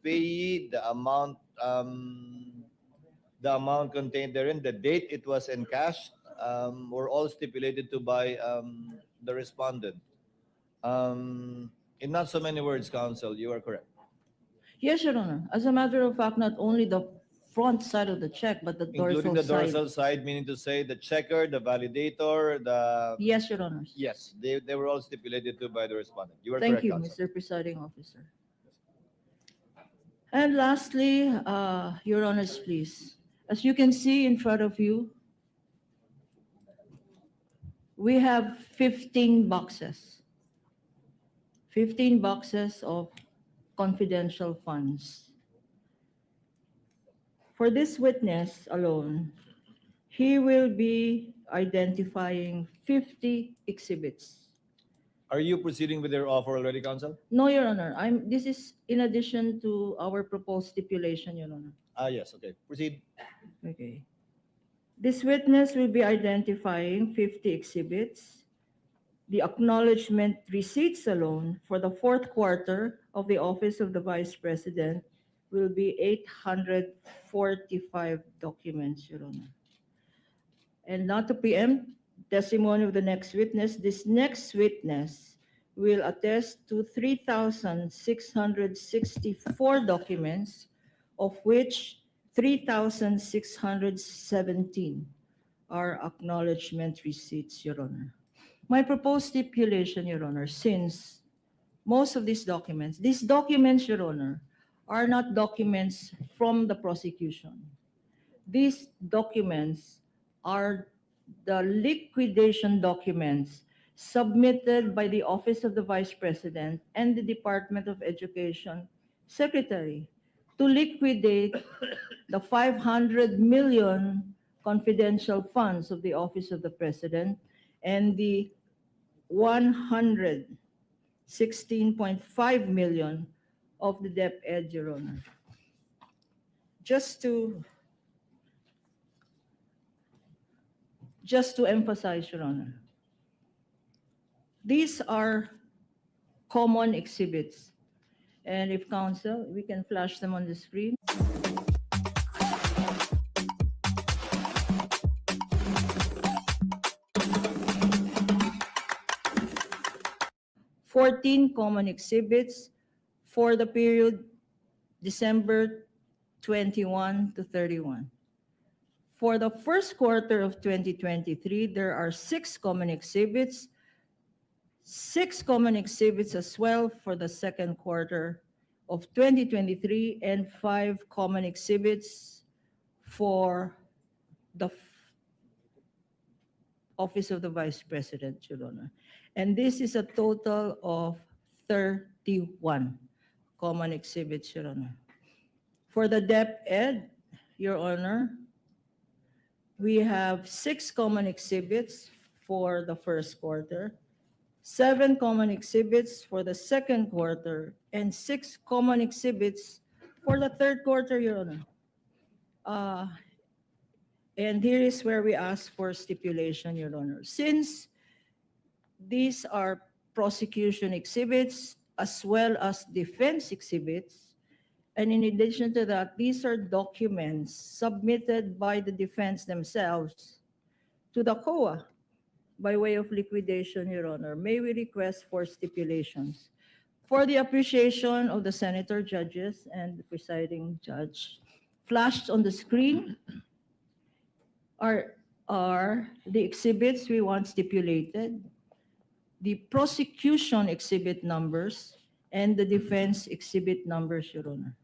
payee, the amount contained therein, the date it was encashed, were all stipulated to by the respondent. In not so many words, counsel, you are correct. Yes, Your Honor. As a matter of fact, not only the front side of the check, but the Including dorsal the side. dorsal side, meaning to say the checker, the validator, the... Yes, Your Honor. Yes, they were all stipulated to by the respondent. You are Thank correct, you, counsel. Mr. Presiding Officer. And lastly, Your Honors, please. As you can see in front of you, we have 15 boxes. 15 boxes of confidential funds. For this witness alone, he will be identifying 50 exhibits. Are you proceeding with your offer already, counsel? No, Your Honor. This is in addition to our proposed stipulation, Your Honor. Yes, okay. Proceed. Okay. This witness will be identifying 50 exhibits. The acknowledgement receipts alone for the fourth quarter of the Office of the Vice President will be 845 documents, Your Honor. And not to preempt testimony of the next witness, this next witness will attest to 3,664 documents, of which 3,617 are acknowledgement receipts, Your Honor. My proposed stipulation, Your Honor, since most of these documents, Your Honor, are not documents from the prosecution. These documents are the liquidation documents submitted by the Office of the Vice President and the Department of Education Secretary to liquidate the 500 million confidential funds of the Office of the President and the 116.5 million of the DepEd, Your Honor. Just to emphasize, Your Honor, these are common exhibits. And if counsel, we can flash them on the screen. Fourteen common exhibits for the period December 21 to 31. For the first quarter of 2023, there are 6 common exhibits, 6 common exhibits as well for the second quarter of 2023, and 5 common exhibits for the Office of the Vice President, Your Honor. And this is a total of 31 common exhibits, Your Honor. For the DepEd, Your Honor, we have 6 common exhibits for the first quarter, 7 common exhibits for the second quarter, and 6 common exhibits for the third quarter, Your Honor. And here is where we ask for stipulation, Your Honor. Since these are prosecution exhibits as well as defense exhibits, and in addition to that, these are documents submitted by the defense themselves to the COA by way of liquidation, Your Honor. May we request for stipulations for the appreciation of the senator judges and the presiding judge. Flashed on the screen are the exhibits we want stipulated, the prosecution exhibit numbers, and the defense exhibit numbers, Your Honor.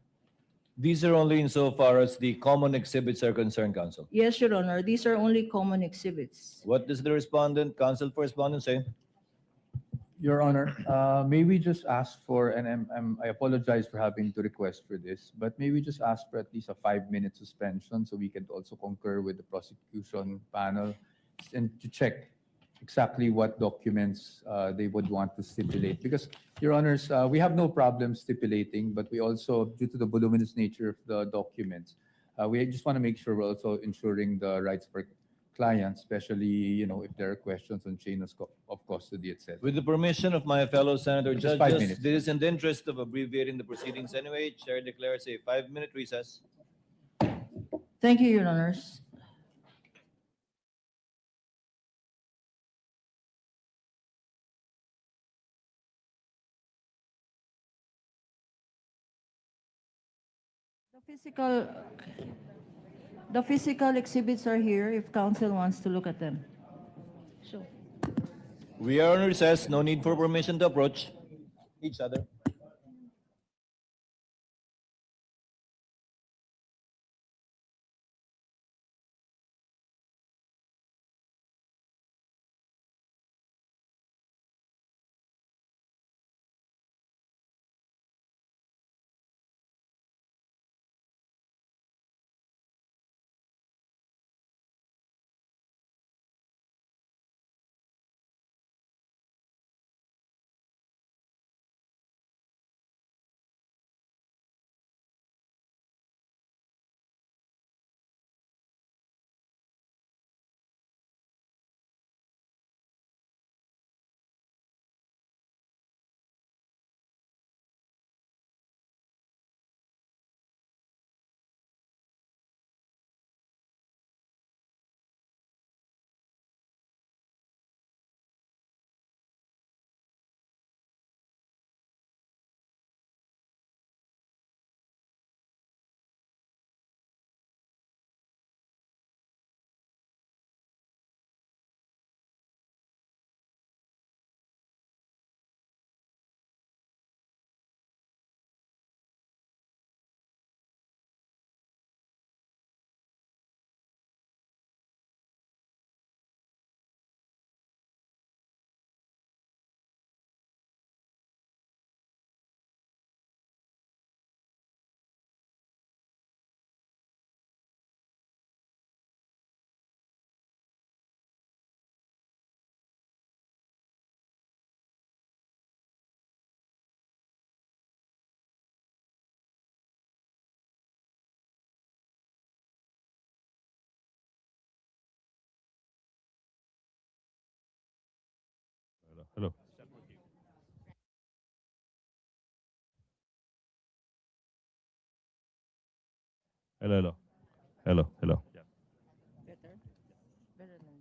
These are only insofar as the common exhibits are concerned, counsel. Yes, Your Honor. These are only common exhibits. What does the respondent, counsel for respondent, say? Your Honor, may we just ask for, and I apologize for having to request for this, but may we just ask for at least a 5-minute suspension so we can also concur with the prosecution panel and to check exactly what documents they would want to stipulate. Because, Your Honors, we have no problem stipulating, but we also, due to the voluminous nature of the documents, we just want to make sure we're also ensuring the rights for clients, especially if there are questions on chain of custody, etc. With the permission of my fellow senator Just 5 judges, minutes. this is in the interest of abbreviating the proceedings anyway. Chair declares a 5-minute recess. Thank you, Your Honors. The physical, the physical exhibits are here if council wants to look at them. So, We are on recess. No need for permission to approach each other. Hello. Hello. Hello. Hello. Hello. better? Better than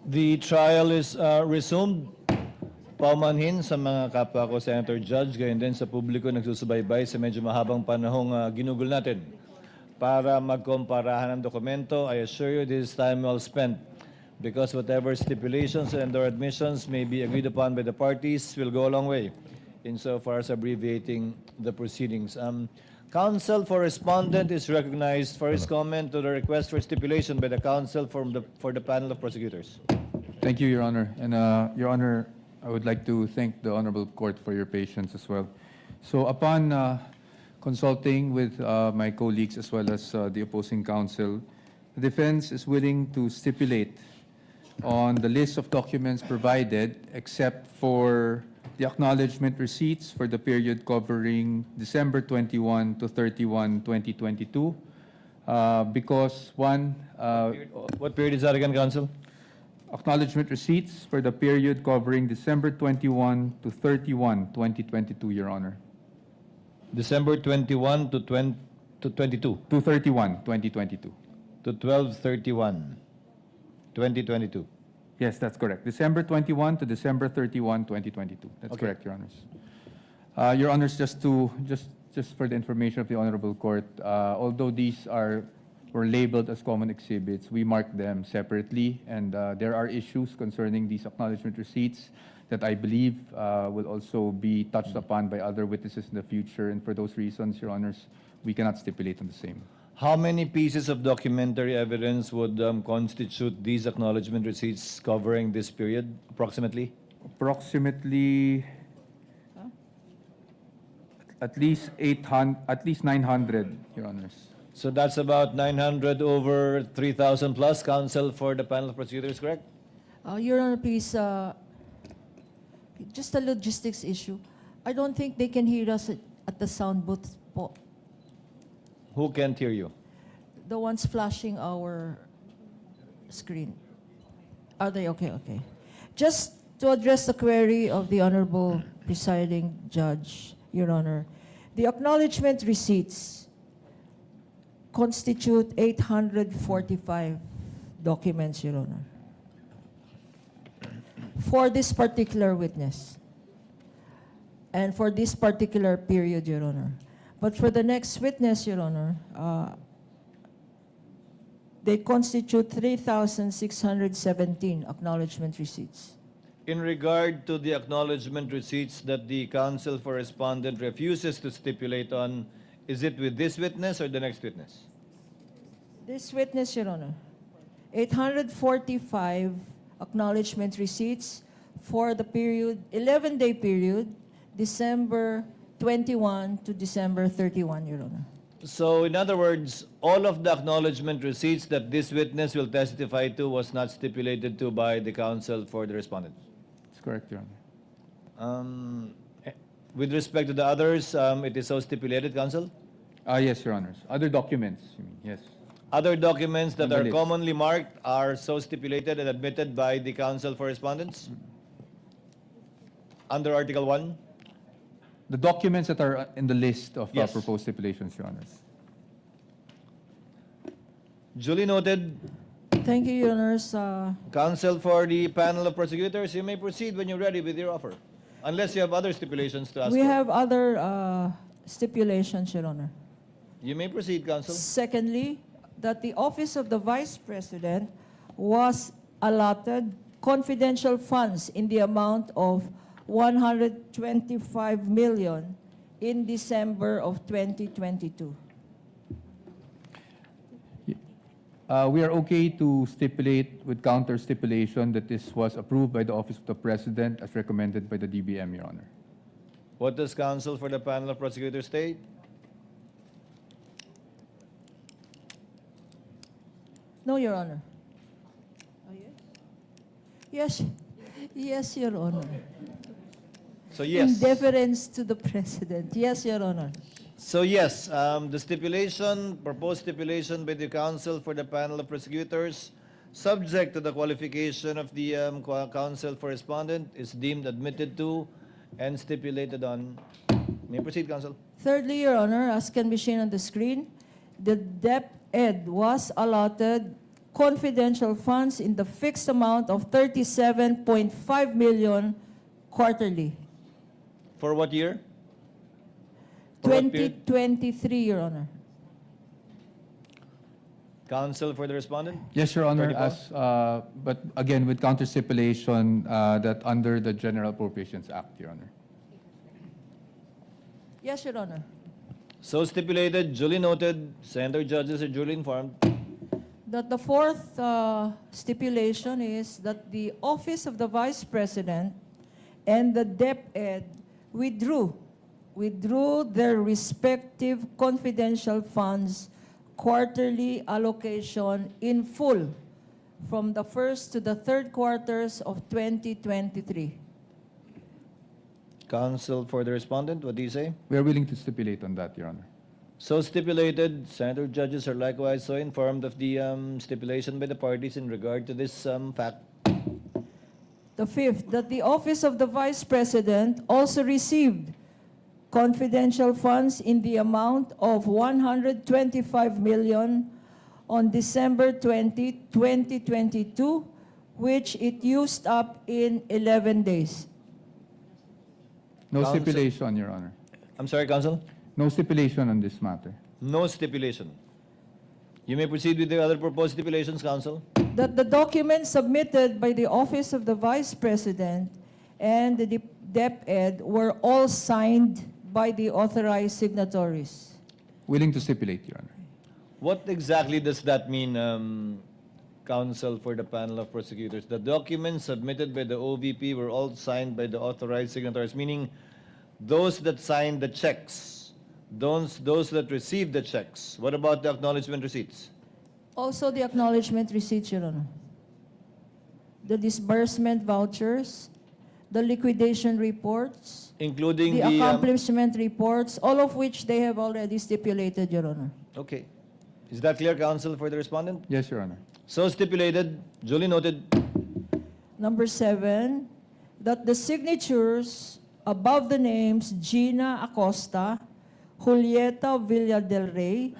The trial is resumed. Paumanhin sa mga kapwa ko, Senator Judge, gayon din sa publiko nagsusubaybay sa medyo mahabang panahong ginugol natin para magkomparahan ng dokumento. I assure you this is time well spent because whatever stipulations and or admissions may be agreed upon by the parties will go a long way insofar as abbreviating the proceedings. Counsel for respondent is recognized for his comment to the request for stipulation by the counsel for the panel of prosecutors. Thank you, Your Honor. And Your Honor, I would like to thank the Honorable Court for your patience as well. So upon consulting with my colleagues as well as the opposing counsel, the defense is willing to stipulate on the list of documents provided except for the acknowledgement receipts for the period covering December 21 to 31, 2022, because one, What period is that again, counsel? acknowledgement receipts for the period covering December 21 to 31, 2022, Your Honor. December 21 to 22 To 31, 2022. to 12/31, 2022. Yes, that's correct. December 21 to December 31, 2022. That's Okay. correct, Your Honors. Your Honors, just for the information of the Honorable Court, although these were labeled as common exhibits, we marked them separately, and there are issues concerning these acknowledgement receipts that I believe will also be touched upon by other witnesses in the future, and for those reasons, Your Honors, we cannot stipulate on the same. How many pieces of documentary evidence would constitute these acknowledgement receipts covering this period, approximately? Approximately at least 900, Your Honors. So that's about 900 over 3,000 plus. Counsel for the panel of prosecutors, correct? Your Honor, please, just a logistics issue. I don't think they can hear us at the sound booth po. Who can't hear you? The ones flashing our screen. Are they okay? Okay. Just to address the query of the Honorable Presiding Judge, Your Honor, the acknowledgement receipts constitute 845 documents, Your Honor, for this particular witness and for this particular period, Your Honor. But for the next witness, Your Honor, they constitute 3,617 acknowledgement receipts. In regard to the acknowledgement receipts that the counsel for respondent refuses to stipulate on, is it with this witness or the next witness? This witness, Your Honor, 845 acknowledgement receipts for the period, 11-day period, December 21 to December 31, Your Honor. So in other words, all of the acknowledgement receipts that this witness will testify to was not stipulated to by the counsel for the respondent. That's correct, Your Honor. With respect to the others, it is so stipulated, counsel? Yes, Your Honors. Other documents, you mean, yes. Other documents that On the are list. commonly marked are so stipulated and admitted by the counsel for respondents? Under Article 1? The documents that are in the list of Yes. proposed stipulations, Your Honors. Duly noted. Thank you, Your Honors. Counsel for the panel of prosecutors, you may proceed when you're ready with your offer. Unless you have other stipulations to ask We for. have other stipulations, Your Honor. You may proceed, counsel. Secondly, that the office of the Vice President was allotted confidential funds in the amount of 125 million in December of 2022. We are okay to stipulate with counter stipulation that this was approved by the Office of the President as recommended by the DBM, Your Honor. What does counsel for the panel of prosecutors state? No, Your Honor. Yes. Yes, Your Honor. So yes. In deference to the President. Yes, Your Honor. So yes, the stipulation, proposed stipulation by the counsel for the panel of prosecutors, subject to the qualification of the counsel for respondent, is deemed admitted to and stipulated on. May proceed, counsel. Thirdly, Your Honor, as can be seen on the screen, the DepEd was allotted confidential funds in the fixed amount of 37.5 million quarterly. For what year? For what period? 2023, Your Honor. Counsel for the respondent? Yes, Your Honor, 34? but again, with counter stipulation that under the General Appropriations Act, Your Honor. Yes, Your Honor. So stipulated, duly noted, Senator judges are duly informed. That the fourth stipulation is that the Office of the Vice President and the DepEd withdrew their respective confidential funds quarterly allocation in full from the first to the third quarters of 2023. Counsel for the respondent, what do you say? We are willing to stipulate on that, Your Honor. So stipulated, Senator judges are likewise so informed of the stipulation by the parties in regard to this fact. The fifth, that the Office of the Vice President also received confidential funds in the amount of 125 million on December 20, 2022, which it used up in 11 days. No Counsel- stipulation, Your Honor. I'm sorry, Counsel? No stipulation on this matter. No stipulation. You may proceed with the other proposed stipulations, Counsel. That the documents submitted by the Office of the Vice President and the DepEd were all signed by the authorized signatories. Willing to stipulate, Your Honor. What exactly does that mean, Counsel for the panel of prosecutors? The documents submitted by the OVP were all signed by the authorized signatories, meaning those that signed the checks, those that received the checks. What about the acknowledgement receipts? Also the acknowledgement receipts, Your Honor. The disbursement vouchers, the liquidation reports, Including the the... accomplishment reports, all of which they have already stipulated, Your Honor. Okay. Is that clear, Counsel for the respondent? Yes, Your Honor. So stipulated, duly noted. Number 7, that the signatures above the names Gina Acosta, Julieta Villa del Rey,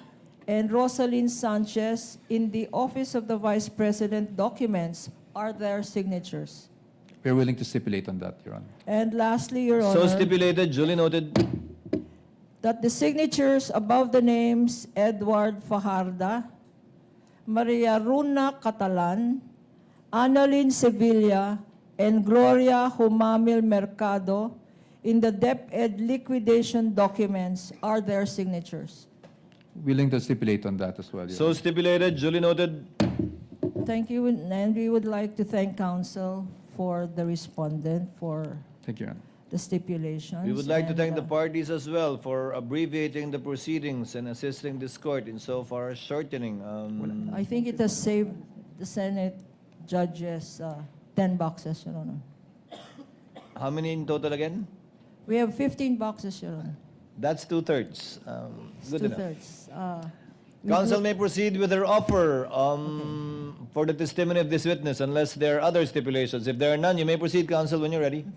and Rosalyn Sanchez in the Office of the Vice President documents are their signatures. We are willing to stipulate on that, Your Honor. And lastly, Your So Honor, stipulated, duly noted. that the signatures above the names Edward Fajarda, Maria Runa Catalan, Annalyn Sevilla, and Gloria Humamil Mercado in the DepEd liquidation documents are their signatures. Willing to stipulate on that as well, Your So Honor. stipulated, duly noted. Thank you, and we would like to thank counsel for the respondent for Thank you, Your Honor. the stipulations. We would like to and, thank the parties as well for abbreviating the proceedings and assisting this court in so far as shortening. I think it has saved the Senate judges 10 boxes, Your Honor. How many in total again? We have 15 boxes, Your Honor. That's 2/3. Good enough. Two-thirds. Counsel may proceed with their offer for the testimony of this witness unless there are other stipulations. If there are none, you may proceed, Counsel, when you're ready.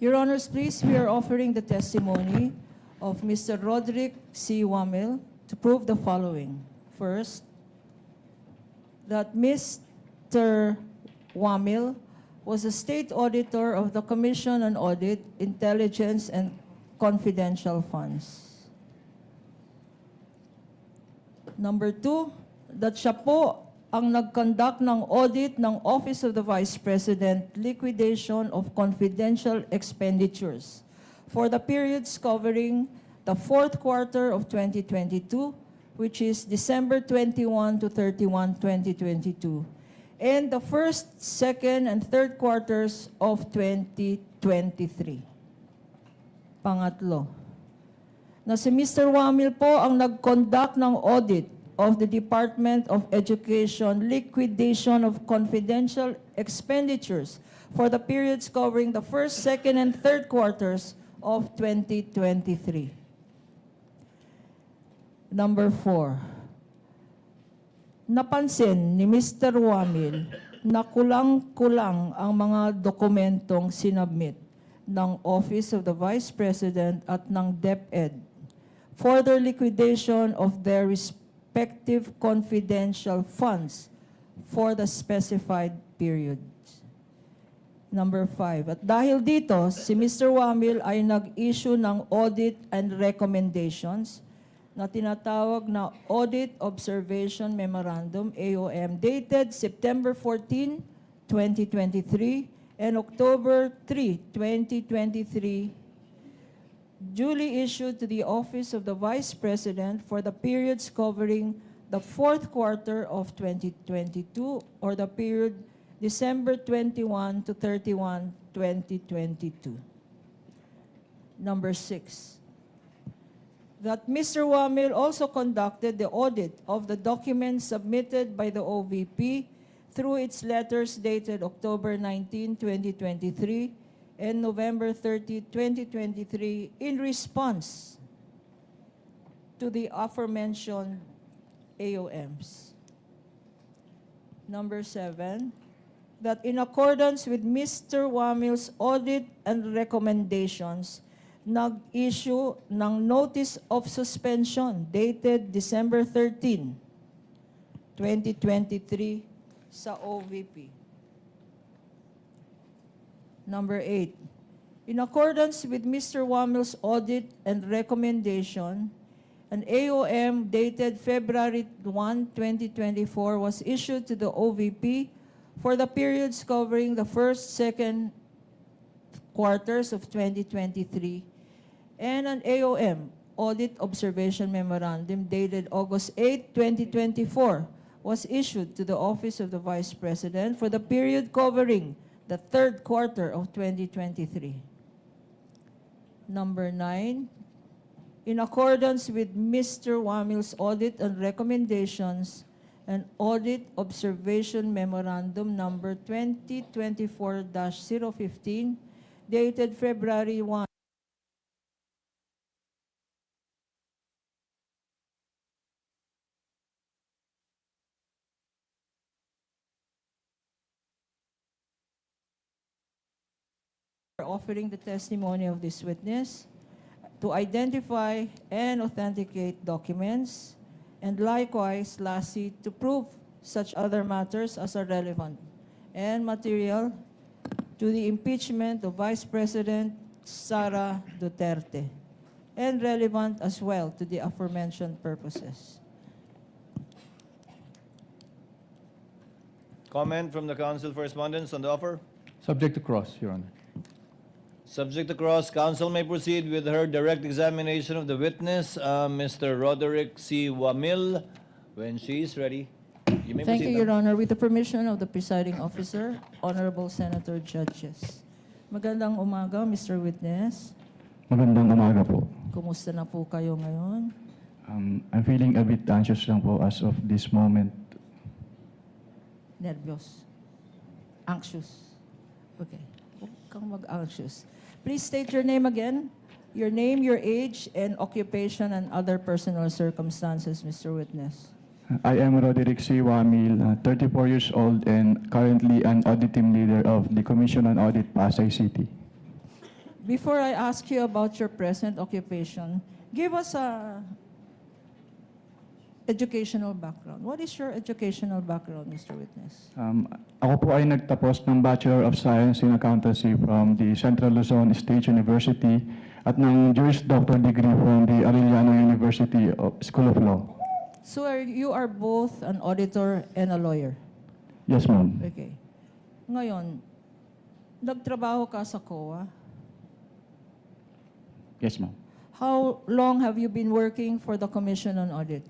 Your Honors, please, we are offering the testimony of Mr. Roderick C. Wamil to prove the following. First, that Mr. Wamil was a state auditor of the Commission on Audit, Intelligence, and Confidential Funds. Number 2, that siya po ang nag-conduct ng audit ng Office of the Vice President, liquidation of confidential expenditures for the periods covering the fourth quarter of 2022, which is December 21 to 31, 2022, and the first, second, and third quarters of 2023. Pangatlo, na si Mr. Wamil po ang nag-conduct ng audit of the Department of Education liquidation of confidential expenditures for the periods covering the first, second, and third quarters of 2023. Number 4, napansin ni Mr. Wamil na kulang-kulang ang mga dokumentong sinubmit ng Office of the Vice President at ng DepEd for their liquidation of their respective respective confidential funds for the specified periods. Number 5. At dahil dito, si Mr. Wamil ay nag-issue ng audit and recommendations na tinatawag na Audit Observation Memorandum, AOM, dated September 14, 2023 and October 3, 2023, duly issued to the Office of the Vice President for the periods covering the fourth quarter of 2022 or the period December 21 to 31, 2022. Number 6, that Mr. Wamil also conducted the audit of the documents submitted by the OVP through its letters dated October 19, 2023 and November 30, 2023 in response to the aforementioned AOMs. Number 7, that in accordance with Mr. Wamil's audit and recommendations, nag-issue ng Notice of Suspension dated December 13, 2023 sa OVP. Number 8, in accordance with Mr. Wamil's audit and recommendation, an AOM dated February 1, 2024 was issued to the OVP for the periods covering the first, second quarters of 2023, and an AOM, Audit Observation Memorandum, dated August 8, 2024, was issued to the Office of the Vice President for the period covering the third quarter of 2023. Number 9, in accordance with Mr. Wamil's audit and recommendations, an Audit Observation Memorandum number 2024-015, dated February 1, offering the testimony of this witness to identify and authenticate documents, and likewise, lastly, to prove such other matters as are relevant and material to the impeachment of Vice President Sara Duterte, and relevant as well to the aforementioned purposes. Comment from the council for respondents on the offer? Subject to cross, Your Honor. Subject to cross, council may proceed with her direct examination of the witness, Mr. Roderick C. Wamil, when she is ready. You may Thank you, proceed, Your ma'am. Honor. With the permission of the presiding officer, Honorable Senator Judges. Magandang umaga, Mr. Witness. Magandang umaga po. Kumusta na po kayo ngayon? I'm feeling a bit anxious lang po as of this moment. Nervyos? Anxious? Okay. Huwag kang mag-anxious. Please state your name again. Your name, your age, and occupation and other personal circumstances, Mr. Witness. I am Roderick C. Wamil, 34 years old and currently an audit team leader of the Commission on Audit, Pasay City. Before I ask you about your present occupation, give us a educational background. What is your educational background, Mr. Witness? Ako po ay nagtapos ng Bachelor of Science in Accountancy from the Central Luzon State University at ng Juris Doctor degree from the Arellano University School of Law. So you are both an auditor and a lawyer? Yes, ma'am. Okay. Ngayon, nagtrabaho ka sa COA. Yes, ma'am. How long have you been working for the Commission on Audit?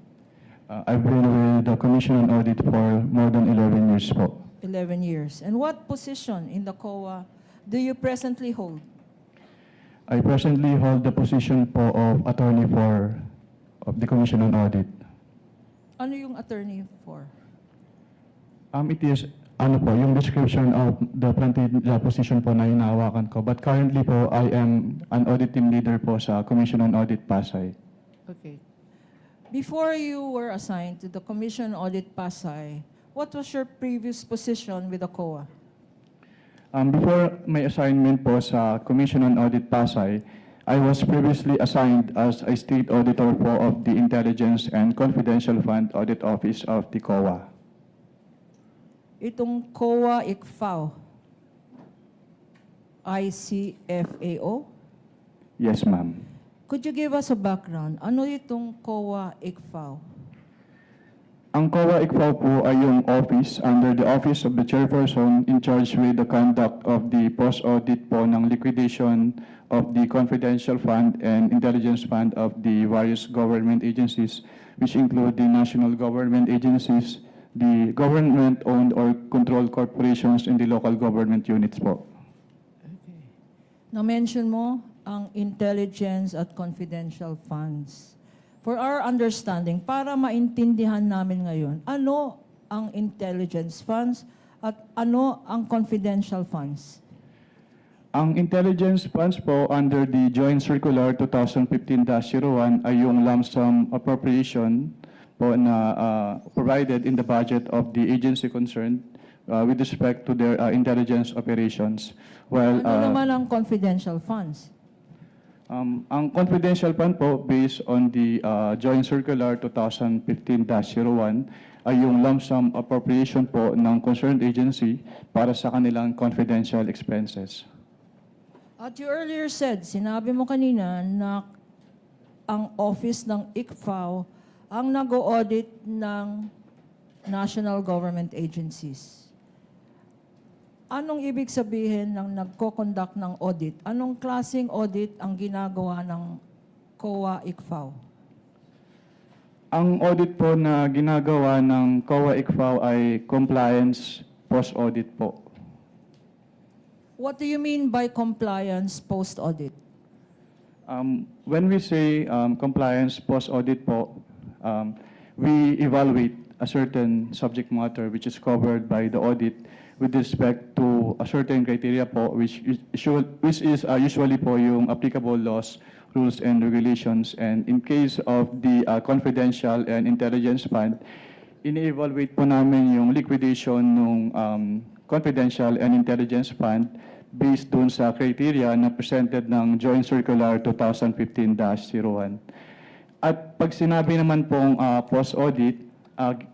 I've been with the Commission on Audit for more than 11 years po. 11 years. And what position in the COA do you presently hold? I presently hold the position po of attorney of the Commission on Audit. Ano yung attorney for? It is, yung description of the position po na hinahawakan ko. But currently po, I am an audit team leader po sa Commission on Audit Pasay. Okay. Before you were assigned to the Commission on Audit Pasay, what was your previous position with the COA? Before my assignment po sa Commission on Audit Pasay, I was previously assigned as a state auditor po of the Intelligence and Confidential Fund Audit Office of the COA. Itong COA ICFAO, ICFAO? Yes, ma'am. Could you give us a background? Ano itong COA ICFAO? Ang COA ICFAO po ay yung office under the Office of the Chairperson in charge with the conduct of the post-audit po ng liquidation of the confidential fund and intelligence fund of the various government agencies, which include the national government agencies, the government-owned or controlled corporations, and the local government units po. Na-mention mo ang intelligence at confidential funds. For our understanding, para maintindihan namin ngayon, ano ang intelligence funds at ano ang confidential funds? Ang intelligence funds po under the Joint Circular 2015-01 ay yung lump sum appropriation po na provided in the budget of the agency concerned with respect to their intelligence operations. While, Ano naman ang confidential funds? ang confidential fund po based on the Joint Circular 2015-01 ay yung lump sum appropriation po ng concerned agency para sa kanilang confidential expenses. At you earlier said, sinabi mo kanina na ang office ng ICFAO ang nag-audit ng national government agencies. Anong ibig sabihin ng nagko-conduct ng audit? Anong klaseng audit ang ginagawa ng COA ICFAO? Ang audit po na ginagawa ng COA ICFAO ay compliance post-audit po. What do you mean by compliance post-audit? When we say compliance post-audit po, we evaluate a certain subject matter which is covered by the audit with respect to a certain criteria po which is usually po yung applicable laws, rules, and regulations. And in case of the confidential and intelligence fund, ini-evaluate po namin yung liquidation ng confidential and intelligence fund based dun sa criteria na presented ng Joint Circular 2015-01. At pag sinabi naman pong post-audit,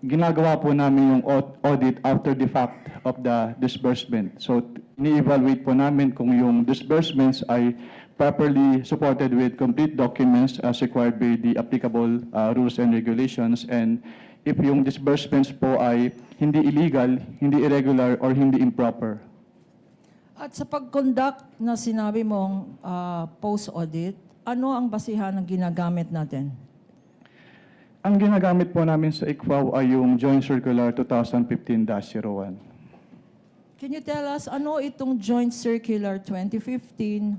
ginagawa po namin yung audit after the fact of the disbursement. So, ni-evaluate po namin kung yung disbursements ay properly supported with complete documents as required by the applicable rules and regulations, and if yung disbursements po ay hindi illegal, hindi irregular, or hindi improper. At sa pag-conduct na sinabi mong post-audit, ano ang basihan ng ginagamit natin? Ang ginagamit po namin sa ICFAO ay yung Joint Circular 2015-01. Can you tell us ano itong Joint Circular 2015-01?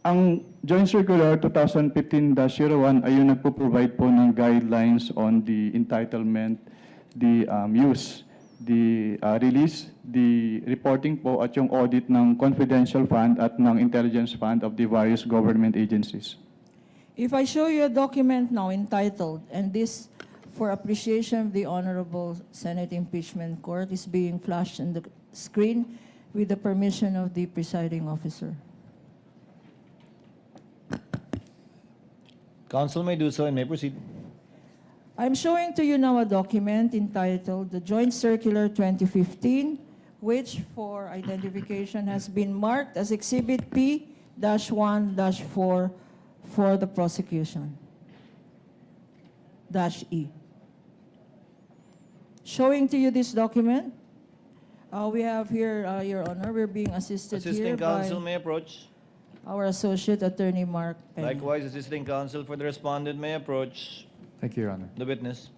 Ang Joint Circular 2015-01 ay yung nagpo-provide po ng guidelines on the entitlement, the use, the release, the reporting po at yung audit ng confidential fund at ng intelligence fund of the various government agencies. If I show you a document now entitled, and this for appreciation of the Honorable Senate Impeachment Court is being flashed on the screen with the permission of the presiding officer. Council may do so and may proceed. I'm showing to you now a document entitled the Joint Circular 2015, which for identification has been marked as Exhibit P-1-4 for the prosecution. -E. Showing to you this document, we have here, Your Honor, we're being assisted here Assisting counsel by may approach. our Associate Attorney Mark Penny. Likewise, assisting counsel for the respondent may approach Thank you, Your Honor. the witness.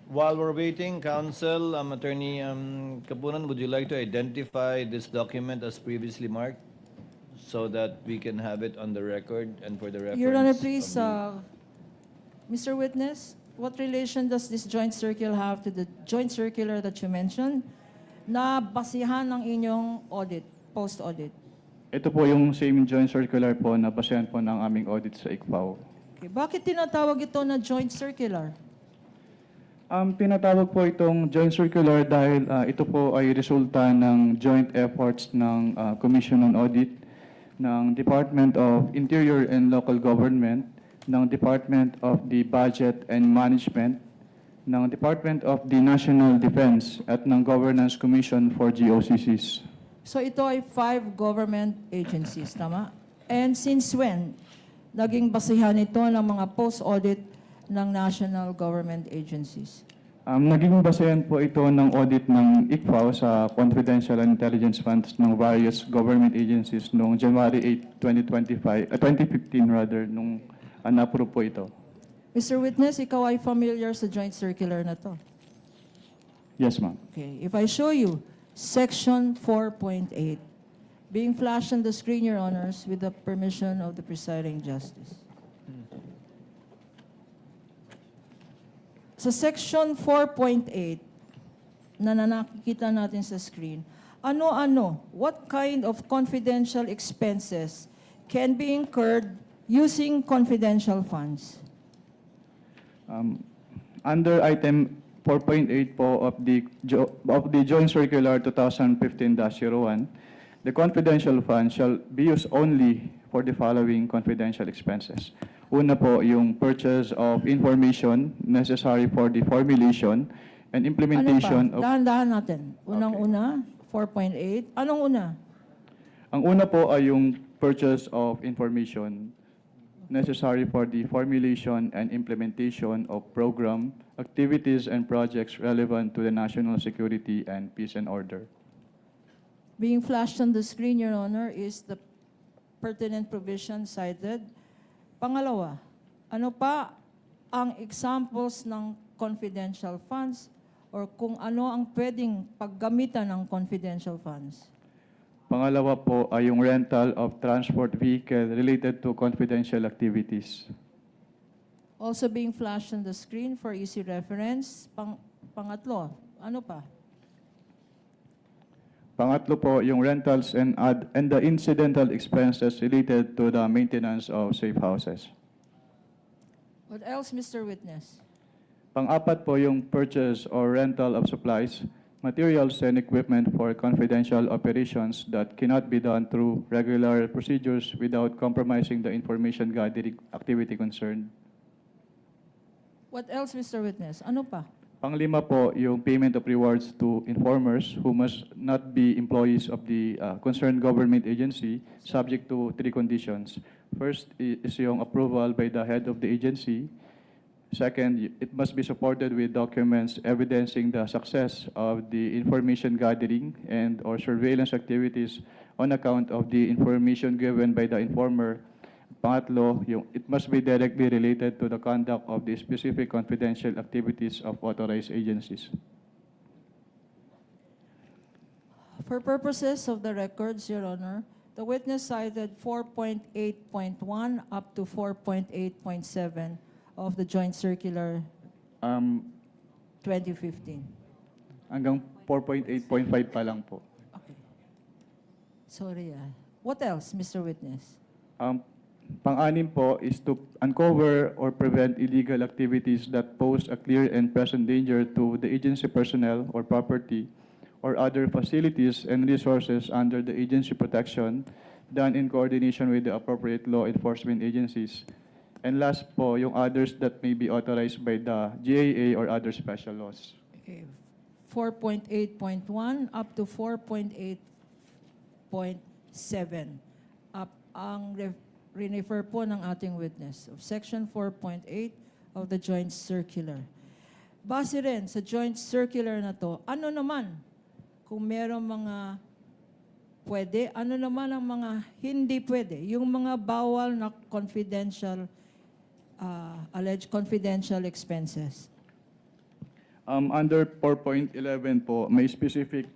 While we're waiting, Counsel, Attorney Kapunan, would you like to identify this document as previously marked so that we can have it on the record and for the reference? Your Honor, of please, the- Mr. Witness, what relation does this joint circular have to the joint circular that you mentioned na basihan ng inyong audit, post-audit? Ito po yung same joint circular po na basehan po ng aming audit sa ICFAO. Okay. Bakit tinatawag ito na joint circular? Tinatawag po itong joint circular dahil ito po ay resulta ng joint efforts ng Commission on Audit, ng Department of Interior and Local Government, ng Department of the Budget and Management, ng Department of the National Defense at ng Governance Commission for GOCCs. So ito ay 5 government agencies, tama? And since when naging basihan ito ng mga post-audit ng national government agencies? Naging basehan po ito ng audit ng ICFAO sa confidential and intelligence funds ng various government agencies noong January 8, 2015 rather, nung na-approve po ito. Mr. Witness, ikaw ay familiar sa joint circular na to? Yes, ma'am. Okay, if I show you Section 4.8, being flashed on the screen, Your Honors, with the permission of the presiding justice. Sa Section 4.8 na nakikita natin sa screen, ano-ano, what kind of confidential expenses can be incurred using confidential funds? Under item 4.8 po of the Joint Circular 2015-01, the confidential fund shall be used only for the following confidential expenses. Una po, yung purchase of information necessary for the formulation and implementation Ano pa? of... Dahan-dahan natin. Unang-una, 4.8. Anong una? Ang una po ay yung purchase of information necessary for the formulation and implementation of program, activities, and projects relevant to the national security and peace and order. Being flashed on the screen, Your Honor, is the pertinent provision cited. Pangalawa, ano pa ang examples ng confidential funds or kung ano ang pwedeng paggamitan ng confidential funds? Pangalawa po ay yung rental of transport vehicle related to confidential activities. Also being flashed on the screen for easy reference. Pangatlo, ano pa? Pangatlo po, yung rentals and the incidental expenses related to the maintenance of safe houses. What else, Mr. Witness? Pang-apat po, yung purchase or rental of supplies, materials, and equipment for confidential operations that cannot be done through regular procedures without compromising the information gathering activity concerned. What else, Mr. Witness? Ano pa? Panglima po, yung payment of rewards to informers who must not be employees of the concerned government agency, subject to 3 conditions. First is yung approval by the head of the agency. Second, it must be supported with documents evidencing the success of the information gathering and or surveillance activities on account of the information given by the informer. Pangatlo, it must be directly related to the conduct of the specific confidential activities of authorized agencies. For purposes of the records, Your Honor, the witness cited 4.8.1 up to 4.8.7 of the Joint Circular 2015. Hanggang 4.8.5 pa lang po. Okay. Sorry. What else, Mr. Witness? Pang-anim po is to uncover or prevent illegal activities that pose a clear and present danger to the agency personnel or property or other facilities and resources under the agency protection done in coordination with the appropriate law enforcement agencies. And last po, yung others that may be authorized by the GAA or other special laws. Okay. 4.8.1 up to 4.8.7. Up ang refer po ng ating witness of Section 4.8 of the Joint Circular. Base rin sa Joint Circular na to, ano naman kung merong mga pwede, ano naman ang mga hindi pwede, yung mga bawal na confidential, alleged confidential expenses. Under 4.11 po, may specific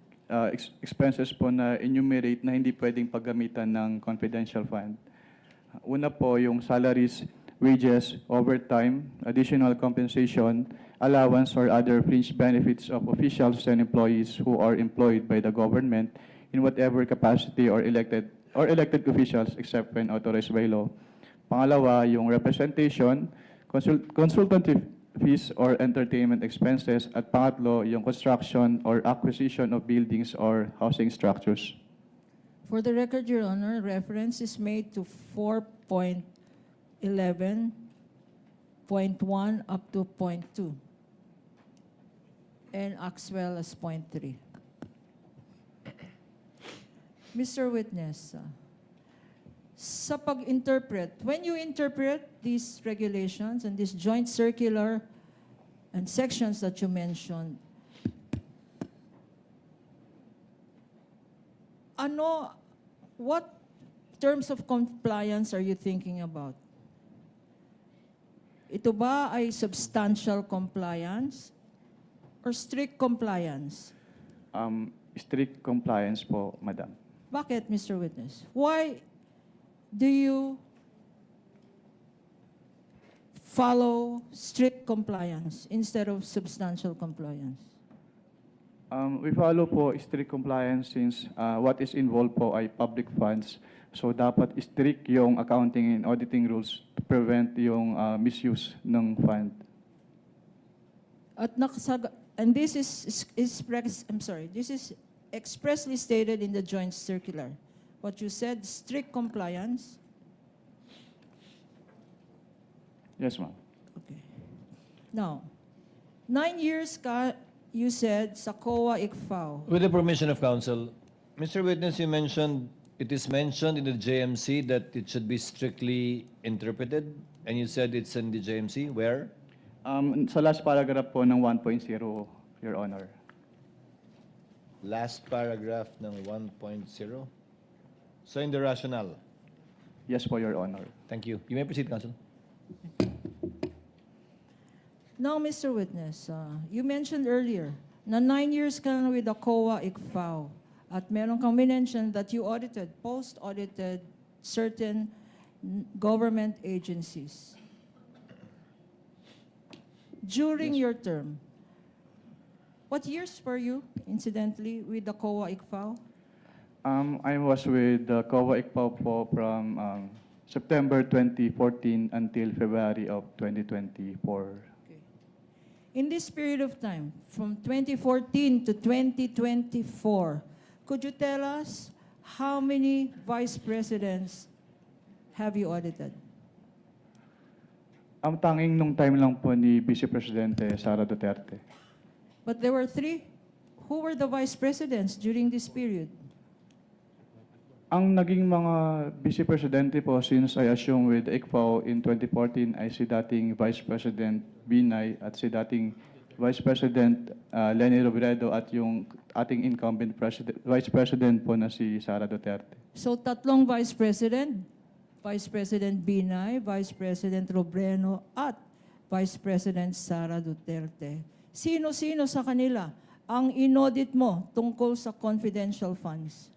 expenses po na enumerate na hindi pwedeng paggamitan ng confidential fund. Una po yung salaries, wages, overtime, additional compensation, allowance or other fringe benefits of officials and employees who are employed by the government in whatever capacity or elected officials except when authorized by law. Pangalawa, yung representation, consultative fees or entertainment expenses. At pangatlo, yung construction or acquisition of buildings or housing structures. For the record, Your Honor, reference is made to 4.11.1 up to .2 and as well as .3. Mr. Witness, sa pag-interpret, when you interpret these regulations and this joint circular and sections that you mentioned, what terms of compliance are you thinking about? Ito ba ay substantial compliance or strict compliance? Strict compliance po, Madam. Bakit, Mr. Witness? Why do you follow strict compliance instead of substantial compliance? We follow po strict compliance since what is involved po ay public funds. So dapat strict yung accounting and auditing rules to prevent yung misuse ng fund. At and this is expressly stated in the joint circular. What you said, strict compliance. Yes, ma'am. Okay. Now, 9 years you said sa COA ICFAO. With the permission of counsel, Mr. Witness, it is mentioned in the JMC that it should be strictly interpreted, and you said it's in the JMC. Where? Sa last paragraph po ng 1.0, Your Honor. Last paragraph ng 1.0. So in the rationale. Yes po, Your Honor. Thank you. You may proceed, counsel. Now, Mr. Witness, you mentioned earlier na 9 years ka na with the COA ICFAO at meron kang mention that you post-audited certain government agencies. During your term, what years were you, incidentally, with the COA ICFAO? I was with the COA ICPAO po from September 2014 until February of 2024. Okay. In this period of time, from 2014 to 2024, could you tell us how many vice presidents have you audited? Ang tanging nung time lang po ni Vice Presidente Sara Duterte. But there were 3. Who were the vice presidents during this period? Ang naging mga Vice Presidente po since I assumed with ICPAO in 2014 ay si dating Vice President Binay at si dating Vice President Leni Robredo at yung ating incumbent Vice President po na si Sara Duterte. So 3 vice president, Vice President Binay, Vice President Robredo, at Vice President Sara Duterte. Sino-sino sa kanila ang inaudit mo tungkol sa confidential funds?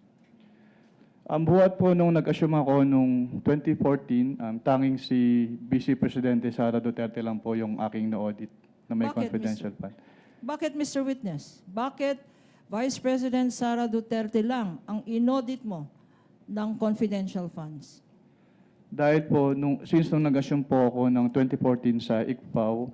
Ang buhat po nung nag-assume ako nung 2014, tanging si Vice Presidente Sara Duterte lang po yung aking na-audit na may Bakit, confidential fund. Bakit, Mr. Witness? Bakit Vice President Sara Duterte lang ang inaudit mo ng confidential funds? Dahil po, since nung nag-assume po ako ng 2014 sa ICPAO,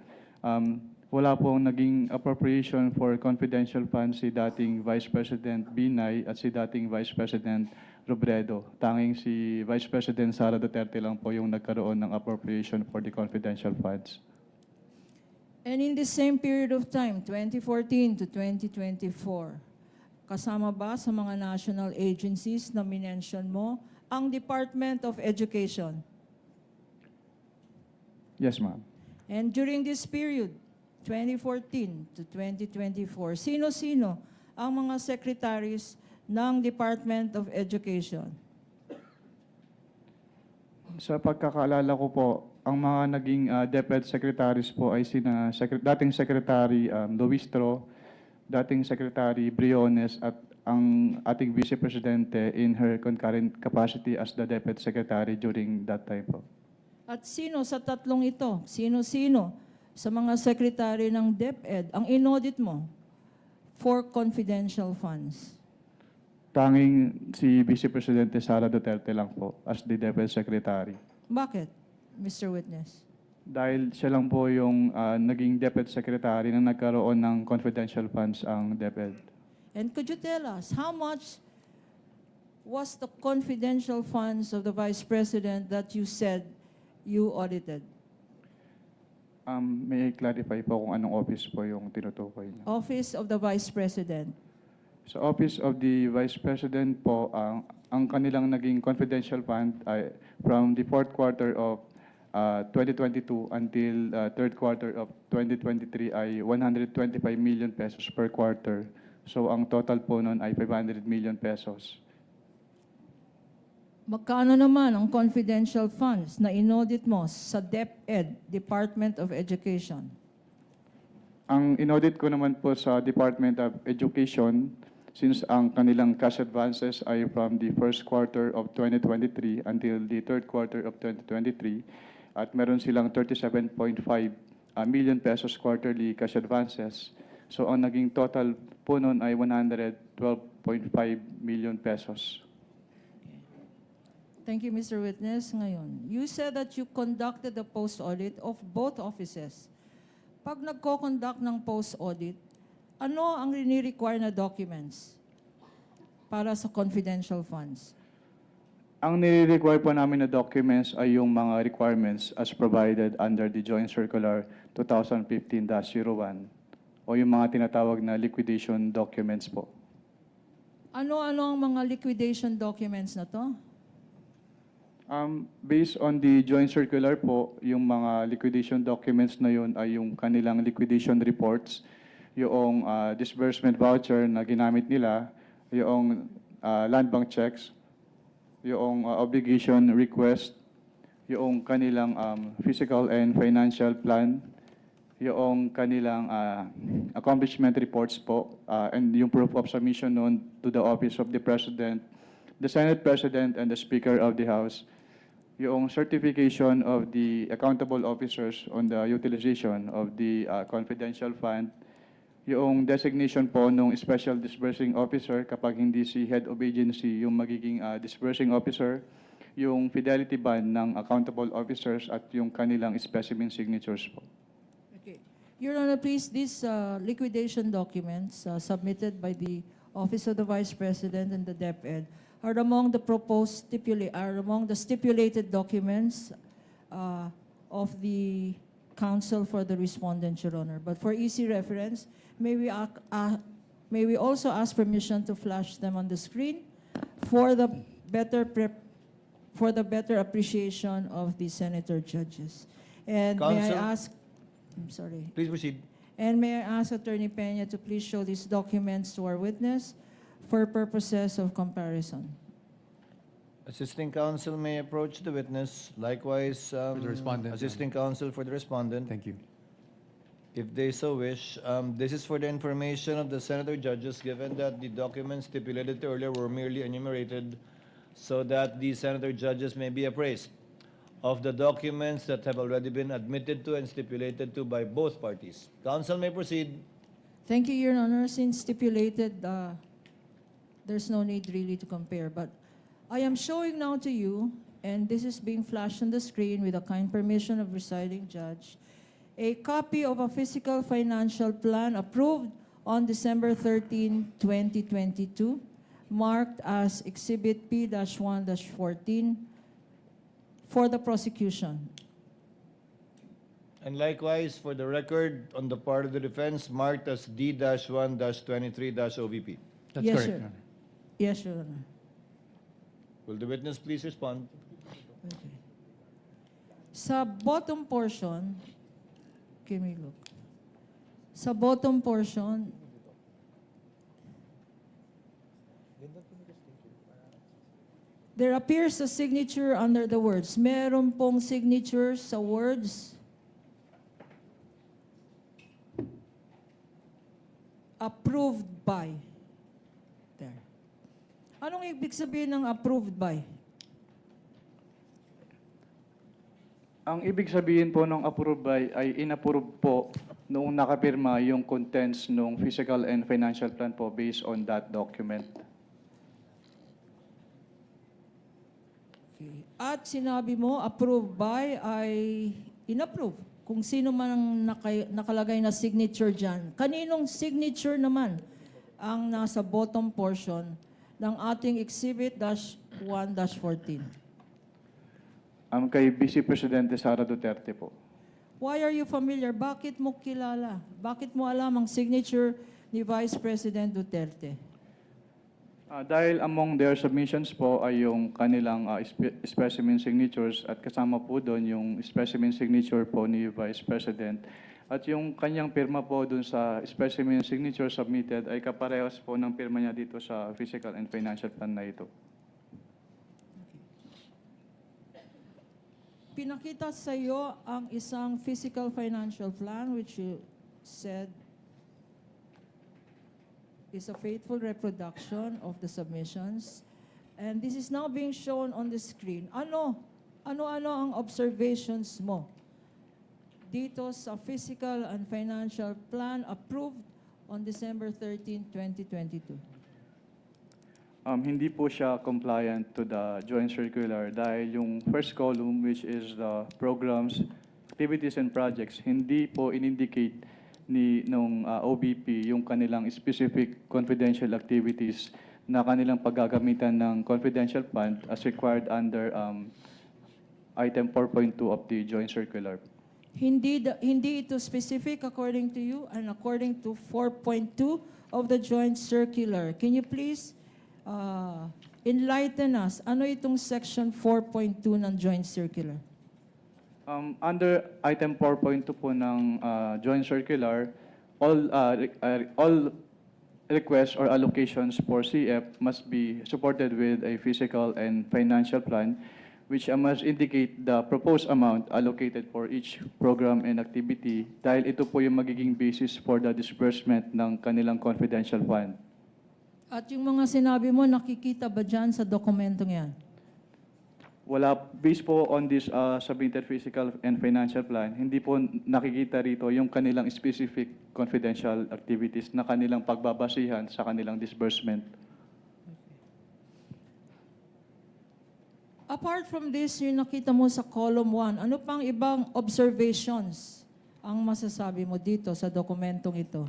wala pong naging appropriation for confidential funds si dating Vice President Binay at si dating Vice President Robredo. Tanging si Vice President Sara Duterte lang po yung nagkaroon ng appropriation for the confidential funds. And in the same period of time, 2014 to 2024, kasama ba sa mga national agencies na minention mo ang Department of Education? Yes, ma'am. And during this period, 2014 to 2024, sino-sino ang mga secretaries ng Department of Education? Sa pagkakaalala ko po, ang mga naging DepEd secretaries po ay sina dating Secretary Luistro, dating Secretary Briones at ang ating Vice Presidente in her concurrent capacity as the DepEd Secretary during that time po. At sino sa tatlong ito? Sino-sino sa mga secretary ng DepEd ang inaudit mo for confidential funds? Tanging si Vice Presidente Sara Duterte lang po as the DepEd Secretary. Bakit, Mr. Witness? Dahil siya lang po yung naging DepEd Secretary na nagkaroon ng confidential funds ang DepEd. And could you tell us how much was the confidential funds of the Vice President that you said you audited? May I clarify po kung anong office po yung tinutukoy niya? Office of the Vice President. Sa Office of the Vice President po, ang kanilang naging confidential fund ay from the fourth quarter of 2022 until third quarter of 2023 ay 125 million pesos per quarter. So ang total po nun ay 500 million pesos. Magkano naman ang confidential funds na inaudit mo sa DepEd, Department of Education? Ang inaudit ko naman po sa Department of Education, since ang kanilang cash advances ay from the first quarter of 2023 until the third quarter of 2023, at meron silang 37.5 million pesos quarterly cash advances. So ang naging total po nun ay 112.5 million pesos. Thank you, Mr. Witness. Ngayon, you said that you conducted the post-audit of both offices. Pag nagko-conduct ng post-audit, ano ang rini-require na documents para sa confidential funds? Ang nire-require po namin na documents ay yung mga requirements as provided under the Joint Circular 2015-01 o yung mga tinatawag na liquidation documents po. Ano-ano ang mga liquidation documents na to? Based on the Joint Circular po, yung mga liquidation documents na yun ay yung kanilang liquidation reports, yung disbursement voucher na ginamit nila, yung land bank checks, yung obligation request, yung kanilang physical and financial plan, yung kanilang accomplishment reports po, and yung proof of submission noon to the Office of the President, the Senate President, and the Speaker of the House, yung certification of the accountable officers on the utilization of the confidential fund, yung designation po ng special disbursing officer kapag hindi si head of agency yung magiging disbursing officer, yung fidelity bond ng accountable officers at yung kanilang specimen signatures po. Okay. Your Honor, please, these liquidation documents submitted by the Office of the Vice President and the DepEd are among the stipulated documents of the counsel for the respondent, Your Honor. But for easy reference, may we also ask permission to flash them on the screen for the better appreciation of the senator judges. And may I Counsel? ask, I'm sorry. Please proceed. And may I ask Attorney Peña to please show these documents to our witness for purposes of comparison. Assisting counsel may approach the witness. Likewise, the respondent, assisting counsel for the respondent. Thank you. If they so wish, this is for the information of the senator judges, given that the documents stipulated earlier were merely enumerated so that the senator judges may be appraised of the documents that have already been admitted to and stipulated to by both parties. Counsel may proceed. Thank you, Your Honor. Since stipulated, there's no need really to compare. But I am showing now to you, and this is being flashed on the screen with the kind permission of presiding judge, a copy of a fiscal financial plan approved on December 13, 2022, marked as Exhibit P-1-14 for the prosecution. And likewise, for the record, on the part of the defense, marked as D-1-23-OVP. That's Yes, correct, sir. Your Honor. Yes, Your Honor. Will the witness please respond? Okay. Sa bottom portion, can we look? Sa bottom portion, There appears a signature under the words. Meron pong signature sa words. Approved by. There. Anong ibig sabihin ng approved by? Ang ibig sabihin po ng approve by ay inapprove po noong nakapirma yung contents ng physical and financial plan po based on that document. Okay. At sinabi mo, approved by ay inapprove. Kung sino man ang nakalagay na signature dyan. Kaninong signature naman ang nasa bottom portion ng ating Exhibit -1-14? Kay Vice Presidente Sara Duterte po. Why are you familiar? Bakit mo kilala? Bakit mo alam ang signature ni Vice President Duterte? Dahil among their submissions po ay yung kanilang specimen signatures at kasama po doon yung specimen signature po ni Vice President. At yung kanyang pirma po doon sa specimen signature submitted ay kaparehas po ng pirma niya dito sa physical and financial plan na ito. Pinakita sa iyo ang isang physical financial plan which you said is a faithful reproduction of the submissions. And this is now being shown on the screen. Ano ang observations mo dito sa physical and financial plan approved on December 13, 2022? Hindi po siya compliant to the joint circular dahil yung first column, which is the programs, activities and projects, hindi po in-indicate nung OBP yung kanilang specific confidential activities na kanilang paggagamitan ng confidential fund as required under item 4.2 of the joint circular. Hindi ito specific according to you and according to 4.2 of the joint circular. Can you please enlighten us? Ano itong section 4.2 ng joint circular? Under item 4.2 po ng joint circular, all requests or allocations for CF must be supported with a physical and financial plan which must indicate the proposed amount allocated for each program and activity dahil ito po yung magiging basis for the disbursement ng kanilang confidential fund. At yung mga sinabi mo, nakikita ba dyan sa dokumentong yan? Wala, based po on this submitted physical and financial plan, hindi po nakikita rito yung kanilang specific confidential activities na kanilang pagbabasihan sa kanilang disbursement. Apart from this, yung nakita mo sa column 1, ano pang ibang observations ang masasabi mo dito sa dokumentong ito?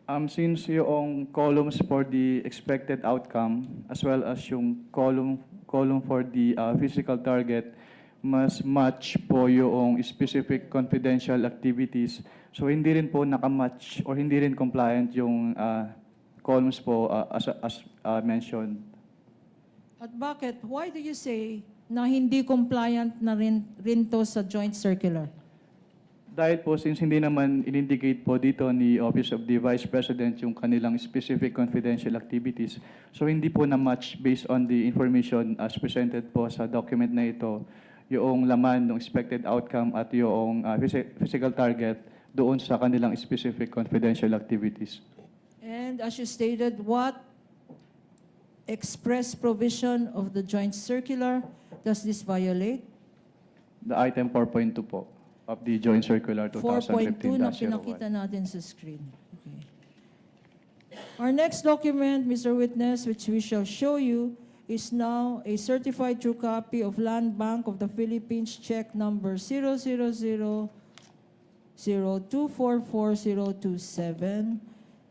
Since yung columns for the expected outcome as well as yung column for the physical target mas match po yung specific confidential activities. So hindi rin po nakamatch or hindi rin compliant yung columns po as mentioned. At bakit? Why do you say na hindi compliant na rin to sa joint circular? Dahil po, since hindi naman in-indicate po dito ni Office of the Vice President yung kanilang specific confidential activities, so hindi po na-match based on the information as presented po sa document na ito, yung laman ng expected outcome at yung physical target doon sa kanilang specific confidential activities. And as you stated, what express provision of the joint circular does this violate? The item 4.2 po of the Joint Circular 4.2 na 2015-01. pinakita natin sa screen. Okay. Our next document, Mr. Witness, which we shall show you, is now a certified true copy of Land Bank of the Philippines check number 00002444027,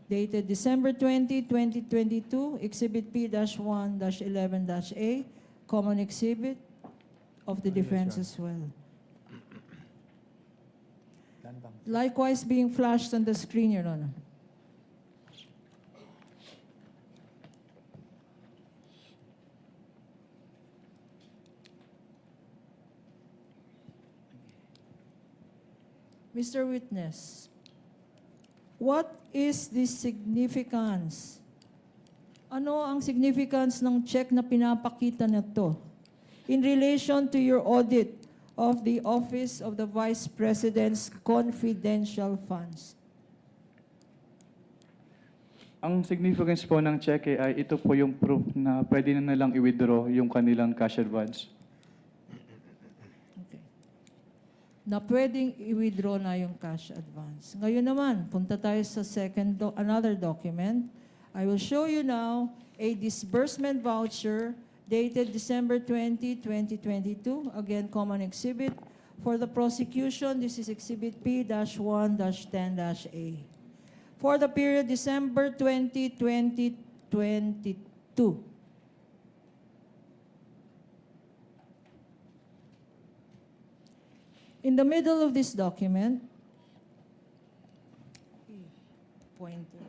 dated December 20, 2022, Exhibit P-1-11-A, common exhibit of the defense as well. Likewise being flashed on the screen, Your Honor. Mr. Witness, what is the significance Ano ang significance ng check na pinapakita na to in relation to your audit of the Office of the Vice President's confidential funds? Ang significance po ng cheque ay ito po yung proof na pwede na nilang i-withdraw yung kanilang cash advance. Okay. Na pwedeng i-withdraw na yung cash advance. Ngayon naman, punta tayo sa another document. I will show you now a disbursement voucher dated December 20, 2022. Again, common exhibit. For the prosecution, this is Exhibit P-1-10-A. For the period December 20, 2022. In the middle of this document, pointer.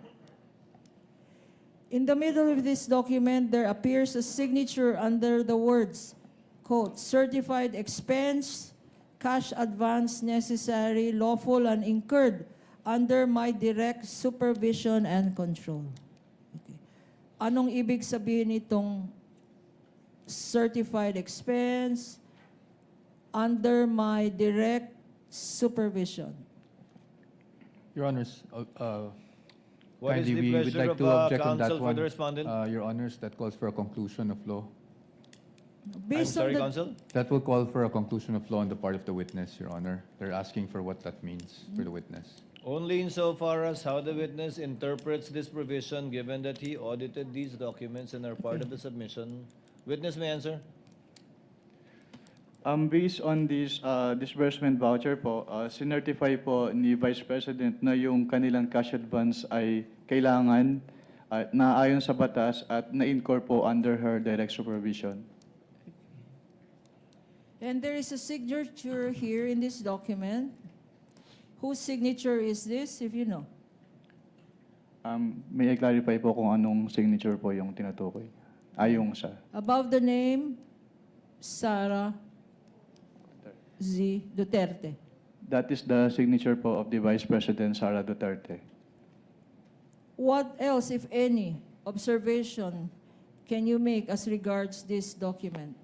In the middle of this document, there appears a signature under the words, quote, certified expense, cash advance necessary, lawful, and incurred under my direct supervision and control. Okay. Anong ibig sabihin itong certified expense under my direct supervision? Your Honors, What is kindly, the we would pleasure like of to object on that counsel for one. the respondent? Your Honors, that calls for a conclusion of law. I'm Based on sorry, the counsel? That will call for a conclusion of law on the part of the witness, Your Honor. They're asking for what that means for the witness. Only insofar as how the witness interprets this provision, given that he audited these documents and are part of the submission. Witness may answer. Based on this disbursement voucher po, sinertify po ni Vice President na yung kanilang cash advance ay kailangan na ayon sa batas at na-incur po under her direct supervision. And there is a signature here in this document. Whose signature is this, if you know? May I clarify po kung anong signature po yung tinutukoy? Ayong sa Above the name, Sara Duterte. That is the signature po of the Vice President, Sara Duterte. What else, if any, observation can you make as regards this document?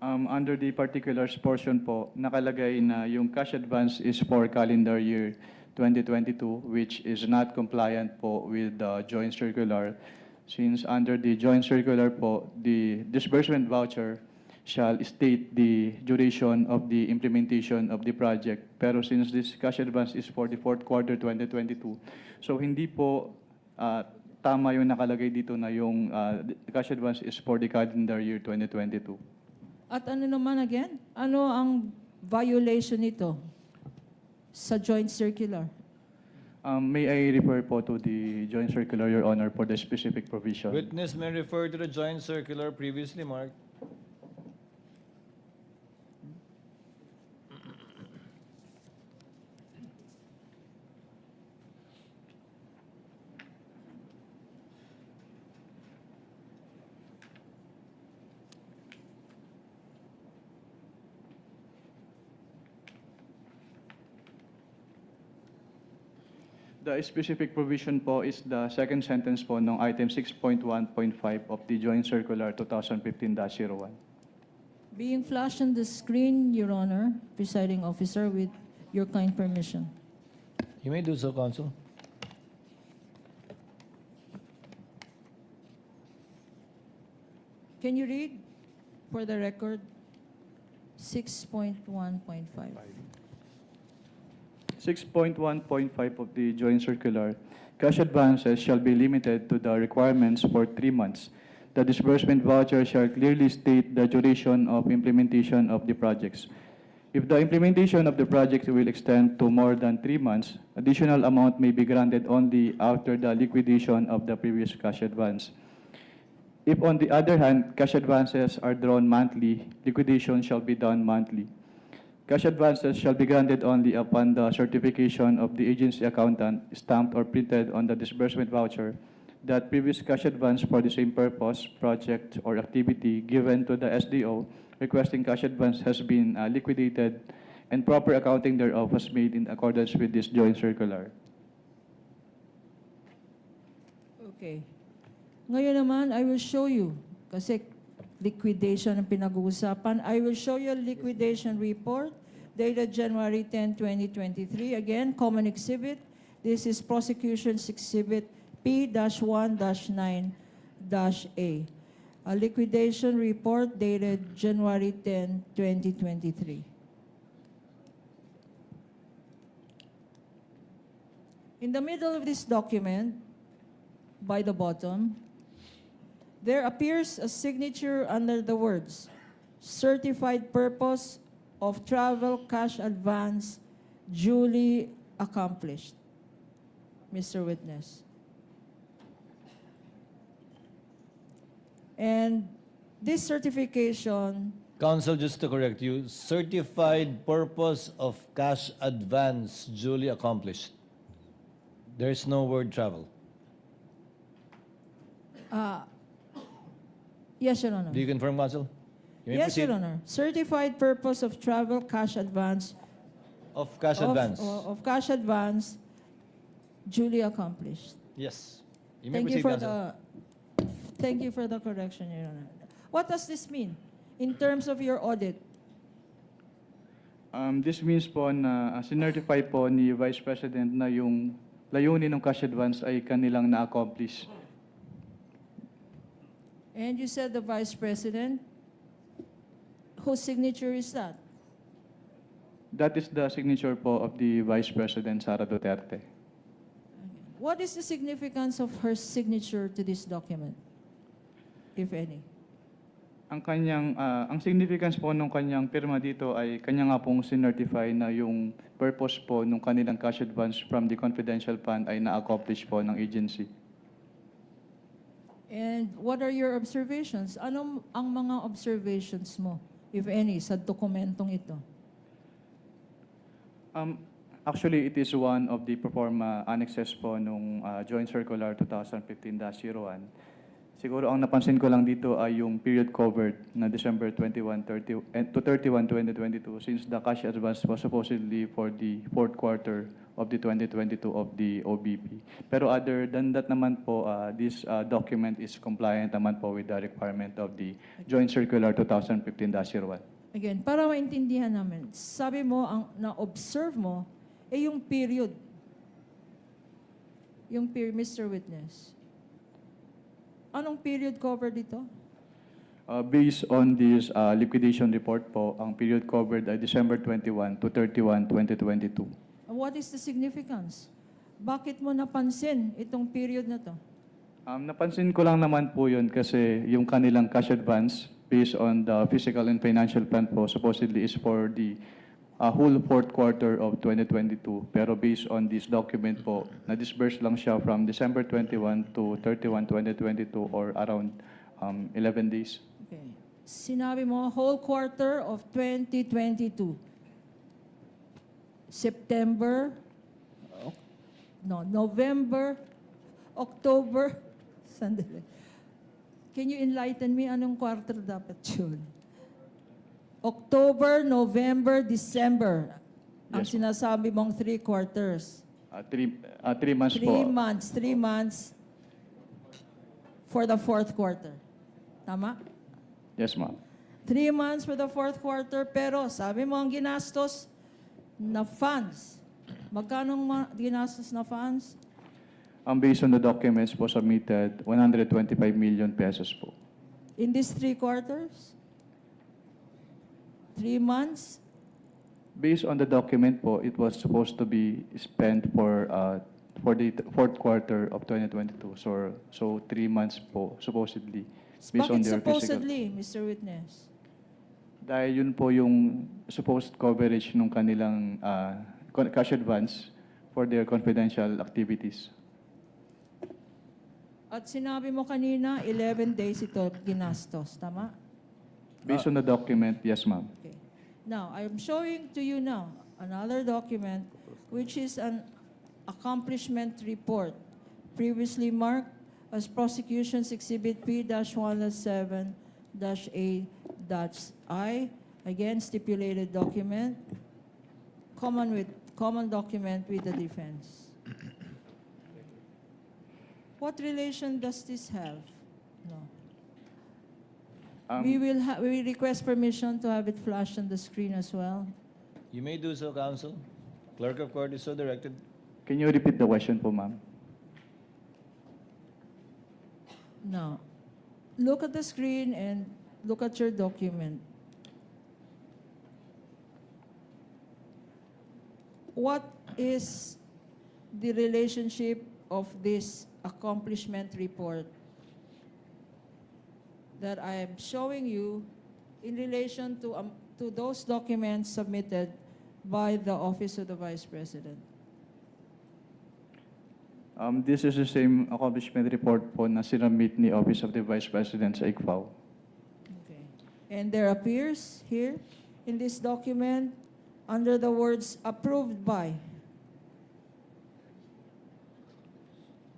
Under the particulars portion po, nakalagay na yung cash advance is for calendar year 2022, which is not compliant po with the joint circular. Since under the joint circular po, the disbursement voucher shall state the duration of the implementation of the project. Pero since this cash advance is for the fourth quarter 2022, so hindi po tama yung nakalagay dito na yung cash advance is for the calendar year 2022. At ano naman again? Ano ang violation nito sa joint circular? May I refer po to the joint circular, Your Honor, for the specific provision? Witness may refer to the joint circular previously marked. The specific provision po is the second sentence po ng item 6.1.5 of the joint circular 2015-01. Being flashed on the screen, Your Honor, presiding officer, with your kind permission. You may do so, counsel. Can you read for the record 6.1.5? 6.1.5 of the joint circular, cash advances shall be limited to the requirements for 3 months. The disbursement voucher shall clearly state the duration of implementation of the projects. If the implementation of the project will extend to more than 3 months, additional amount may be granted only after the liquidation of the previous cash advance. If, on the other hand, cash advances are drawn monthly, liquidation shall be done monthly. Cash advances shall be granted only upon the certification of the agency accountant stamped or printed on the disbursement voucher that previous cash advance for the same purpose, project, or activity given to the SDO requesting cash advance has been liquidated and proper accounting thereof was made in accordance with this joint circular. Okay. Ngayon naman, I will show you. Kasi liquidation ang pinag-uusapan. I will show you a liquidation report dated January 10, 2023. Again, common exhibit. This is prosecution's exhibit P-1-9-A. A liquidation report dated January 10, 2023. In the middle of this document, by the bottom, there appears a signature under the words, certified purpose of travel cash advance duly accomplished. Mr. Witness. And this certification, Counsel, just to correct you, certified purpose of cash advance duly accomplished. There's no word travel. yes, Your Honor. Do you confirm, Counsel? You may Yes, proceed. Your Honor. Certified purpose of travel cash advance Of cash advance. of cash advance duly accomplished. Yes. You may Thank you proceed, for Counsel. thank you for the correction, Your Honor. What does this mean in terms of your audit? This means po na sinertify po ni Vice President na yung layunin ng cash advance ay kanilang na-accomplish. And you said the Vice President, whose signature is that? That is the signature po of the Vice President, Sara Duterte. What is the significance of her signature to this document, if any? Ang significance po ng kanyang pirma dito ay kanya nga pong sinertify na yung purpose po ng kanilang cash advance from the confidential fund ay na-accomplish po ng agency. And what are your observations? Ano ang mga observations mo, if any, sa dokumentong ito? Actually, it is one of the proforma annexes po nung Joint Circular 2015-01. Siguro ang napansin ko lang dito ay yung period covered na December 21 to 31, 2022 since the cash advance was supposedly for the fourth quarter of the 2022 of the OBP. Pero other than that naman po, this document is compliant naman po with the requirement of the Joint Circular 2015-01. Again, para maintindihan namin, sabi mo, ang na-observe mo, yung period. Yung period, Mr. Witness. Anong period cover dito? Based on this liquidation report po, ang period covered ay December 21 to 31, 2022. What is the significance? Bakit mo napansin itong period na to? Napansin ko lang naman po yun kasi yung kanilang cash advance based on the physical and financial plan po supposedly is for the whole fourth quarter of 2022. Pero based on this document po, na-disburse lang siya from December 21 to 31, 2022 or around 11 days. Okay. Sinabi mo, whole quarter of 2022. September, November, October, sandali. Can you enlighten me anong quarter dapat yun? October, November, December. Ang Yes, sinasabi mong 3 quarters. 3 months 3 po. months, 3 months for the fourth quarter. Tama? Yes, ma'am. 3 months for the fourth quarter, pero sabi mo ang ginastos na funds. Magkano ang ginastos na funds? Based on the documents po submitted, 125 million pesos po. In these 3 quarters? 3 months? Based on the document po, it was supposed to be spent for the fourth quarter of 2022. So 3 months po, supposedly. Based on Bakit their physical. supposedly, Mr. Witness? Dahil yun po yung supposed coverage ng kanilang cash advance for their confidential activities. At sinabi mo kanina, 11 days ito ginastos. Tama? Based on the document, yes, ma'am. Okay. Now, I'm showing to you now another document which is an accomplishment report previously marked as Prosecution's Exhibit P-107-A-I. Again, stipulated document, common document with the defense. What relation does this have? No. Um, We request permission to have it flashed on the screen as well. You may do so, counsel. Clerk of court is so directed. Can you repeat the question po, ma'am? Now, look at the screen and look at your document. What is the relationship of this accomplishment report that I am showing you in relation to those documents submitted by the Office of the Vice President? This is the same accomplishment report po na sinamit ni Office of the Vice President sa ICFAO. Okay. And there appears here in this document under the words approved by.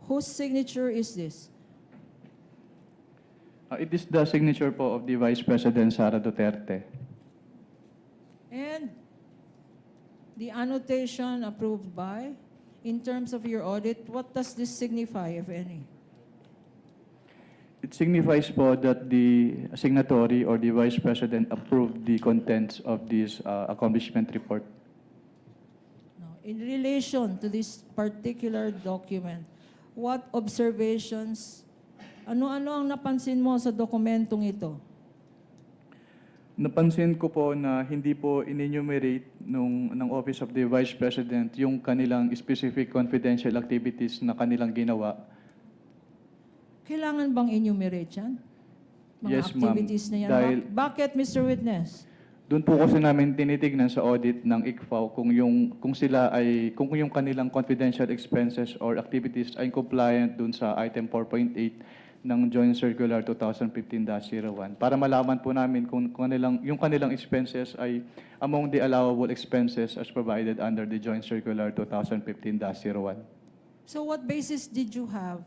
Whose signature is this? It is the signature po of the Vice President Sara Duterte. And the annotation approved by, in terms of your audit, what does this signify, if any? It signifies po that the signatory or the Vice President approved the contents of this accomplishment report. No. In relation to this particular document, what observations, ano-ano ang napansin mo sa dokumentong ito? Napansin ko po na hindi po in-enumerate ng Office of the Vice President yung kanilang specific confidential activities na kanilang ginawa. Kailangan bang enumerate yan? Mga Yes, ma'am. activities na yan? Dahil- Bakit, Mr. Witness? Doon po kasi namin tinitignan sa audit ng ICFAO kung yung kanilang confidential expenses or activities ay compliant doon sa item 4.8 ng Joint Circular 2015-01 para malaman po namin kung yung kanilang expenses ay among the allowable expenses as provided under the Joint Circular 2015-01. So what basis did you have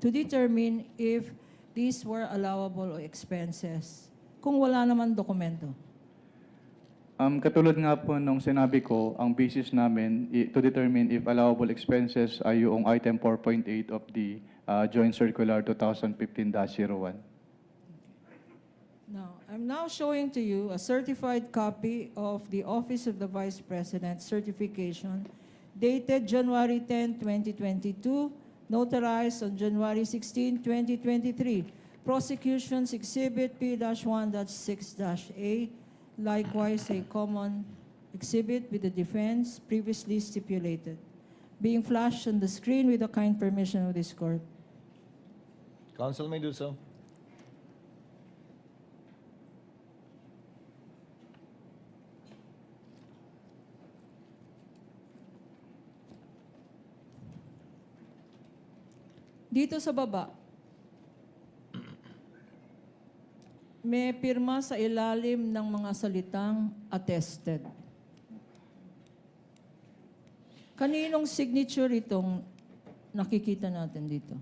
to determine if these were allowable expenses kung wala naman dokumento? Katulad nga po nung sinabi ko, ang basis namin to determine if allowable expenses ay yung item 4.8 of the Joint Circular 2015-01. Now, I'm now showing to you a certified copy of the Office of the Vice President certification dated January 10, 2022, notarized on January 16, 2023. Prosecution's Exhibit P-1.6-A, likewise a common exhibit with the defense previously stipulated, being flashed on the screen with the kind permission of this court. Counsel may do so. Dito sa baba, may pirma sa ilalim ng mga salitang attested. Kaninong signature itong nakikita natin dito?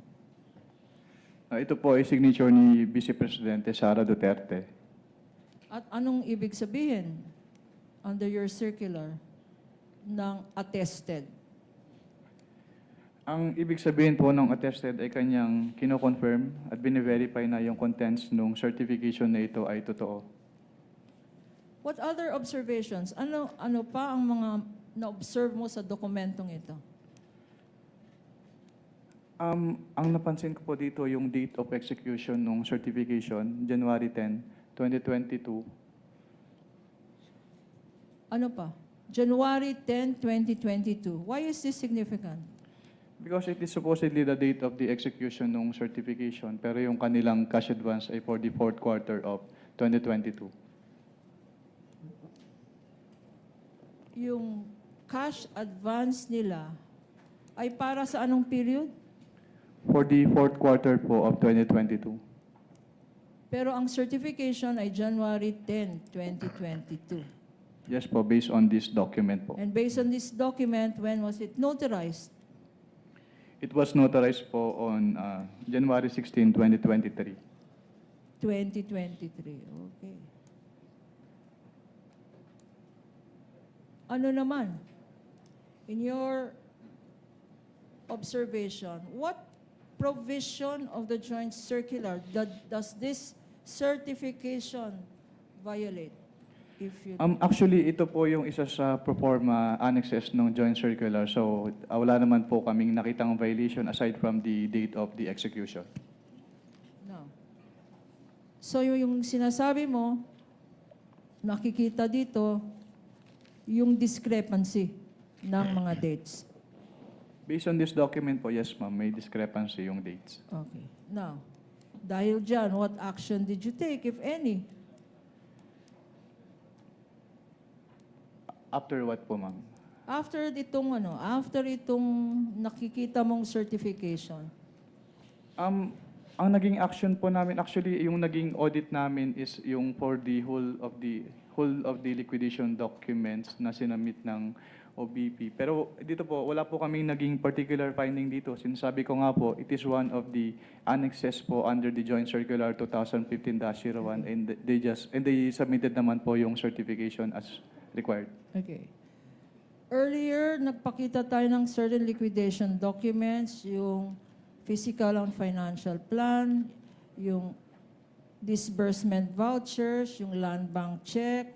Ito po ay signature ni Vice Presidente Sara Duterte. At anong ibig sabihin under your circular ng attested? Ang ibig sabihin po ng attested ay kanyang kino-confirm at bine-verify na yung contents ng certification na ito ay totoo. What other observations? Ano pa ang mga na-observe mo sa dokumentong ito? Ang napansin ko po dito yung date of execution ng certification, January 10, 2022. Ano pa? January 10, 2022. Why is this significant? Because it is supposedly the date of the execution ng certification, pero yung kanilang cash advance ay for the fourth quarter of 2022. Yung cash advance nila ay para sa anong period? For the fourth quarter po of 2022. Pero ang certification ay January 10, 2022. Yes po, based on this document po. And based on this document, when was it notarized? It was notarized po on January 16, 2023. 2023. Okay. Ano naman? In your observation, what provision of the joint circular, does this certification violate? If you Actually, ito po yung isa sa proforma annexes ng joint circular. So, wala naman po kaming nakitang violation aside from the date of the execution. no. So yung sinasabi mo, nakikita dito yung discrepancy ng mga dates. Based on this document po, yes ma'am, may discrepancy yung dates. Okay. Now, dahil dyan, what action did you take, if any? After what po ma'am? After itong nakikita mong certification. Ang naging action po namin, actually, yung naging audit namin is yung for the whole of the liquidation documents na sinamit ng OBP. Pero dito po, wala po kaming naging particular finding dito. Sinasabi ko nga po, it is one of the annexes po under the Joint Circular 2015-01 and they submitted naman po yung certification as required. Okay. Earlier, nagpakita tayo ng certain liquidation documents, yung physical and financial plan, yung disbursement vouchers, yung land bank check,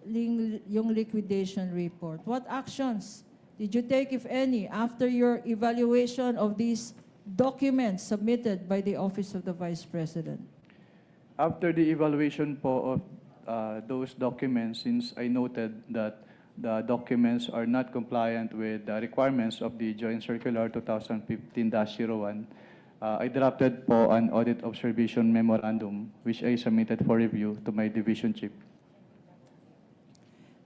yung liquidation report. What actions did you take, if any, after your evaluation of these documents submitted by the Office of the Vice President? After the evaluation po of those documents, since I noted that the documents are not compliant with the requirements of the Joint Circular 2015-01, I drafted po an audit observation memorandum which I submitted for review to my division chief.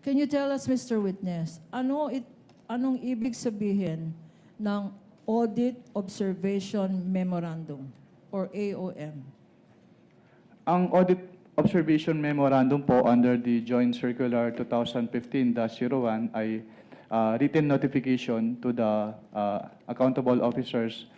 Can you tell us, Mr. Witness, anong ibig sabihin ng Audit Observation Memorandum or AOM? Ang audit observation memorandum po under the Joint Circular 2015-01 ay written notification to the accountable officers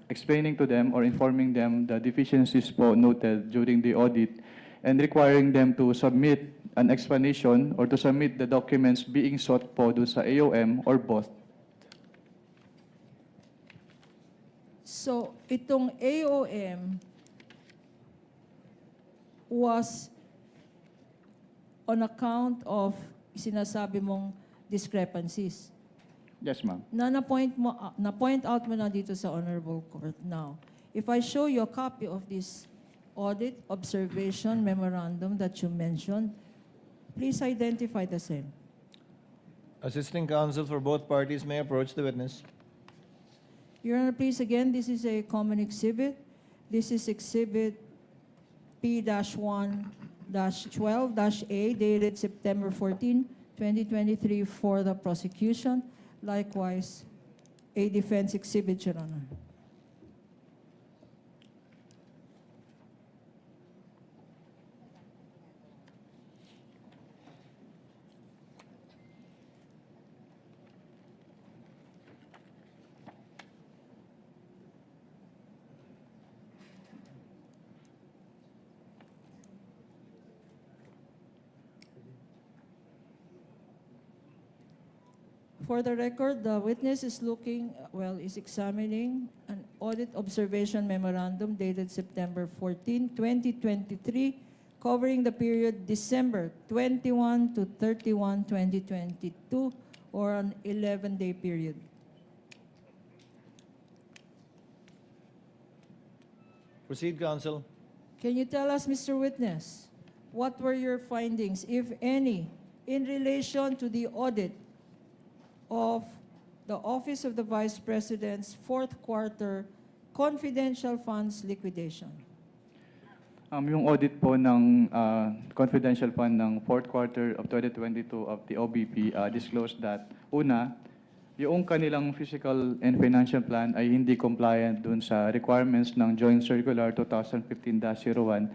explaining to them or informing them the deficiencies po noted during the audit and requiring them to submit an explanation or to submit the documents being sought po doon sa AOM or both. So, itong AOM was on account of sinasabi mong discrepancies. Yes, ma'am. Na-point out mo na dito sa Honorable Court. Now, if I show you a copy of this audit observation memorandum that you mentioned, please identify the same. Assisting counsel for both parties may approach the witness. Your Honor, please, again, this is a common exhibit. This is exhibit P-1-12-A dated September 14, 2023 for the prosecution. Likewise, a defense exhibit, Your Honor. For the record, the witness is is examining an audit observation memorandum dated September 14, 2023, covering the period December 21 to 31, 2022, or an 11-day period. Proceed, counsel. Can you tell us, Mr. Witness, what were your findings, if any, in relation to the audit of the Office of the Vice President's fourth quarter confidential funds liquidation? Yung audit po ng confidential fund ng fourth quarter of 2022 of the OBP disclosed that, una, yung kanilang physical and financial plan ay hindi compliant dun sa requirements ng Joint Circular 2015-01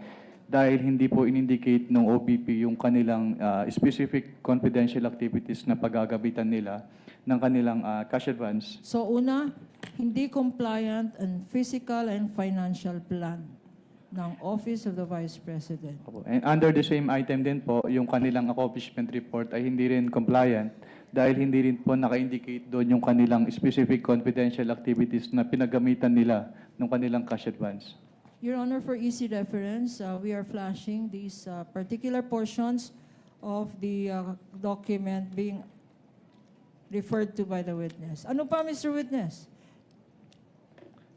dahil hindi po in-indicate ng OBP yung kanilang specific confidential activities na paggagabitan nila ng kanilang cash advance. So una, hindi compliant ang physical and financial plan ng Office of the Vice President. And under the same item din po, yung kanilang accomplishment report ay hindi rin compliant dahil hindi rin po naka-indicate doon yung kanilang specific confidential activities na pinagamitan nila ng kanilang cash advance. Your Honor, for easy reference, we are flashing these particular portions of the document being referred to by the witness. Ano pa, Mr. Witness?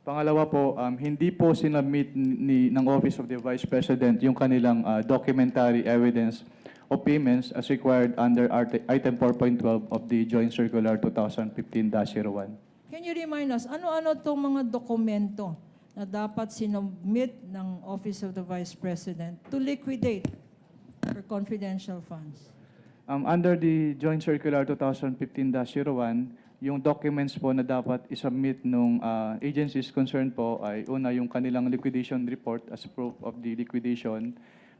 Pangalawa po, hindi po sinubmit ng Office of the Vice President yung kanilang documentary evidence of payments as required under Item 4.12 of the Joint Circular 2015-01. Can you remind us, ano-ano itong mga dokumento na dapat sinubmit ng Office of the Vice President to liquidate for confidential funds? Under the Joint Circular 2015-01, yung documents po na dapat isubmit ng agencies concerned po ay una yung kanilang liquidation report as proof of the liquidation.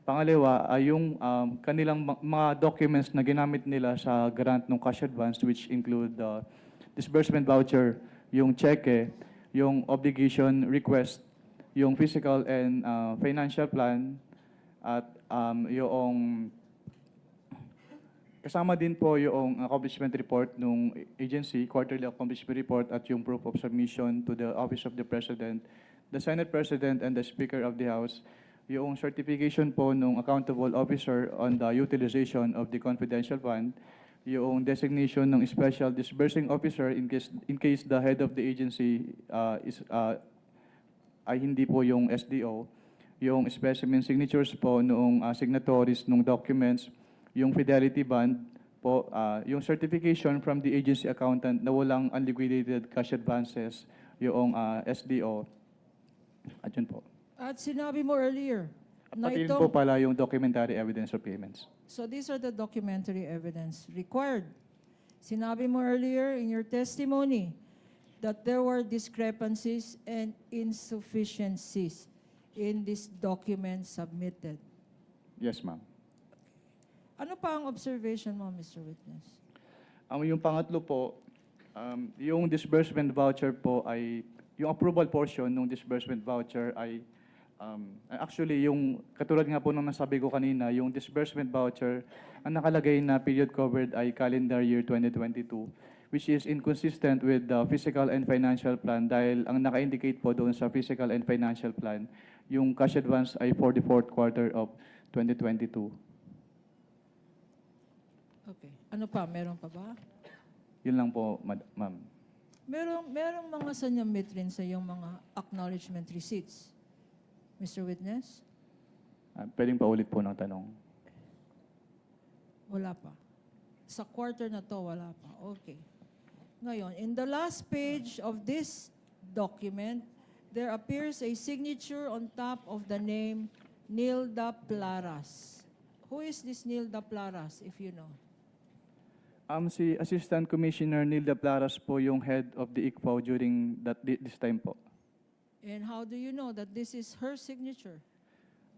Pangalawa ay yung kanilang mga documents na ginamit nila sa grant ng cash advance, which include disbursement voucher, yung cheque, yung obligation request, yung physical and financial plan, at yung kasama din po yung accomplishment report ng agency, quarterly accomplishment report, at yung proof of submission to the Office of the President, the Senate President, and the Speaker of the House, yung certification po ng accountable officer on the utilization of the confidential fund, yung designation ng special disbursing officer in case the head of the agency ay hindi po yung SDO, yung specimen signatures po noong signatories ng documents, yung fidelity bond po, yung certification from the agency accountant na walang unliquidated cash advances, yung SDO. At yun po. At sinabi mo earlier, na Pati rin itong, po pala yung documentary evidence of payments. so these are the documentary evidence required. Sinabi mo earlier in your testimony that there were discrepancies and insufficiencies in this document submitted. Yes, ma'am. Ano pa ang observation mo, Mr. Witness? Yung pangatlo po, yung disbursement voucher po ay, yung approval portion ng disbursement voucher ay, actually yung, katulad nga po nung nasabi ko kanina, yung disbursement voucher, ang nakalagay na period covered ay calendar year 2022, which is inconsistent with the physical and financial plan dahil ang naka-indicate po doon sa physical and financial plan, yung cash advance ay for the fourth quarter of 2022. Okay. Ano pa? Meron pa ba? Yun lang po, ma'am. Merong mga sanyamit rin sa yung mga acknowledgement receipts. Mr. Witness? Pwedeng paulit po ng tanong. Wala pa. Sa quarter na to, wala pa. Okay. Ngayon, in the last page of this document, there appears a signature on top of the name Nilda Plaras. Who is this Nilda Plaras, if you know? Si Assistant Commissioner Nilda Plaras po yung head of the ICFO during this time po. And how do you know that this is her signature?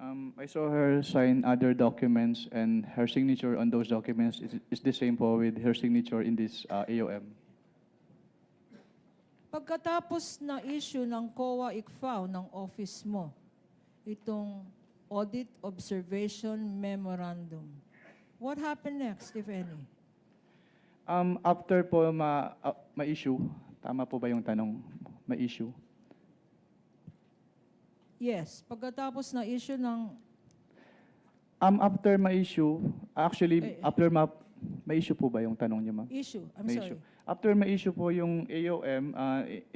I saw her sign other documents and her signature on those documents is the same po with her signature in this AOM. Pagkatapos na issue ng COA ICFAO ng office mo, itong Audit Observation Memorandum, what happened next, if any? After po ma-issue, tama po ba yung tanong? Ma-issue? Yes, pagkatapos na issue ng After ma-issue, actually, Eh, after ma-issue po ba yung tanong niyo, ma'am? issue, I'm Ma-issue. sorry. After ma-issue po yung AOM,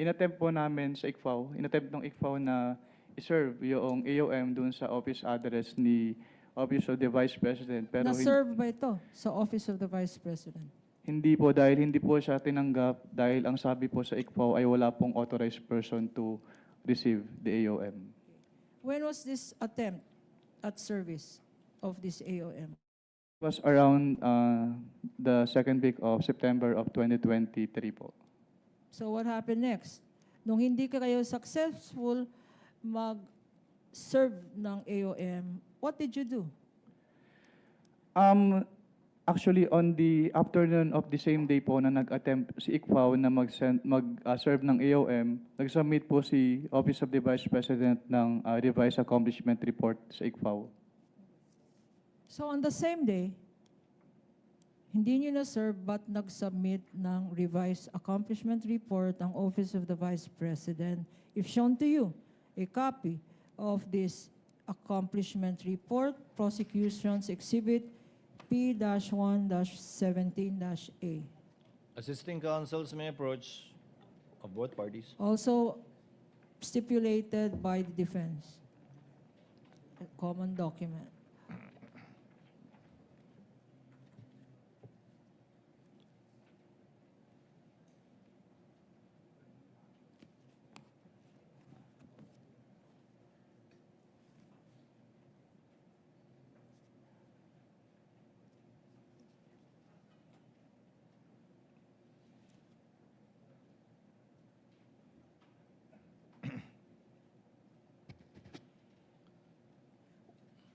inattempt po namin sa ICFAO, inattempt ng ICFAO na i-serve yung AOM dun sa office address ni Office of the Vice President. Pero Na-serve ba ito sa Office of the Vice President? hindi po, dahil hindi po siya tinanggap, dahil ang sabi po sa ICFAO ay wala pong authorized person to receive the AOM. When was this attempt at service of this AOM? It was around the second week of September of 2023 po. So what happened next? Nung hindi ka kayo successful mag-serve ng AOM, what did you do? Actually, on the afternoon of the same day po na nag-attempt si ICFAO na mag-serve ng AOM, nag-submit po si Office of the Vice President ng revised accomplishment report sa ICFAO. So on the same day, hindi nyo na-serve but nag-submit ng revised accomplishment report ang Office of the Vice President. If shown to you a copy of this accomplishment report, prosecution's exhibit P-1-17-A. Assisting counsels may approach of both parties. Also stipulated by the defense. A common document.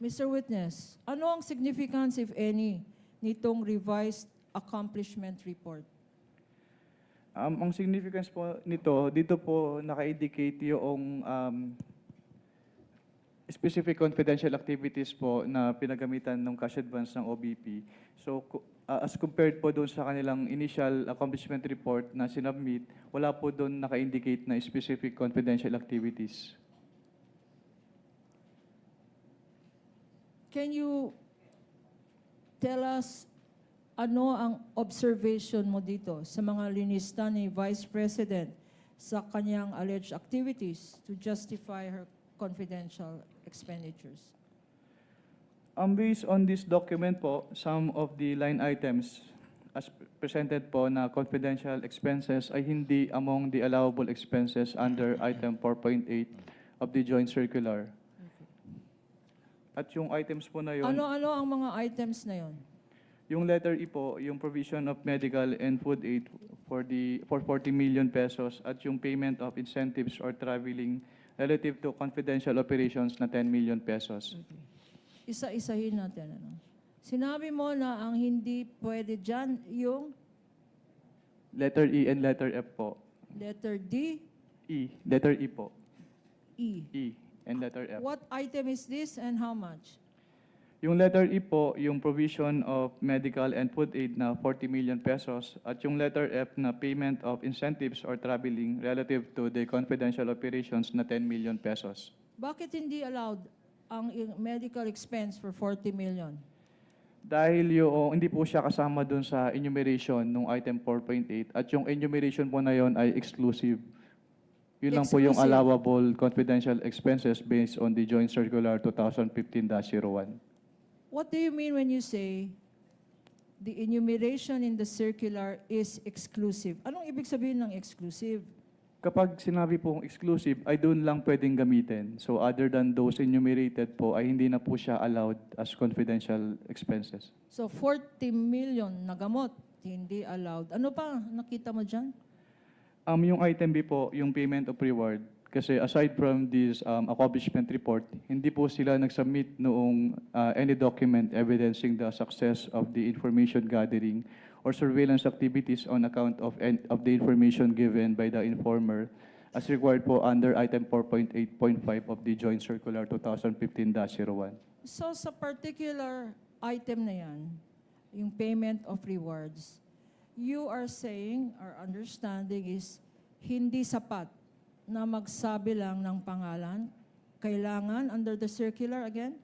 Mr. Witness, ano ang significance, if any, nitong revised accomplishment report? Ang significance po nito, dito po naka-indicate yung specific confidential activities po na pinagamitan ng cash advance ng OBP. So, as compared po doon sa kanilang initial accomplishment report na sinubmit, wala po doon naka-indicate na specific confidential activities. Can you tell us ano ang observation mo dito sa mga linista ni Vice President sa kanyang alleged activities to justify her confidential expenditures? Based on this document po, some of the line items as presented po na confidential expenses ay hindi among the allowable expenses under item 4.8 of the joint circular. At yung items po na yun, Ano-ano ang mga items na yon? yung letter E po, yung provision of medical and food aid for 40 million pesos at yung payment of incentives or traveling relative to confidential operations na 10 million pesos. Isa-isahin natin. Ano? Sinabi mo na ang hindi pwede dyan yung Letter E and letter F po. letter D, E, letter E po. E. E and letter F. What item is this and how much? Yung letter E po, yung provision of medical and food aid na 40 million pesos at yung letter F na payment of incentives or traveling relative to the confidential operations na 10 million pesos. Bakit hindi allowed ang medical expense for 40 million? Dahil yung hindi po siya kasama dun sa enumeration nung item 4.8 at yung enumeration po na yon ay exclusive. Yun lang po yung Exclusive. allowable confidential expenses based on the Joint Circular 2015-01. What do you mean when you say the enumeration in the circular is exclusive? Anong ibig sabihin ng exclusive? Kapag sinabi pong exclusive, ay doon lang pwedeng gamitin. So other than those enumerated po, ay hindi na po siya allowed as confidential expenses. So 40 million na gamot, hindi allowed. Ano pa nakita mo dyan? Yung item B po, yung payment of reward, kasi aside from this accomplishment report, hindi po sila nag-submit noong any document evidencing the success of the information gathering or surveillance activities on account of the information given by the informer as required po under item 4.8.5 of the Joint Circular 2015-01. So sa particular item na yan, yung payment of rewards, you are saying, our understanding is, hindi sapat na magsabi lang ng pangalan, kailangan under the circular again?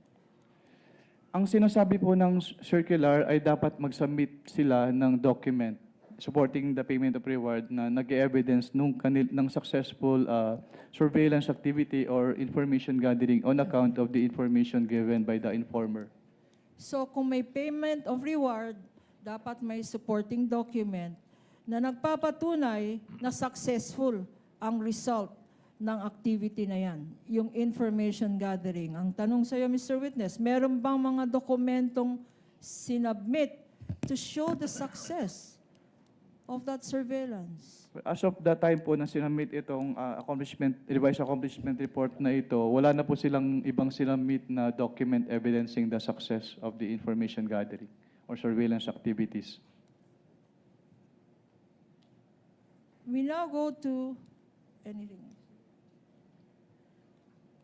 Ang sinasabi po ng circular ay dapat mag-submit sila ng document supporting the payment of reward na nag-evidence ng successful surveillance activity or information gathering on account of the information given by the informer. So kung may payment of reward, dapat may supporting document na nagpapatunay na successful ang result ng activity na yan, yung information gathering. Ang tanong sa iyo, Mr. Witness, meron bang mga dokumentong sinubmit to show the success of that surveillance? As of the time po na sinamit itong revised accomplishment report na ito, wala na po silang ibang sinamit na document evidencing the success of the information gathering or surveillance activities. We now go to anything else.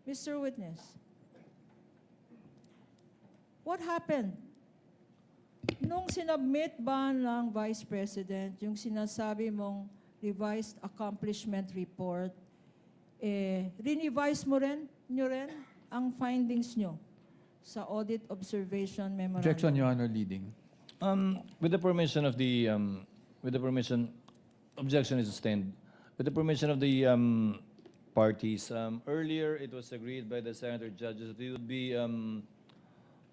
Mr. Witness, what happened Nung sinubmit ba ng Vice President yung sinasabi mong revised accomplishment report, rinevise nyo rin ang findings nyo sa audit observation memorandum? Objection, Your Honor, leading. With the permission of the, objection is sustained. With the permission of the parties, earlier it was agreed by the senator judges that we would be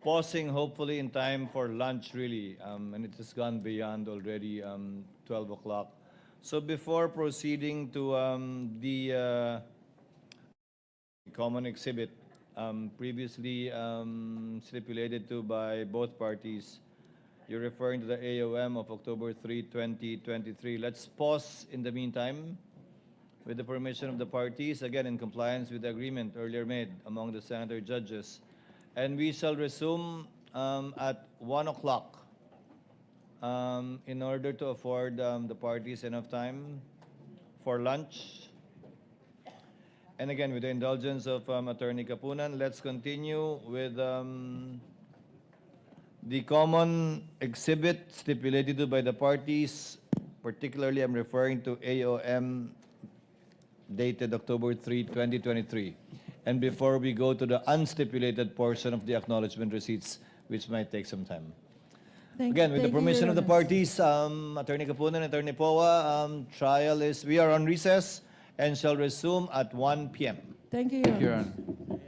pausing hopefully in time for lunch really, and it has gone beyond already 12 o'clock. So before proceeding to the common exhibit previously stipulated to by both parties, you're referring to the AOM of October 3, 2023. Let's pause in the meantime with the permission of the parties, again in compliance with the agreement earlier made among the senator judges. And we shall resume at 1 o'clock in order to afford the parties enough time for lunch. And again, with the indulgence of Attorney Kapunan, let's continue with the common exhibit stipulated to by the parties. Particularly, I'm referring to AOM dated October 3, 2023. And before we go to the unstipulated portion of the acknowledgement receipts, which might take some time. Again, with the Thank you, permission Your of the Honor. parties, Attorney Kapunan, Attorney Poa, we are on recess and shall resume at 1 p.m. Thank you, Thank you, Your Your Honor. Honor.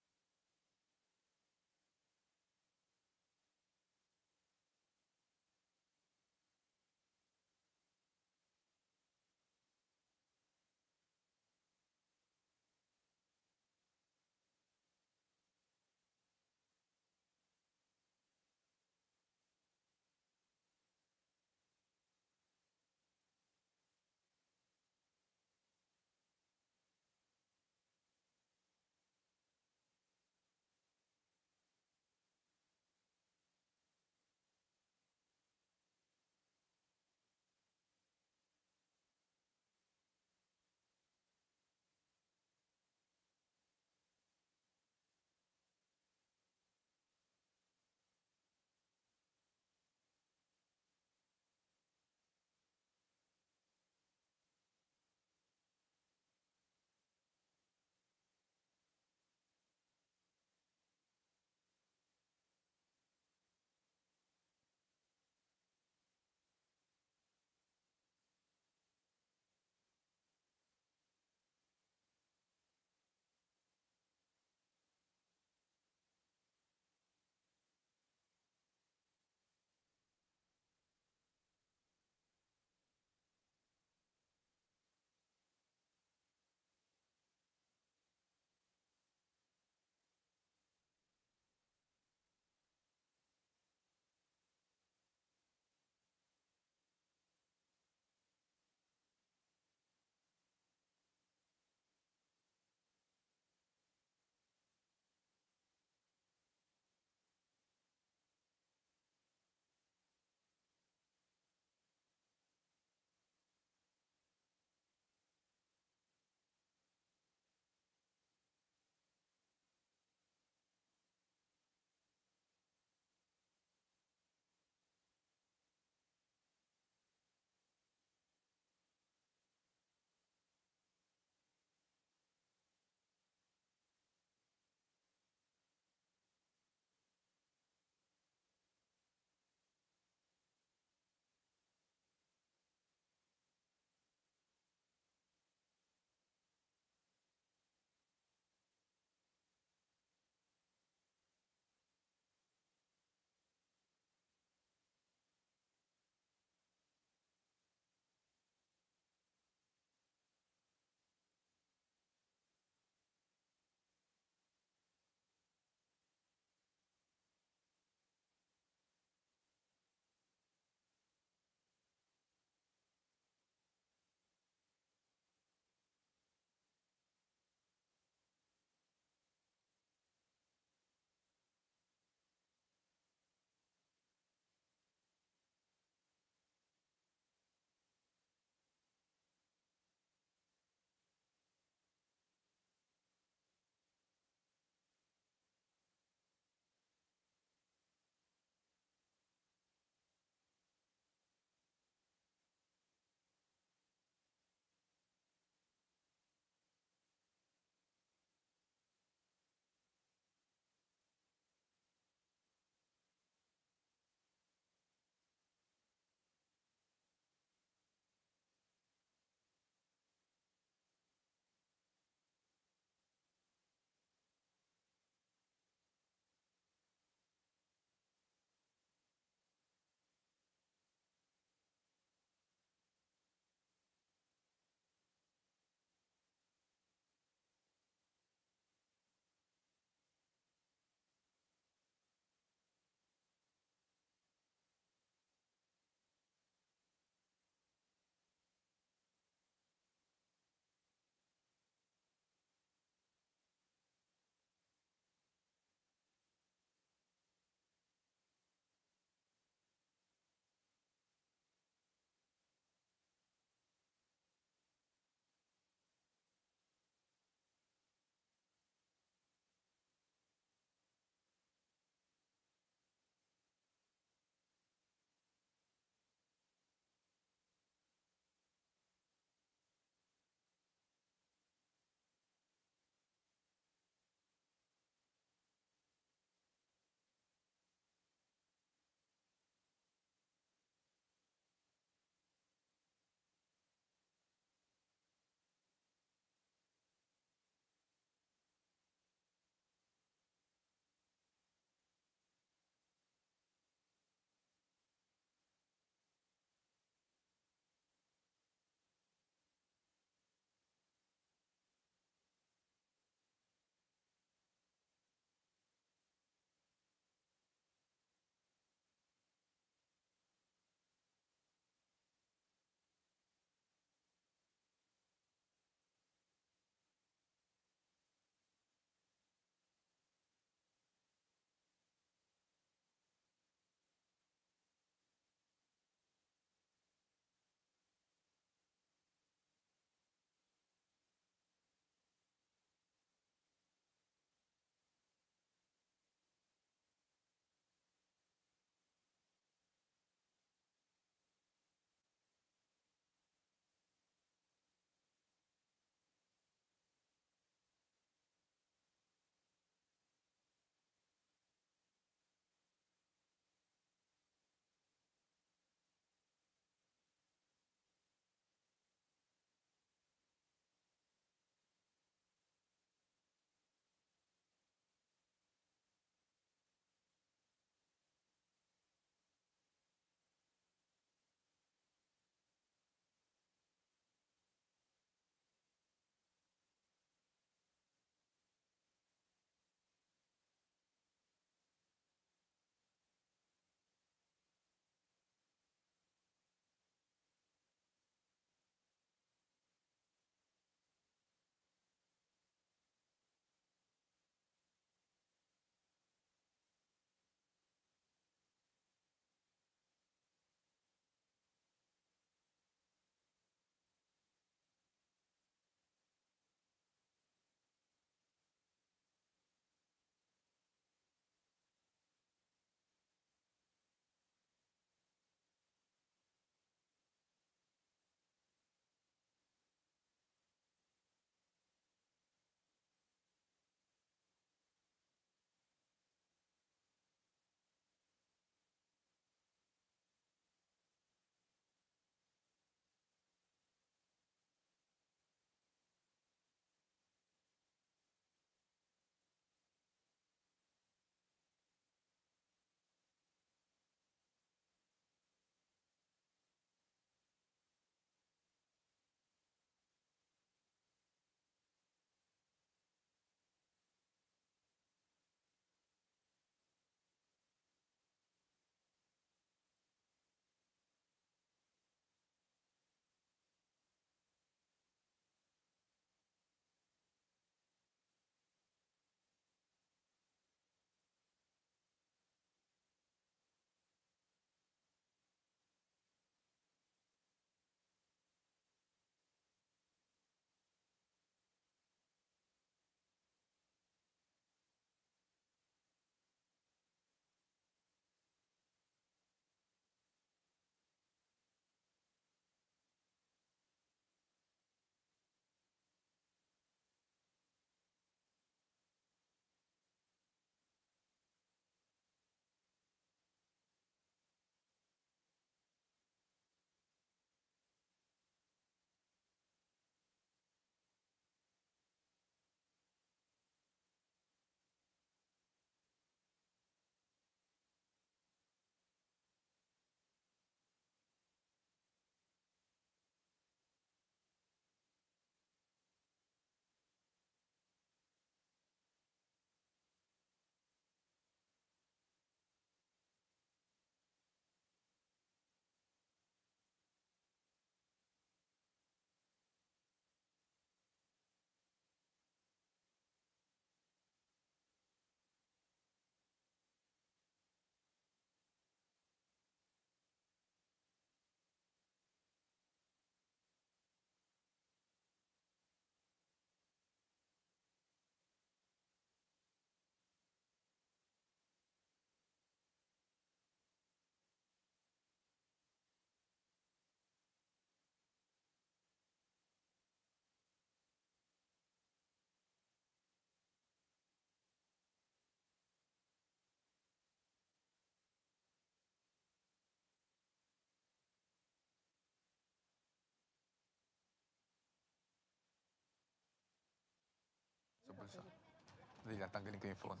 Hindi lang, tanggalin ko yung phone.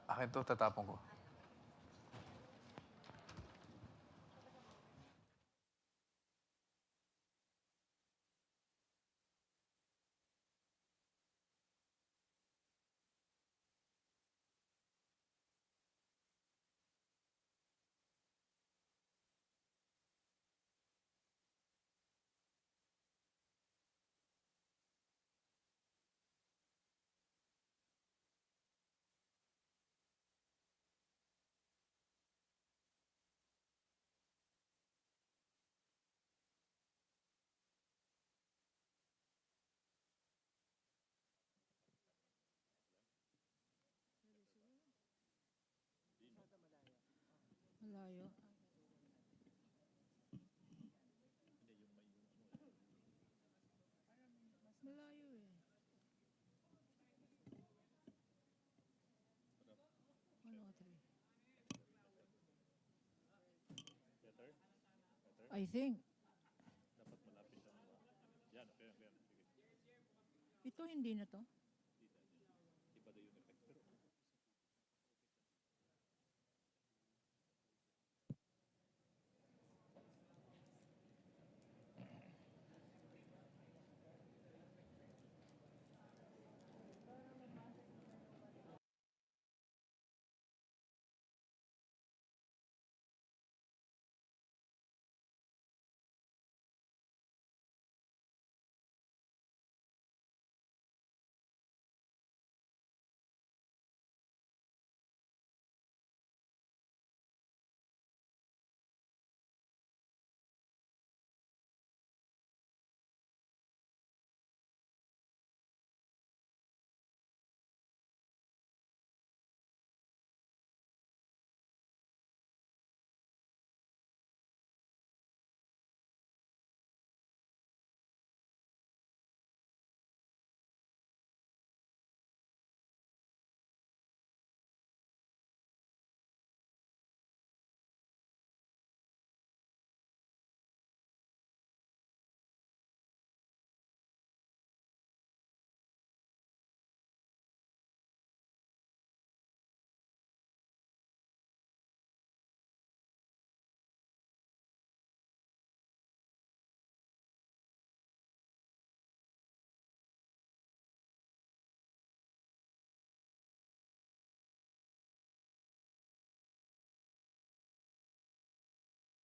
Akin to, tatapon ko. Malayo. Malayo eh. 103. I think. Ito hindi na to.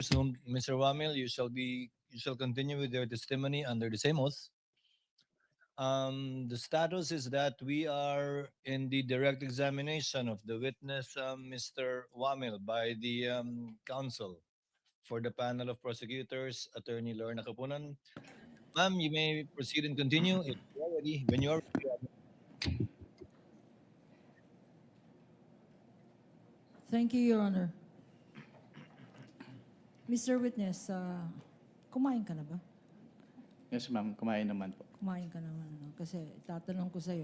Resumed. Mr. Wamil, you shall continue with your testimony under the same oath. The status is that we are in the direct examination of the witness, Mr. Wamil, by the counsel for the panel of prosecutors, Attorney Lorna Kapunan. Ma'am, you may proceed and continue if you are ready. When you are ready. Thank you, Your Honor. Mr. Witness, kumain ka na ba? Yes, ma'am. Kumain naman po. Kumain ka naman, ano? Kasi tatanong ko sa'yo.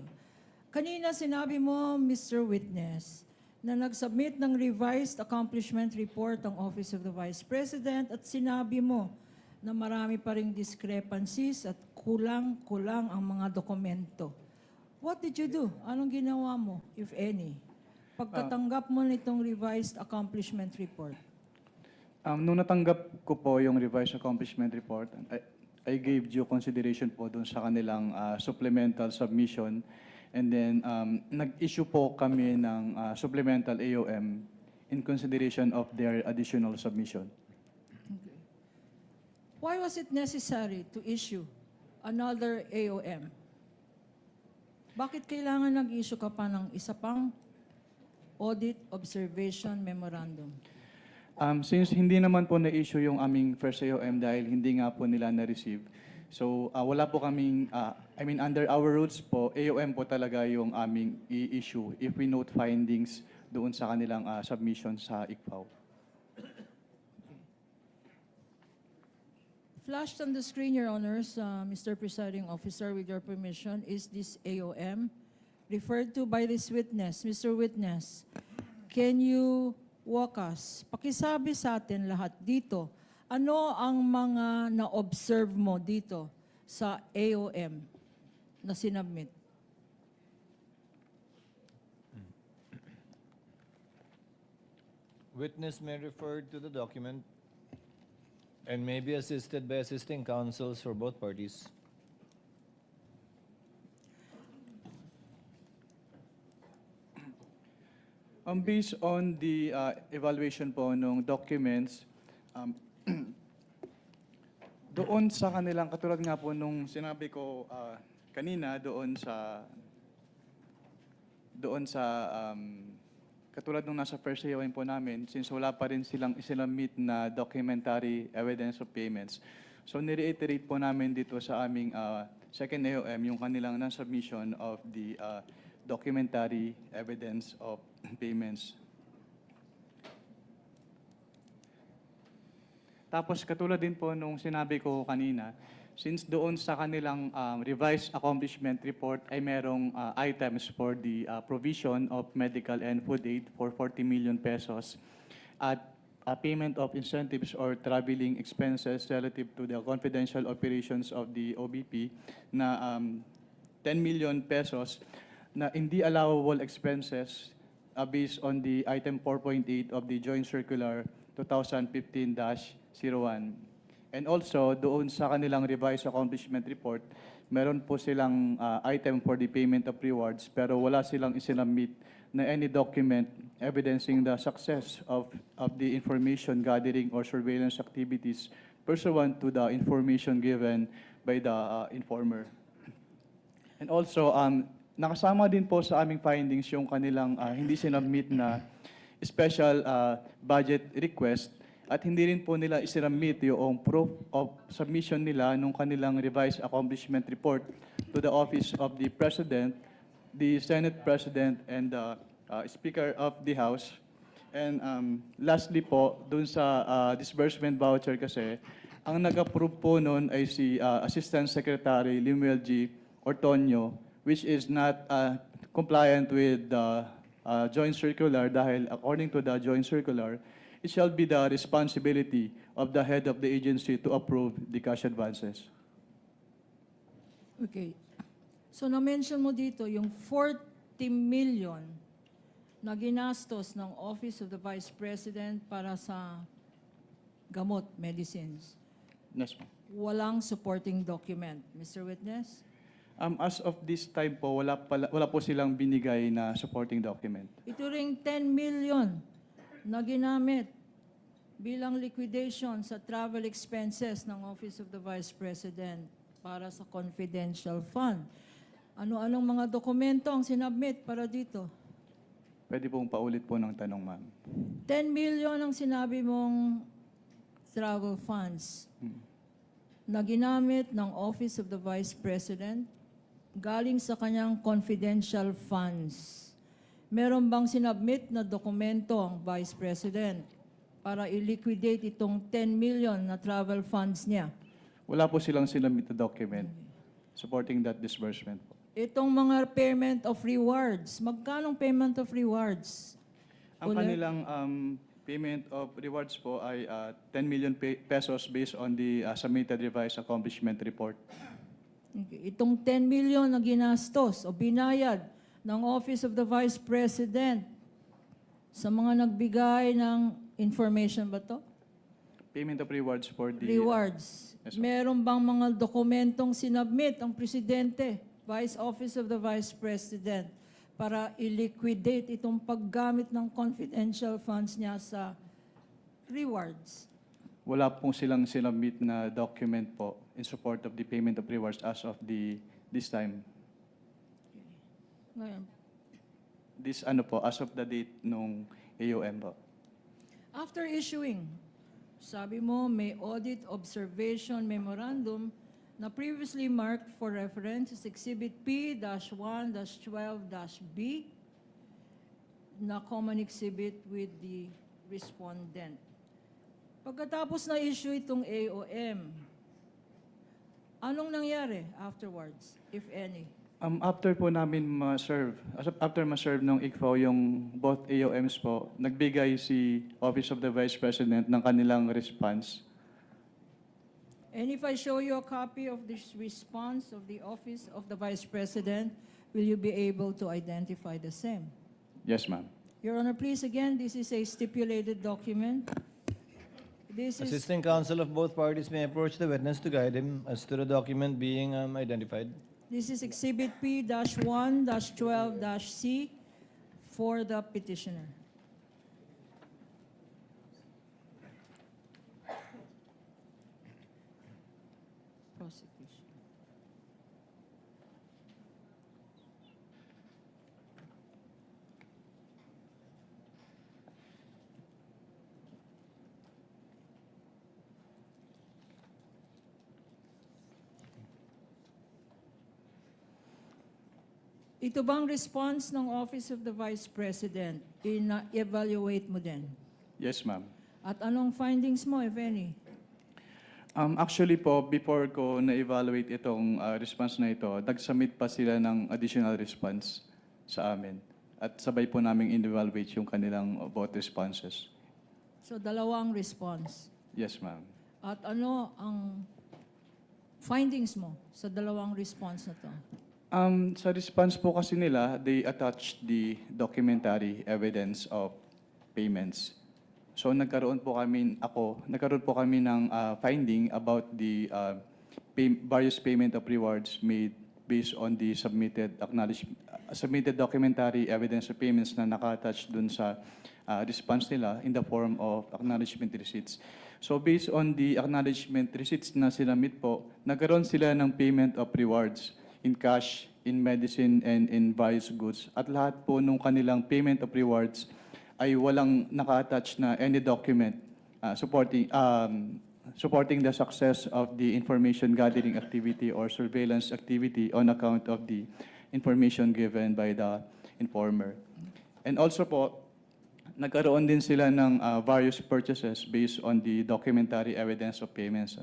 Kanina sinabi mo, Mr. Witness, na nag-submit ng revised accomplishment report ang Office of the Vice President at sinabi mo na marami pa ring discrepancies at kulang-kulang ang mga dokumento. What did you do? Anong ginawa mo, if any, pagkatanggap mo nitong revised accomplishment report? Nung natanggap ko po yung revised accomplishment report, I gave due consideration po dun sa kanilang supplemental submission. And then, nag-issue po kami ng supplemental AOM in consideration of their additional submission. Why was it necessary to issue another AOM? Bakit kailangan nag-issue ka pa ng isa pang audit observation memorandum? Since hindi naman po na-issue yung aming first AOM dahil hindi nga po nila na-receive, so wala po kaming, under our rules po, AOM po talaga yung aming i-issue if we note findings doon sa kanilang submission sa ICFAO. Flashed on the screen, Your Honors, Mr. Presiding Officer, with your permission, is this AOM referred to by this witness. Mr. Witness, can you walk us, pakisabi sa atin lahat dito, ano ang mga na-observe mo dito sa AOM na sinubmit? Witness may refer to the document and may be assisted by assisting counsels for both parties. Based on the evaluation po ng documents, um, doon sa kanilang, katulad nga po nung sinabi ko kanina, katulad nung nasa first hearing po namin, since wala pa rin silang isilamit na documentary evidence of payments. So nireiterate po namin dito sa aming second AOM yung kanilang non-submission of the documentary evidence of payments. Tapos katulad din po nung sinabi ko kanina, since doon sa kanilang revised accomplishment report ay merong items for the provision of medical and food aid for 40 million pesos at payment of incentives or traveling expenses relative to the confidential operations of the OBP na 10 million pesos na hindi allowable expenses based on the item 4.8 of the Joint Circular 2015-01. And also, doon sa kanilang revised accomplishment report, meron po silang item for the payment of rewards pero wala silang isinamit na any document evidencing the success of the information gathering or surveillance activities pursuant to the information given by the informer. And also, nakasama din po sa aming findings yung kanilang hindi sinabmit na special budget request at hindi rin po nila isinabmit yung proof of submission nila nung kanilang revised accomplishment report to the Office of the President, the Senate President, and the Speaker of the House. And lastly po, dun sa disbursement voucher kasi, ang nag-approve po nun ay si Assistant Secretary Limuel G. Ortonio, which is not compliant with the joint circular dahil according to the joint circular, it shall be the responsibility of the head of the agency to approve the cash advances. Okay. So na-mention mo dito yung 40 million na ginastos ng Office of the Vice President para sa gamot, medicines. Yes, ma'am. Walang supporting document. Mr. Witness? As of this time po, wala po silang binigay na supporting document. Ito ring 10 million na ginamit bilang liquidation sa travel expenses ng Office of the Vice President para sa confidential fund. Ano-anong mga dokumento ang sinabmit para dito? Pwede pong paulit po ng tanong, ma'am. 10 million ang sinabi mong travel funds na ginamit ng Office of the Vice President galing sa kanyang confidential funds. Meron bang sinabmit na dokumento ang Vice President para i-liquidate itong 10 million na travel funds niya? Wala po silang sinabmit na document supporting that disbursement po. Itong mga payment of rewards, magkanong payment of rewards? Ang kanilang payment of rewards po ay 10 million pesos based on the submitted revised accomplishment report. Okay. Itong 10 million na ginastos o binayad ng Office of the Vice President sa mga nagbigay ng information ba to? Payment of rewards for the... Rewards. Yes, ma'am. Meron bang mga dokumentong sinabmit ang Presidente, Vice Office of the Vice President, para i-liquidate itong paggamit ng confidential funds niya sa rewards? Wala pong silang sinabmit na document po in support of the payment of rewards as of this time. Ngayon, This as of the date nung AOM po. after issuing, sabi mo may audit observation memorandum na previously marked for reference as Exhibit P-1-12-B na common exhibit with the respondent. Pagkatapos na issue itong AOM, anong nangyari afterwards, if any? After po namin after ma-serve ng ICFO yung both AOMs po, nagbigay si Office of the Vice President ng kanilang response. And if I show you a copy of this response of the Office of the Vice President, will you be able to identify the same? Yes, ma'am. Your Honor, please again, this is a stipulated document. This is, Assisting counsel of both parties may approach the witness to guide him as to the document being identified. this is Exhibit P-1-12-C for the petitioner. Prosecution. Ito bang response ng Office of the Vice President? Ina-evaluate mo din? Yes, ma'am. At anong findings mo, if any? Actually po, before ko na-evaluate itong response na ito, nag-submit pa sila ng additional response sa amin. At sabay po namin in-evaluate yung kanilang both responses. So, dalawang response. Yes, ma'am. At ano ang findings mo sa dalawang response na to? Sa response po kasi nila, they attached the documentary evidence of payments. So nagkaroon po kami ng finding about the various payment of rewards made based on the submitted documentary evidence of payments na naka-attach dun sa response nila in the form of acknowledgement receipts. So based on the acknowledgement receipts na sinamit po, nagkaroon sila ng payment of rewards in cash, in medicine, and in various goods. At lahat po nung kanilang payment of rewards ay walang naka-attach na any document supporting the success of the information gathering activity or surveillance activity on account of the information given by the informer. And also po, nagkaroon din sila ng various purchases based on the documentary evidence of payments.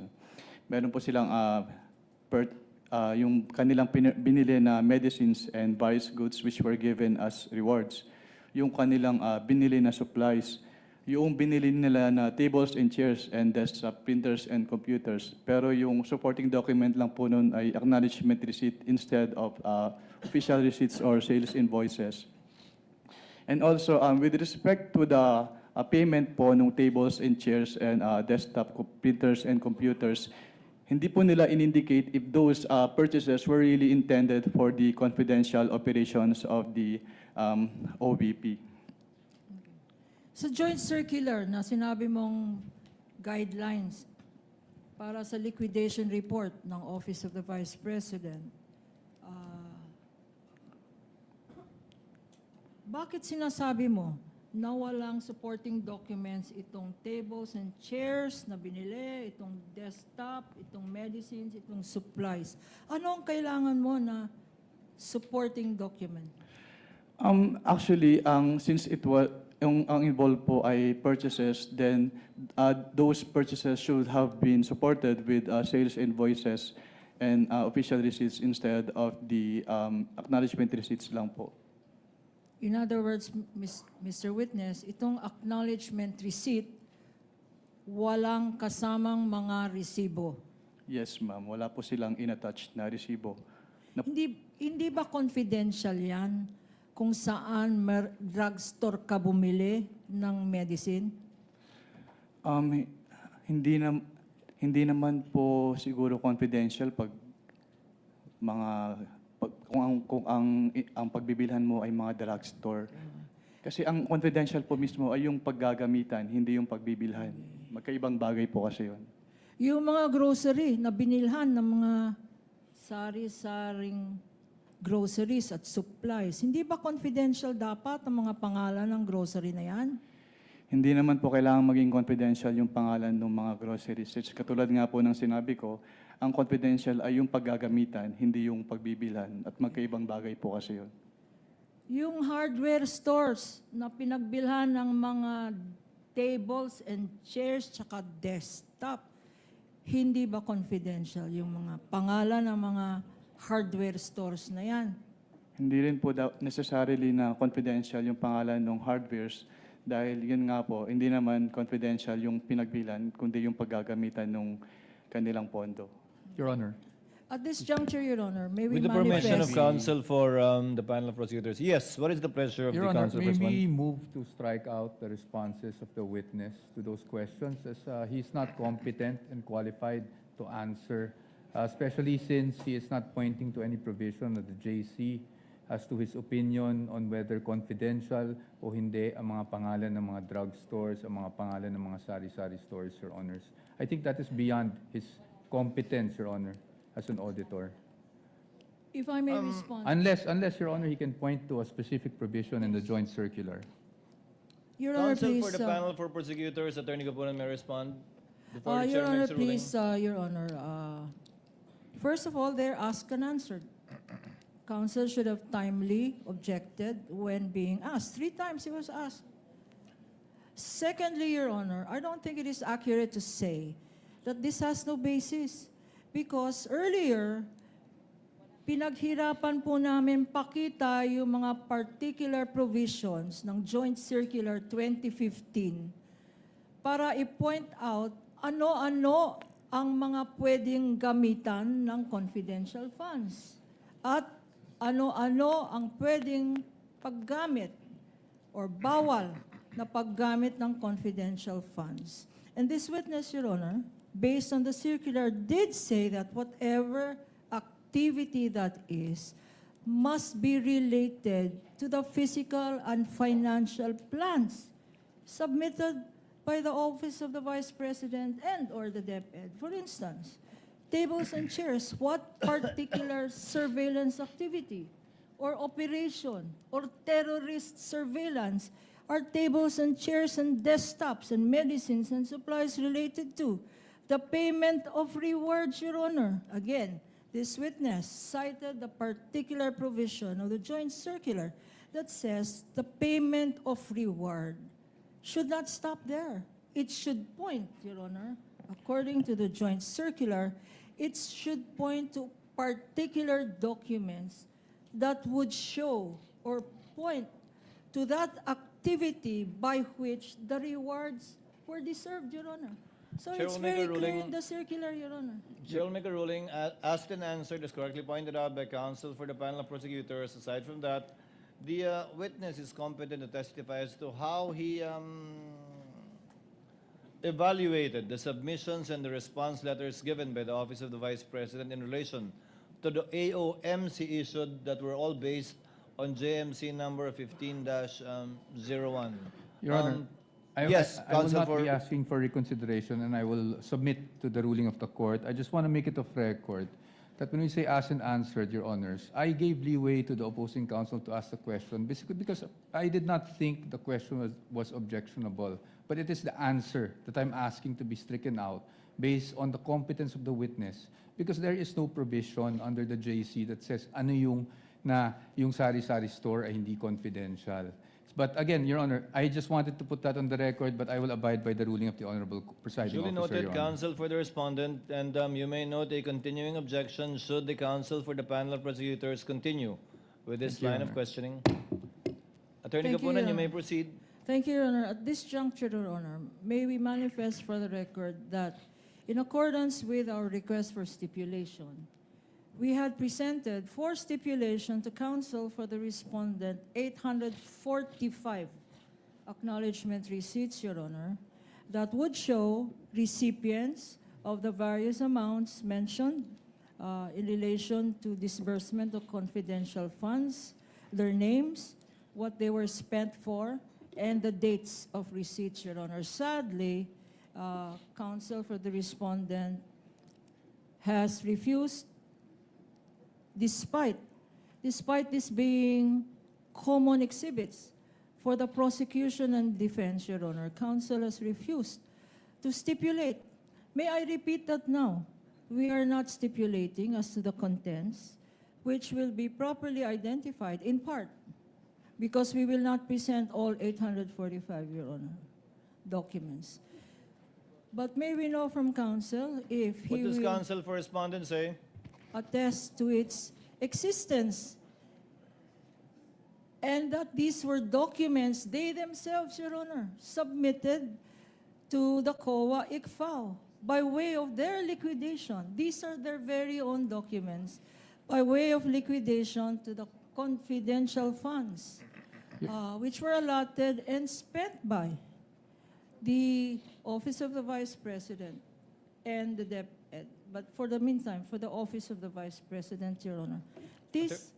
Meron po silang yung kanilang binili na medicines and various goods which were given as rewards. Yung kanilang binili na supplies, yung binili nila na tables and chairs and desktop printers and computers. Pero yung supporting document lang po nun ay acknowledgement receipt instead of official receipts or sales invoices. And also, with respect to the payment po ng tables and chairs and desktop printers and computers, hindi po nila in-indicate if those purchases were really intended for the confidential operations of the OVP. Sa joint circular na sinabi mong guidelines para sa liquidation report ng Office of the Vice President, bakit sinasabi mo na walang supporting documents itong tables and chairs na binili, itong desktop, itong medicines, itong supplies? Ano ang kailangan mo na supporting document? Actually, since it was ang involved po ay purchases, then those purchases should have been supported with sales invoices and official receipts instead of the acknowledgement receipts lang po. In other words, Mr. Witness, itong acknowledgement receipt, walang kasamang mga resibo. Yes, ma'am. Wala po silang inattached na resibo. Hindi ba confidential yan kung saan drugstore ka bumili ng medicine? Hindi naman po siguro confidential pag kung ang pagbibilhan mo ay mga drugstore. Kasi ang confidential po mismo ay yung paggagamitan, hindi yung pagbibilhan. Magkaibang bagay po kasi yun. Yung mga grocery na binilhan ng mga sari-saring groceries at supplies, hindi ba confidential dapat ang mga pangalan ng grocery na yan? Hindi naman po kailangan maging confidential yung pangalan ng mga groceries. Katulad nga po ng sinabi ko, ang confidential ay yung paggagamitan, hindi yung pagbibilhan. At magkaibang bagay po kasi yun. Yung hardware stores na pinagbilhan ng mga tables and chairs tsaka desktop, hindi ba confidential yung mga pangalan ng mga hardware stores na yan? Hindi rin po necessarily na confidential yung pangalan ng hardwares dahil yun nga po, hindi naman confidential yung pinagbilan, kundi yung paggagamitan ng kanilang pondo. Your Honor. At this juncture, Your Honor, may we With the permission of manifest? counsel for the panel of prosecutors. Yes, what is the pleasure of Your the Honor, counsel may for this we one? move to strike out the responses of the witness to those questions as he's not competent and qualified to answer, especially since he is not pointing to any provision of the JC as to his opinion on whether confidential o hindi ang mga pangalan ng mga drug stores, ang mga pangalan ng mga sari-sari stores, Your Honors. I think that is beyond his competence, Your Honor, as an auditor. If I may respond. Unless, Your Honor, he can point to a specific provision in the joint circular. Your Honor, Counsel please. for the panel for prosecutors, Attorney Capunan may respond before the Your chair Honor, makes a ruling. please, Your Honor. First of all, they're asked and answered. Counsel should have timely objected when being asked. 3 times he was asked. Secondly, Your Honor, I don't think it is accurate to say that this has no basis because earlier, pinaghirapan po namin pakita yung mga particular provisions ng Joint Circular 2015 para i-point out ano-ano ang mga pwedeng gamitan ng confidential funds at ano-ano ang pwedeng paggamit or bawal na paggamit ng confidential funds. And this witness, Your Honor, based on the circular, did say that whatever activity that is must be related to the physical and financial plans submitted by the Office of the Vice President and or the DepEd. For instance, tables and chairs, what particular surveillance activity or operation or terrorist surveillance are tables and chairs and desktops and medicines and supplies related to? The payment of rewards, Your Honor. Again, this witness cited the particular provision of the joint circular that says the payment of reward should not stop there. It should point, Your Honor, according to the joint circular, it should point to particular documents that would show or point to that activity by which the rewards were deserved, Your Honor. So Chair it's will make a very clear ruling. in the circular, Your Honor. Chair will make a ruling. Asked and answered as correctly pointed out by counsel for the panel of prosecutors. Aside from that, the witness is competent to testify as to how he evaluated the submissions and the response letters given by the Office of the Vice President in relation to the AOMC issued that were all based on JMC number 15-01. Your Honor, yes, I will counsel not for... be asking for reconsideration and I will submit to the ruling of the court. I just want to make it of record that when we say asked and answered, Your Honors, I gave leeway to the opposing counsel to ask the question basically because I did not think the question was objectionable. But it is the answer that I'm asking to be stricken out based on the competence of the witness because there is no provision under the JC that says ano yung sari-sari store ay hindi confidential. But again, Your Honor, I just wanted to put that on the record, but I will abide by the ruling of the Honorable Presiding Duly Officer, noted, Your Honor. counsel for the respondent, and you may note a continuing objection should the counsel for the panel of prosecutors continue with this Thank you, line Your of Honor. questioning. Attorney Thank you, Capunan, Your you may Honor. proceed. Thank you, Your Honor. At this juncture, Your Honor, may we manifest for the record that in accordance with our request for stipulation, we had presented for stipulation to counsel for the respondent 845 acknowledgement receipts, Your Honor, that would show recipients of the various amounts mentioned in relation to disbursement of confidential funds, their names, what they were spent for, and the dates of receipts, Your Honor. Sadly, counsel for the respondent has refused, despite this being common exhibits for the prosecution and defense, Your Honor, counsel has refused to stipulate. May I repeat that now? We are not stipulating as to the contents, which will be properly identified in part, because we will not present all 845, Your Honor, documents. But may we know from counsel if What he does will counsel for respondent say? attest to its existence and that these were documents they themselves, Your Honor, submitted to the COA ICFAO by way of their liquidation. These are their very own documents by way of liquidation to the confidential funds, which were allotted and spent by the Office of the Vice President and the DepEd. But for the meantime, for the Office of the Vice President, Your Honor, these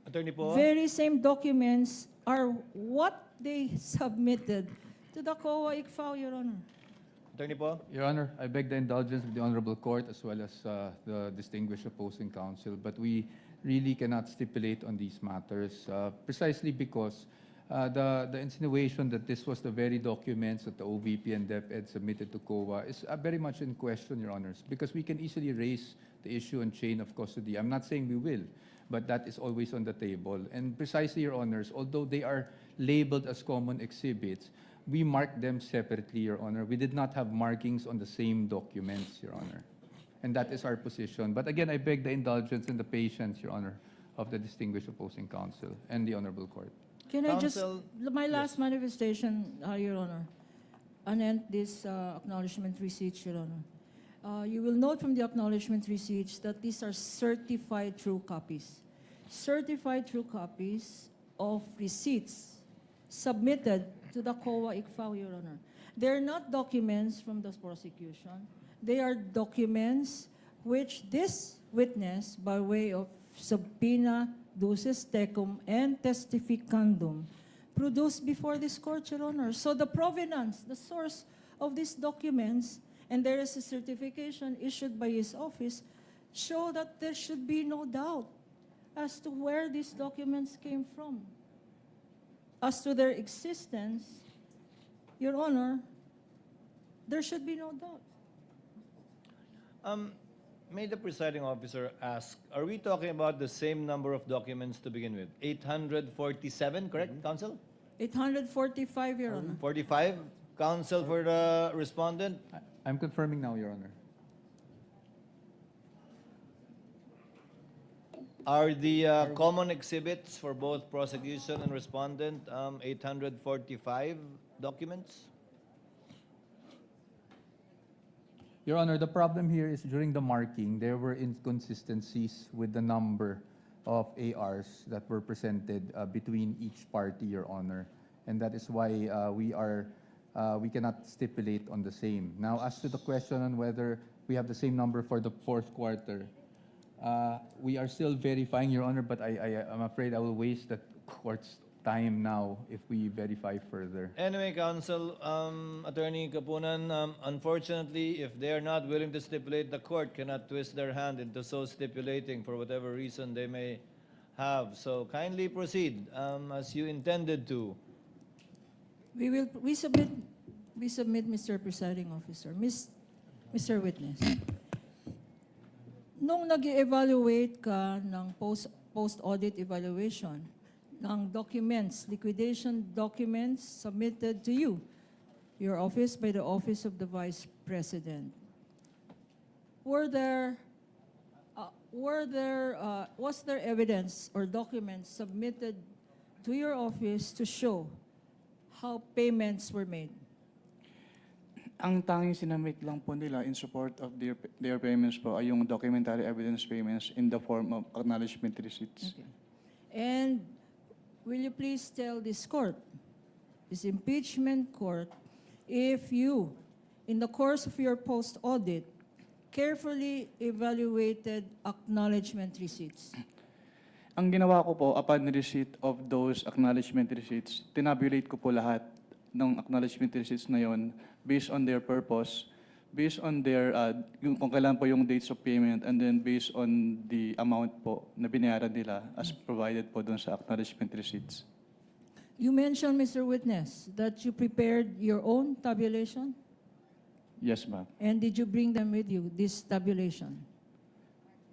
Attorney po? very same documents are what they submitted to the COA ICFAO, Your Honor. Attorney po? Your Honor, I beg the indulgence of the Honorable Court as well as the distinguished opposing counsel, but we really cannot stipulate on these matters precisely because the insinuation that this was the very documents that the OVP and DepEd submitted to COA is very much in question, Your Honors, because we can easily raise the issue on chain of custody. I'm not saying we will, but that is always on the table. And precisely, Your Honors, although they are labeled as common exhibits, we marked them separately, Your Honor. We did not have markings on the same documents, Your Honor. And that is our position. But again, I beg the indulgence and the patience, Your Honor, of the distinguished opposing counsel and the Honorable Court. Can I just, Counsel, my last manifestation, Your Honor, anent this acknowledgement receipts, Your Honor. You will note from the acknowledgement receipts that these are certified true copies. Certified true copies of receipts submitted to the COA ICFAO, Your Honor. They're not documents from the prosecution. They are documents which this witness, by way of subpoena, duces tecum, and testificandum, produced before this court, Your Honor. So the provenance, the source of these documents, and there is a certification issued by his office, show that there should be no doubt as to where these documents came from. As to their existence, Your Honor, there should be no doubt. May the presiding officer ask, are we talking about the same number of documents to begin with? 847, correct, counsel? 845, Your Honor. 45? Counsel for the respondent? I'm confirming now, Your Honor. Are the common exhibits for both prosecution and respondent 845 documents? Your Honor, the problem here is during the marking, there were inconsistencies with the number of ARs that were presented between each party, Your Honor. And that is why we cannot stipulate on the same. Now, as to the question on whether we have the same number for the fourth quarter, we are still verifying, Your Honor, but I'm afraid I will waste the court's time now if we verify further. Anyway, counsel, Attorney Kapunan, unfortunately, if they are not willing to stipulate, the court cannot twist their hand into so stipulating for whatever reason they may have. So kindly proceed as you intended to. We submit, Mr. Presiding Officer, Mr. Witness. Nung nag-evaluate ka ng post-audit evaluation ng documents, liquidation documents submitted to you, your office by the Office of the Vice President, was there evidence or documents submitted to your office to show how payments were made? Ang tanging sinamit lang po nila in support of their payments po ay yung documentary evidence payments in the form of acknowledgement receipts. Okay. And will you please tell this court, this impeachment court, if you, in the course of your post-audit, carefully evaluated acknowledgement receipts? Ang ginawa ko po, upon receipt of those acknowledgement receipts, tinabulate ko po lahat ng acknowledgement receipts na yon based on their purpose, based on their, kung kailan po yung dates of payment, and then based on the amount po na binayaran nila as provided po doon sa acknowledgement receipts. You mentioned, Mr. Witness, that you prepared your own tabulation? Yes, ma'am. And did you bring them with you, this tabulation?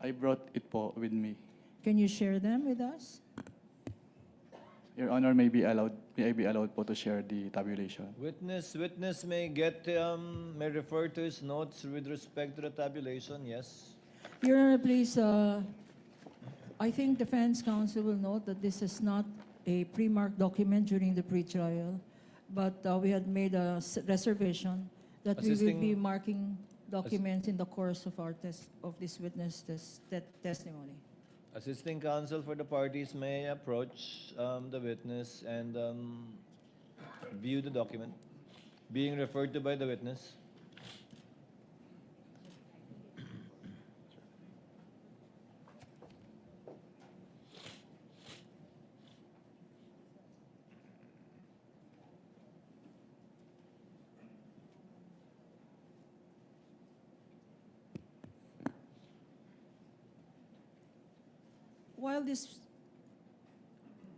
I brought it po with me. Can you share them with us? Your Honor, may I be allowed po to share the tabulation? Witness may refer to his notes with respect to the tabulation, yes. Your Honor, please, I think defense counsel will note that this is not a pre-marked document during the pre-trial, but we had made a reservation that we will be marking documents in the course of this witness testimony. Assisting counsel for the parties may approach the witness and view the document being referred to by the witness.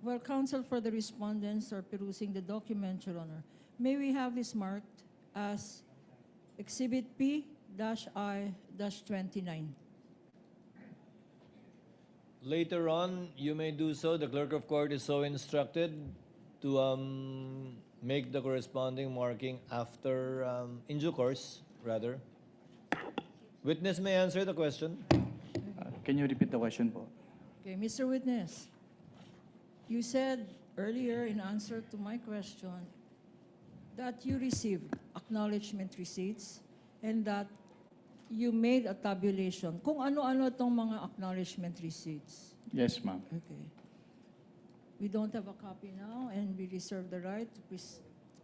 While counsel for the respondents are perusing the document, Your Honor, may we have this marked as Exhibit P-I-29? Later on, you may do so. The clerk of court is so instructed to make the corresponding marking after, in due course, rather. Witness may answer the question. Can you repeat the question po? Okay, Mr. Witness, you said earlier in answer to my question that you received acknowledgement receipts and that you made a tabulation. Kung ano-ano itong mga acknowledgement receipts. Yes, ma'am. Okay. We don't have a copy now, and we reserve the right to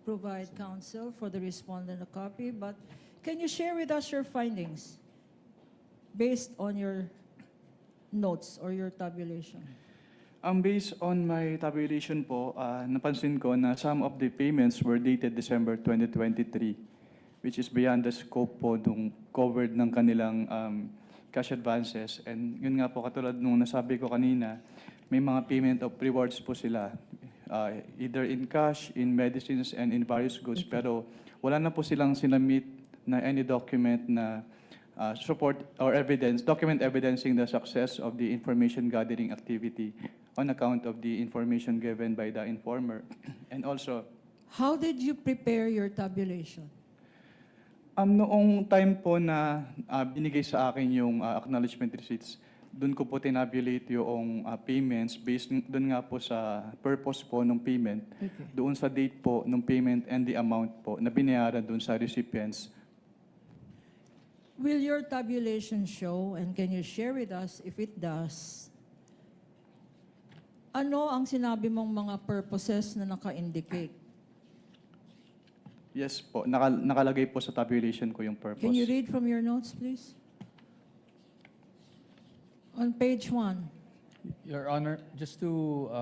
provide counsel for the respondent a copy, but can you share with us your findings based on your notes or your tabulation? Based on my tabulation po, napansin ko na some of the payments were dated December 2023, which is beyond the scope po nung covered ng kanilang cash advances. And yun nga po, katulad nung nasabi ko kanina, may mga payment of rewards po sila, either in cash, in medicines, and in various goods. Pero wala na po silang sinamit na any document na support or evidence, document evidencing the success of the information gathering activity on account of the information given by the informer. And also, How did you prepare your tabulation? noong time po na binigay sa akin yung acknowledgement receipts, doon ko po tinabulate yung payments based doon nga po sa purpose po ng payment, Okay. doon sa date po ng payment and the amount po na binayaran doon sa recipients. Will your tabulation show, and can you share with us if it does, ano ang sinabi mong mga purposes na naka-indicate? Yes po, nakalagay po sa tabulation ko yung purpose. Can you read from your notes, please? On page 1. Your Honor, just to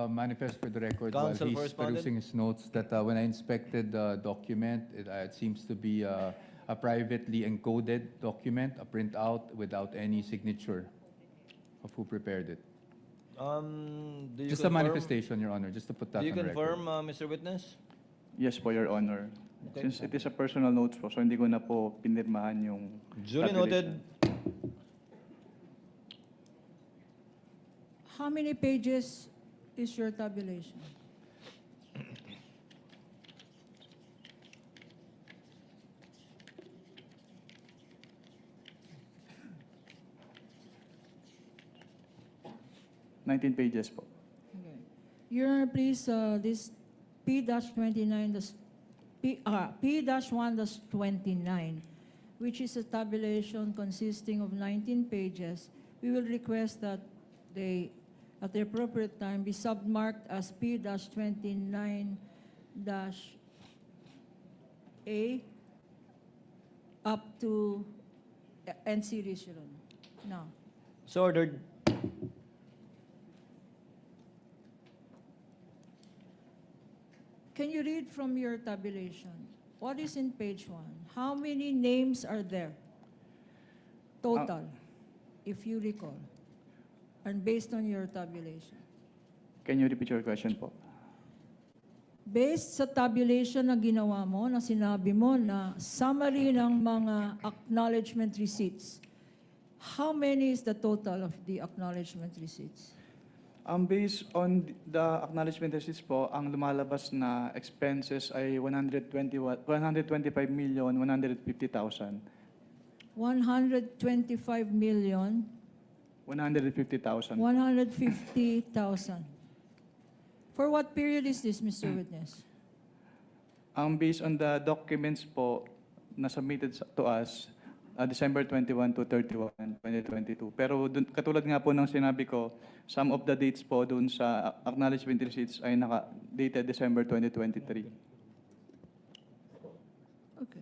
manifest for the record while Counsel for he's respondent. perusing his notes, that when I inspected the document, it seems to be a privately encoded document, a printout without any signature of who prepared it. Do you Just a confirm- manifestation, Your Honor, just to put that Do you on record. confirm, Mr. Witness? Yes po, Your Honor. Okay. Since it is a personal notes po, so hindi ko na po pinirmahan yung Duly tabulation. noted. How many pages is your tabulation? $19 pages po. Okay. Your Honor, please, this P-29, P-1-29, which is a tabulation consisting of 19 pages, we will request that they, at the appropriate time, be submarked as P-29-A up to end series, Your Honor. Now, So ordered. can you read from your tabulation? What is in page 1? How many names are there? Total, if you recall. And based on your tabulation. Can you repeat your question po? Based sa tabulation na ginawa mo, na sinabi mo na summary ng mga acknowledgement receipts, how many is the total of the acknowledgement receipts? Based on the acknowledgement receipts po, ang lumalabas na expenses ay 125,150,000. 125 million 150,000. 150,000. For what period is this, Mr. Witness? Based on the documents po na submitted to us, December 21 to 31, 2022. Pero katulad nga po ng sinabi ko, some of the dates po dun sa acknowledgement receipts ay dated December 2023. Okay.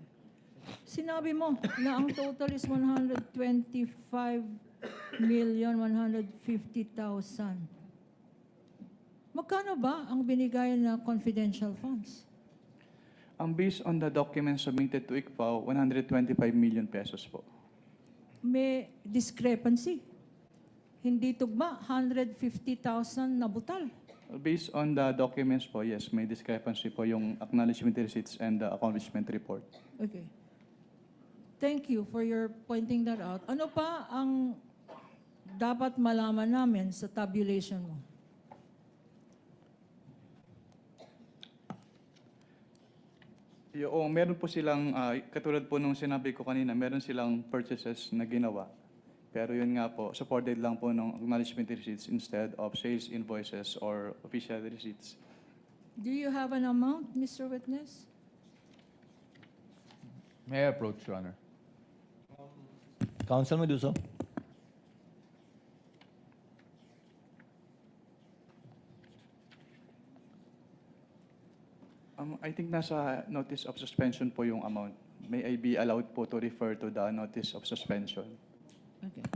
Sinabi mo na ang total is 125,150,000. Magkano ba ang binigay na confidential funds? Ang based on the documents submitted to ICFAO, 125 million pesos po. May discrepancy. Hindi tugma, 150,000 na butal. Based on the documents po, yes, may discrepancy po yung acknowledgement receipts and the accomplishment report. Okay. Thank you for your pointing that out. Ano pa ang dapat malaman namin sa tabulation mo? Yung, meron po silang, katulad po nung sinabi ko kanina, meron silang purchases na ginawa. Pero yun nga po, supported lang po ng acknowledgement receipts instead of sales invoices or official receipts. Do you have an amount, Mr. Witness? May I approach, Your Honor? Counsel Meduso. I think nasa notice of suspension po yung amount. May I be allowed po to refer to the notice of suspension? Okay.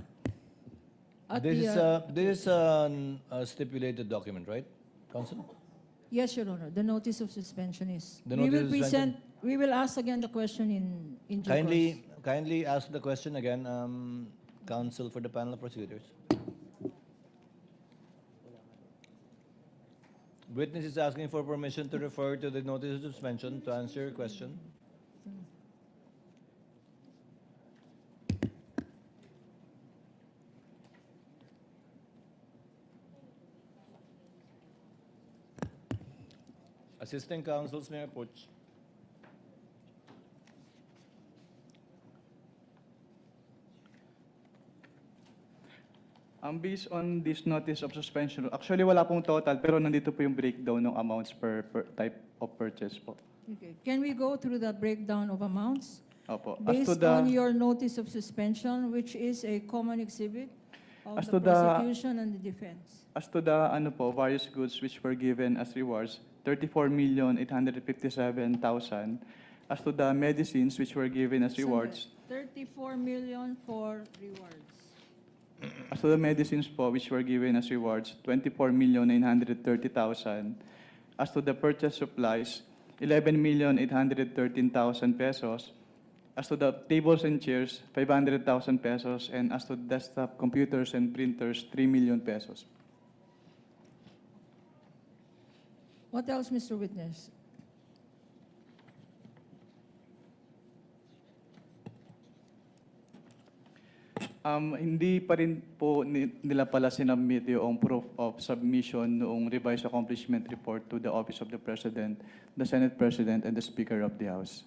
At This the, is a stipulated document, right, Counsel? yes, Your Honor, the notice of suspension is. The We notice will of suspension. we will ask again the question in due course. Kindly ask the question again, Counsel for the panel of prosecutors. Witness is asking for permission to refer to the notice of suspension to answer your question. Assistant counsels may approach. Based on this notice of suspension, actually wala pong total, pero nandito po yung breakdown ng amounts per type of purchase po. Okay. Can we go through the breakdown of amounts? Opo. Based on your notice of suspension, which is a common exhibit of As the to the- prosecution and the defense. As to the various goods which were given as rewards, 34,857,000. As to the medicines which were given as rewards, 34 million for rewards. as to the medicines po which were given as rewards, 24,930,000. As to the purchase supplies, 11,813,000 pesos. As to the tables and chairs, 500,000 pesos. And as to desktop computers and printers, 3 million pesos. What else, Mr. Witness? Hindi pa rin po nila pala sinubmit yung proof of submission noong revised accomplishment report to the Office of the President, the Senate President, and the Speaker of the House.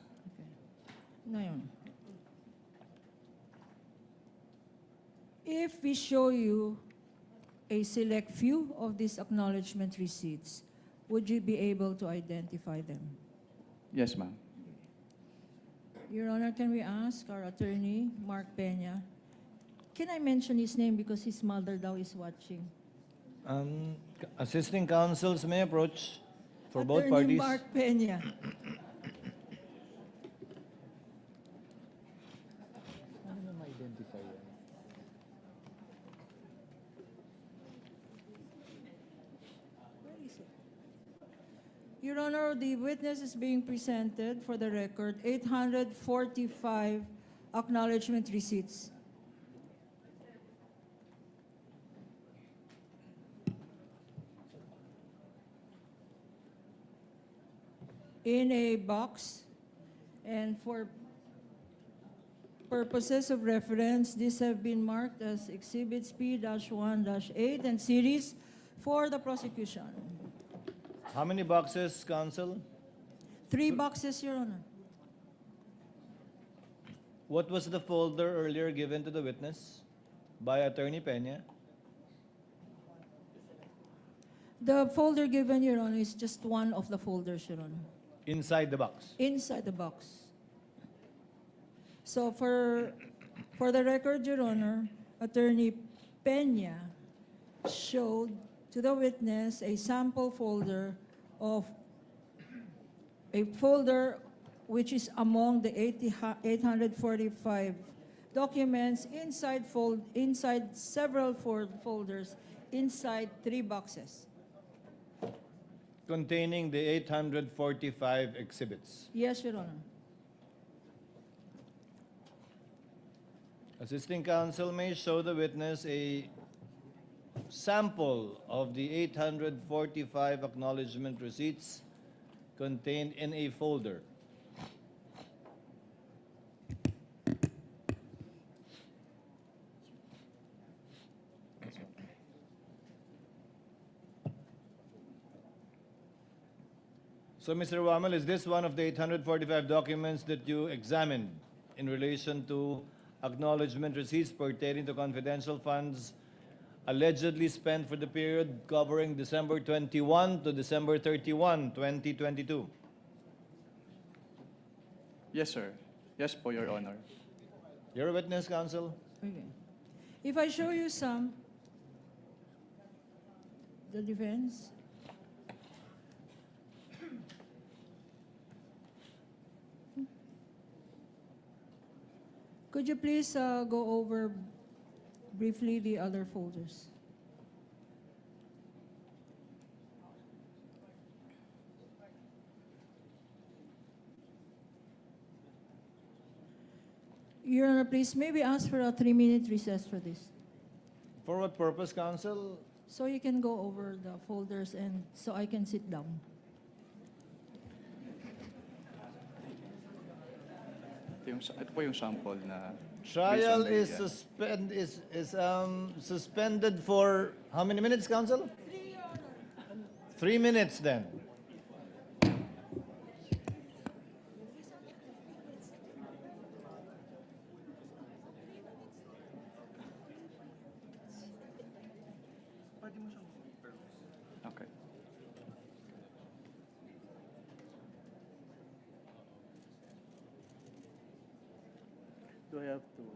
Ngayon. If we show you a select few of these acknowledgement receipts, would you be able to identify them? Yes, ma'am. Your Honor, can we ask our attorney, Mark Peña? Can I mention his name because his mother daw is watching? Assisting counsels may approach for both Attorney parties. Mark Peña. Where is it? Your Honor, the witness is being presented for the record 845 acknowledgement receipts. In a box, and for purposes of reference, these have been marked as Exhibits P-1-8 and series for the prosecution. How many boxes, counsel? 3 boxes, Your Honor. What was the folder earlier given to the witness by Attorney Peña? The folder given, Your Honor, is just one of the folders, Your Honor. Inside the box. Inside the box. So for For the record, Your Honor, Attorney Peña showed to the witness a sample folder of a folder which is among the 845 documents inside several folders, inside 3 boxes. Containing the 845 exhibits. Yes, Your Honor. Assisting counsel may show the witness a sample of the 845 acknowledgement receipts contained in a folder. So, Mr. Wamel, is this one of the 845 documents that you examined in relation to acknowledgement receipts pertaining to confidential funds allegedly spent for the period covering December 21 to December 31, 2022? Yes, sir. Yes po, Your Honor. You're a witness, counsel. Okay. If I show you some, the defense. Could you please go over briefly the other folders? Your Honor, please, may we ask for a 3-minute recess for this? For what purpose, counsel? So you can go over the folders and so I can sit down. Ito po yung sample na... Trial based on the, is suspended for how many minutes, counsel? 3 minutes then. Okay. Do I have to...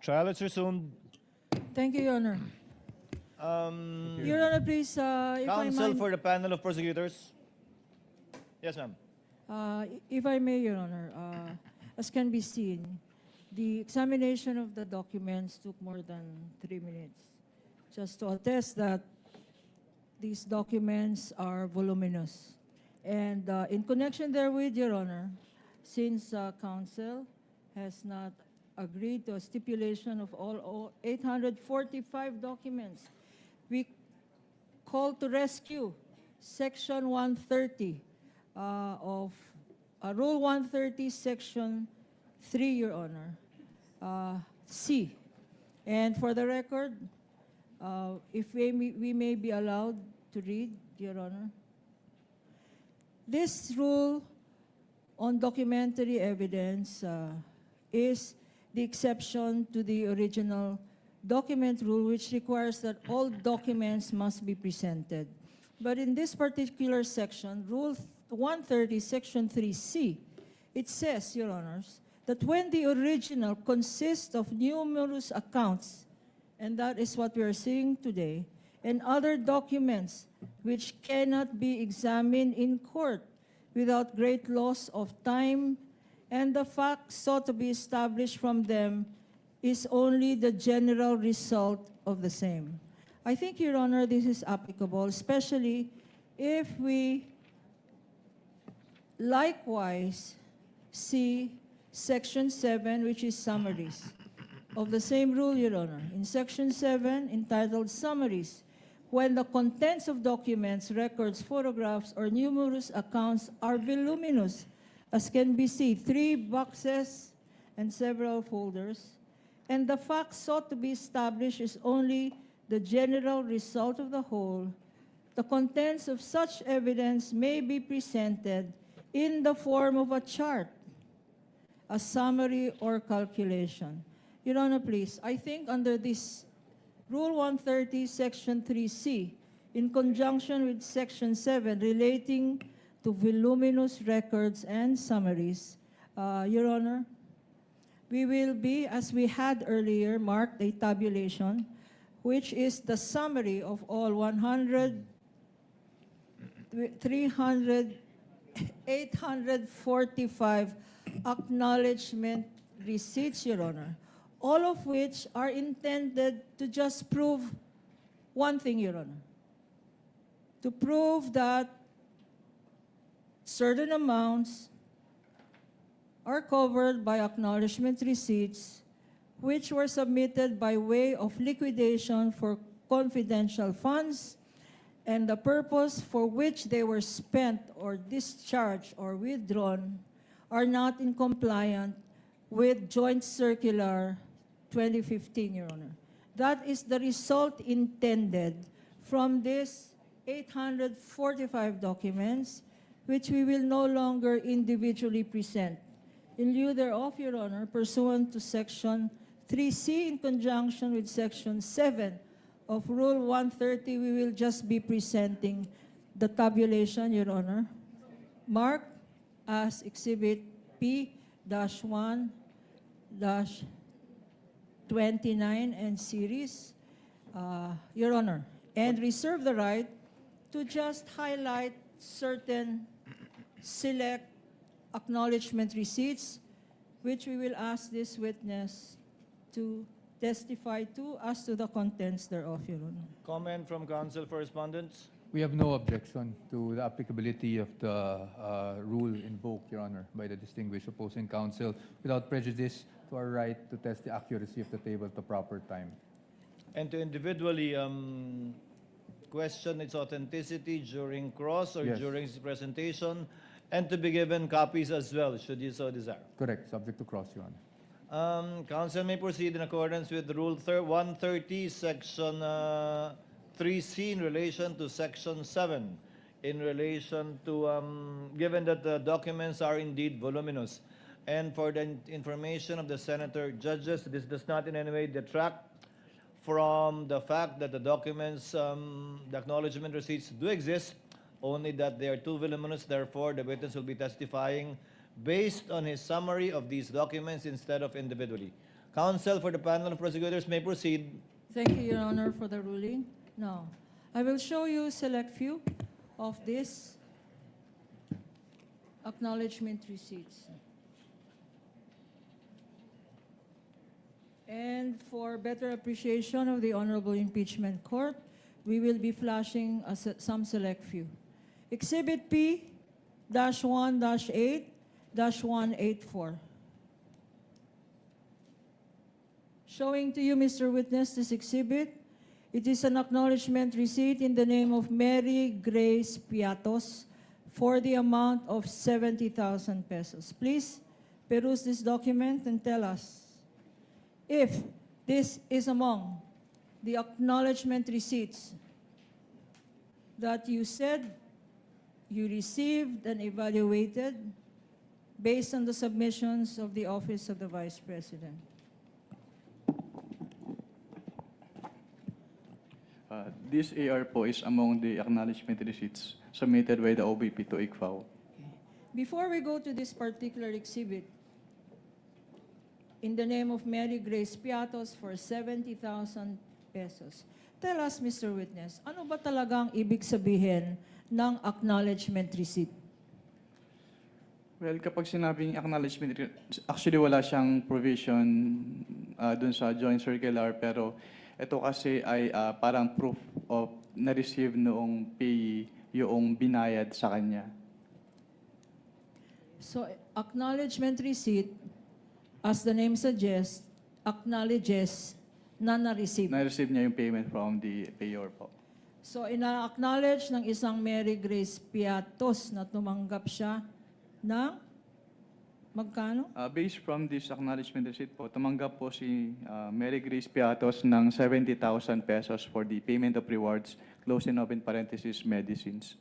Trial is resumed. Thank you, Your Honor. Your Honor, please, if I Counsel might, for the panel of prosecutors. Yes, ma'am. if I may, Your Honor, as can be seen, the examination of the documents took more than 3 minutes, just to attest that these documents are voluminous. And in connection therewith, Your Honor, since counsel has not agreed to a stipulation of all 845 documents, we call to rescue Section 130 of Rule 130, Section 3, Your Honor, C. And for the record, if we may be allowed to read, Your Honor. This rule on documentary evidence is the exception to the original document rule, which requires that all documents must be presented. But in this particular section, Rule 130, Section 3C, it says, Your Honors, that when the original consists of numerous accounts, and that is what we are seeing today, and other documents which cannot be examined in court without great loss of time, and the facts sought to be established from them is only the general result of the same. I think, Your Honor, this is applicable, especially if we likewise see Section 7, which is summaries of the same rule, Your Honor. In Section 7, entitled Summaries, when the contents of documents, records, photographs, or numerous accounts are voluminous, as can be seen, 3 boxes and several folders, and the facts sought to be established is only the general result of the whole, the contents of such evidence may be presented in the form of a chart, a summary, or calculation. Your Honor, please, I think under this Rule 130, Section 3C, in conjunction with Section 7 relating to voluminous records and summaries, Your Honor, we will be, as we had earlier, marked a tabulation, which is the summary of all 845 acknowledgement receipts, Your Honor, all of which are intended to just prove one thing, Your Honor, to prove that certain amounts are covered by acknowledgement receipts which were submitted by way of liquidation for confidential funds, and the purpose for which they were spent or discharged or withdrawn are not in compliance with Joint Circular 2015, Your Honor. That is the result intended from these 845 documents, which we will no longer individually present. In lieu thereof, Your Honor, pursuant to Section 3C in conjunction with Section 7 of Rule 130, we will just be presenting the tabulation, Your Honor, marked as Exhibit P-1-29 and series, Your Honor, and reserve the right to just highlight certain select acknowledgement receipts, which we will ask this witness to testify to as to the contents thereof, Your Honor. Comment from counsel for respondents. We have no objection to the applicability of the rule invoked, Your Honor, by the distinguished opposing counsel without prejudice to our right to test the accuracy of the table at the proper time. And to individually question its authenticity during cross or Yes. during its presentation, and to be given copies as well, should you so desire. Correct, subject to cross, Your Honor. Counsel may proceed in accordance with Rule 130, Section 3C in relation to Section 7, in relation to, given that the documents are indeed voluminous. And for the information of the Senator judges, this does not in any way detract from the fact that the documents, the acknowledgement receipts do exist, only that they are too voluminous. Therefore, the witness will be testifying based on his summary of these documents instead of individually. Counsel for the panel of prosecutors may proceed. Thank you, Your Honor, for the ruling. Now, I will show you select few of these acknowledgement receipts. And for better appreciation of the Honorable Impeachment Court, we will be flashing some select few. Exhibit P-1-8-184. Showing to you, Mr. Witness, this exhibit. It is an acknowledgement receipt in the name of Mary Grace Piatos for the amount of 70,000 pesos. Please peruse this document and tell us if this is among the acknowledgement receipts that you said you received and evaluated based on the submissions of the Office of the Vice President. This AR po is among the acknowledgement receipts submitted by the OBP to ICFAO. Before we go to this particular exhibit, in the name of Mary Grace Piatos for 70,000 pesos, tell us, Mr. Witness, ano ba talagang ibig sabihin ng acknowledgement receipt? Well, kapag sinabing acknowledgement, actually wala siyang provision dun sa joint circular, pero ito kasi ay parang proof of na-receive noong payee yung binayad sa kanya. So, acknowledgement receipt, as the name suggests, acknowledges na na-receive. Na-receive niya yung payment from the payor po. So, ina-acknowledge ng isang Mary Grace Piatos na tumanggap siya ng magkano? Based from this acknowledgement receipt po, tumanggap po si Mary Grace Piatos ng 70,000 pesos for the payment of rewards, close and open parenthesis, medicines.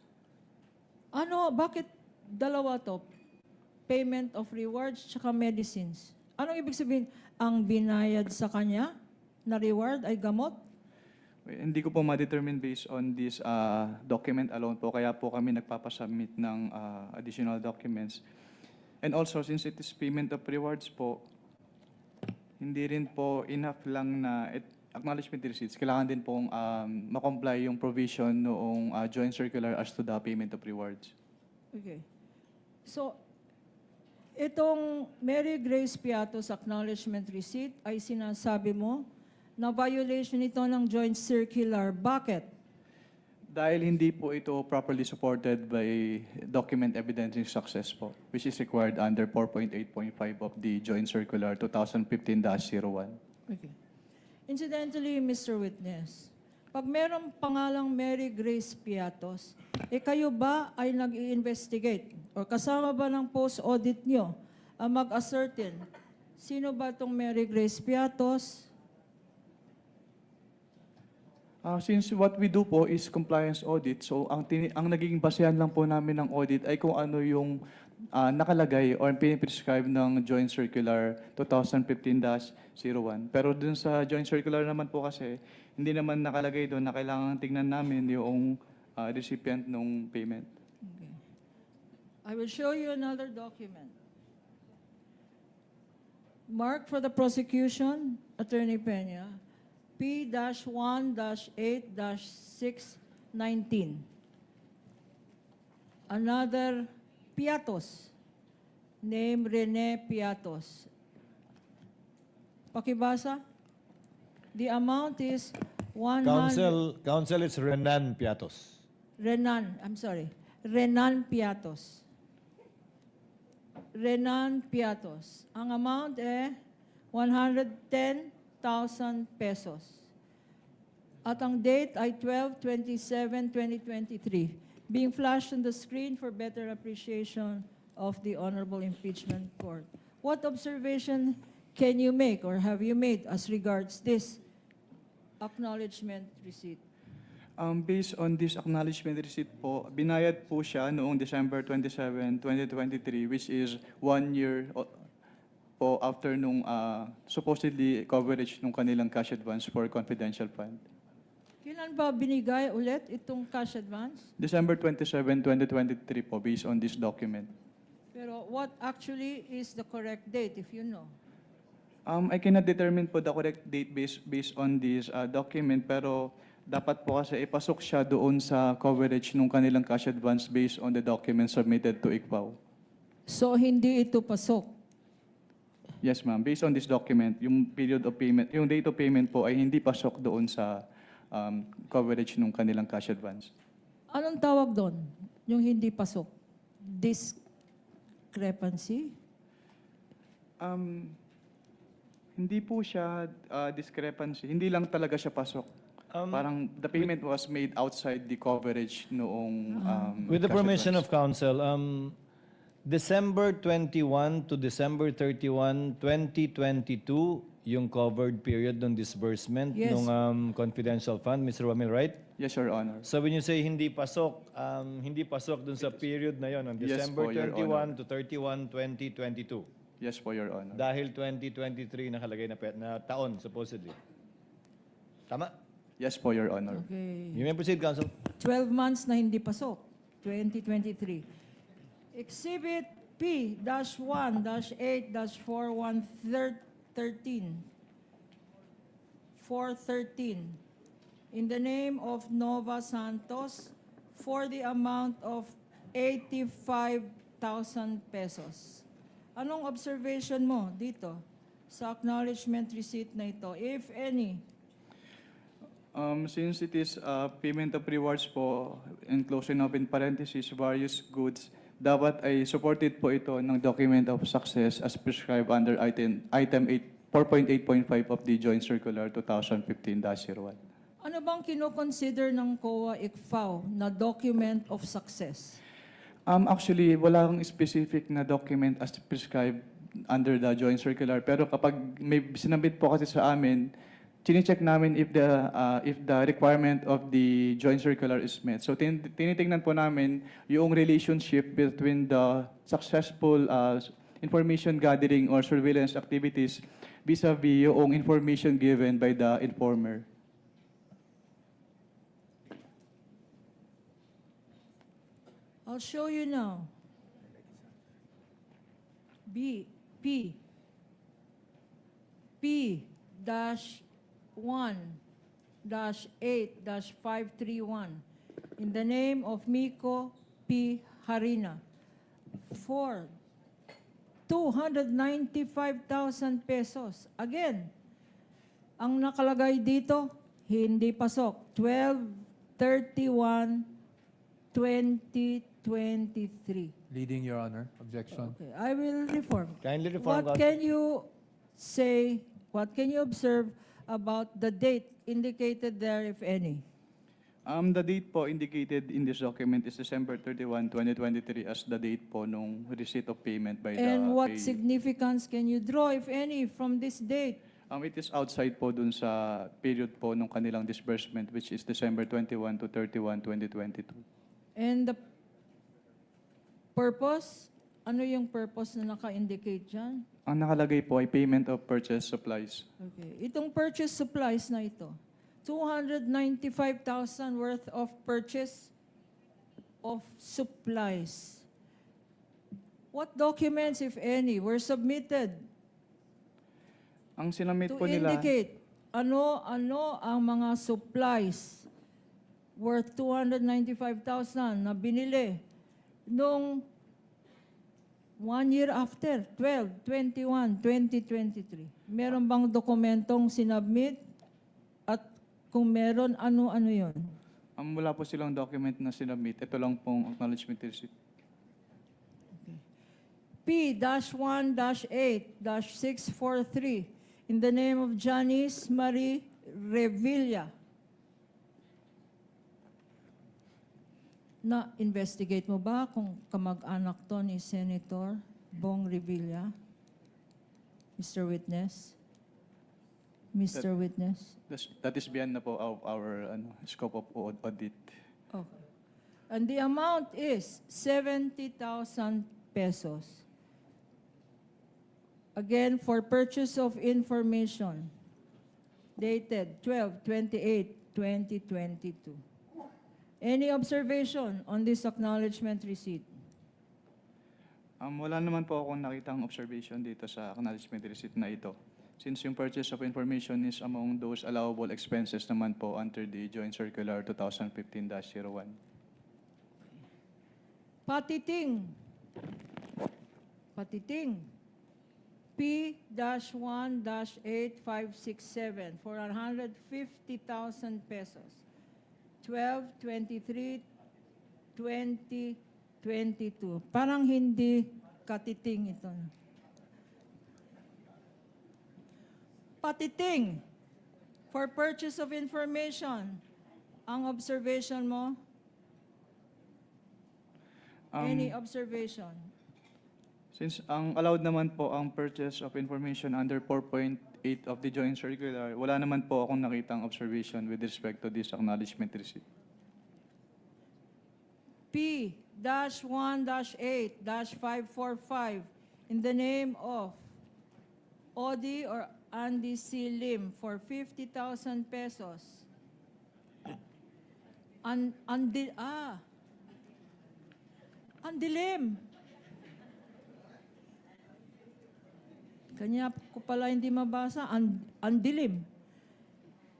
Ano, bakit dalawa to? Payment of rewards tsaka medicines. Anong ibig sabihin? Ang binayad sa kanya na reward ay gamot? Hindi ko po ma-determine based on this document alone po, kaya po kami nagpapasubmit ng additional documents. And also, since it is payment of rewards po, hindi rin po enough lang na acknowledgement receipts. Kailangan din pong ma-comply yung provision noong joint circular as to the payment of rewards. Okay. So, itong Mary Grace Piatos acknowledgement receipt ay sinasabi mo na violation ito ng joint circular. Bakit? Dahil hindi po ito properly supported by document evidencing success po, which is required under 4.8.5 of the joint circular 2015-01. Okay. Incidentally, Mr. Witness, pag merong pangalang Mary Grace Piatos, kayo ba ay nag-i-investigate o kasama ba ng post-audit nyo ang mag-ascertain sino ba itong Mary Grace Piatos? Since what we do po is compliance audit, so ang naging basehan lang po namin ng audit ay kung ano yung nakalagay or piniprescribe ng Joint Circular 2015-01. Pero dun sa Joint Circular naman po kasi, hindi naman nakalagay doon na kailangan tingnan namin yung recipient ng payment. Okay. I will show you another document. Mark for the prosecution, Attorney Peña, P-1-8-619. Another Piatos, name Rene Piatos. Pakibasa. The amount is 100... Counsel, it's Renan Piatos. Renan Piatos. Renan Piatos. Ang amount 110,000 pesos. At ang date ay 12/27/2023. Being flashed on the screen for better appreciation of the Honorable Impeachment Court. What observation can you make or have you made as regards this acknowledgement receipt? Based on this acknowledgement receipt po, binayad po siya noong December 27, 2023, which is 1 year po after nung supposedly coverage nung kanilang cash advance for confidential fund. Kailan ba binigay ulit itong cash advance? December 27, 2023 po, based on this document. Pero what actually is the correct date, if you know? I cannot determine po the correct date based on this document, pero dapat po kasi ipasok siya doon sa coverage ng kanilang cash advance based on the document submitted to ICPAO. So hindi ito pasok. Yes, ma'am. Based on this document, yung period of payment, yung date of payment po ay hindi pasok doon sa coverage ng kanilang cash advance. Anong tawag doon? Yung hindi pasok? Discrepancy? Hindi po siya discrepancy. Hindi lang talaga siya pasok. Parang the payment was made outside the coverage noong With the cash permission advance. of council, December 21 to December 31, 2022, yung covered period ng disbursement Yes. ng confidential fund, Mr. Wamil, right? Yes, Your Honor. So when you say hindi pasok dun sa period na yon, ng Yes December po, Your 21 to 31, 2022. Yes po, Your Honor. Dahil 2023 nakalagay na taon, supposedly. Tama? Yes po, Your Honor. Okay. You may proceed, Council. 12 months na hindi pasok. 2023. Exhibit P-1-8-4113 413 in the name of Nova Santos for the amount of 85,000 pesos. Anong observation mo dito sa acknowledgement receipt na ito, if any? Since it is payment of rewards po, enclosed and open parentheses, various goods, dapat ay supported po ito ng document of success as prescribed under item 4.8.5 of the Joint Circular 2015-01. Ano bang kinoconsider ng COA ICFAO na document of success? Actually, wala kang specific na document as prescribed under the Joint Circular. Pero kapag may sinabit po kasi sa amin, chine-check namin if the requirement of the Joint Circular is met. So tinitingnan po namin yung relationship between the successful information gathering or surveillance activities vis-a-vis yung information given by the informer. I'll show you now. P-1-8-531 in the name of Miko P. Harina for 295,000 pesos. Again, ang nakalagay dito, hindi pasok. 12/31/2023. Leading, Your Honor. Objection. Okay, I will reform. Kindly reform, What Council. can you say, what can you observe about the date indicated there, if any? The date po indicated in this document is December 31, 2023 as the date po nung receipt of payment by the And what payee. significance can you draw, if any, from this date? It is outside po dun sa period po nung kanilang disbursement, which is December 21 to 31, 2022. And the purpose? Ano yung purpose na naka-indicate dyan? Ang nakalagay po ay payment of purchase supplies. Okay. Itong purchase supplies na ito, 295,000 worth of purchase of supplies. What documents, if any, were submitted Ang sinamit to po nila, indicate ano ang mga supplies worth 295,000 na binili nung 1 year after, 12/21/2023. Meron bang dokumentong sinubmit? At kung meron, ano-ano yon? wala po silang document na sinamit. Ito lang pong acknowledgement receipt. P-1-8-643 in the name of Janice Marie Revilla. Na-investigate mo ba kung kamag-anak to ni Senator Bong Revilla? Mr. Witness? Mr. Witness? That is beyond na po of our scope of audit. Okay. And the amount is 70,000 pesos. Again, for purchase of information, dated 12/28/2022. Any observation on this acknowledgement receipt? Wala naman po akong nakitang observation dito sa acknowledgement receipt na ito. since yung purchase of information is among those allowable expenses naman po under the Joint Circular 2015-01. Patiting. P-1-8567 for 150,000 pesos. 12/23/2022. Parang hindi katiting ito. Patiting for purchase of information. Ang observation mo? Any observation? Since ang allowed naman po ang purchase of information under 4.8 of the Joint Circular, wala naman po akong nakitang observation with respect to this acknowledgement receipt. P-1-8-545 in the name of Odi or Andy C. Lim for 50,000 pesos. Andilim. Kanya ko pala hindi mabasa. Andilim.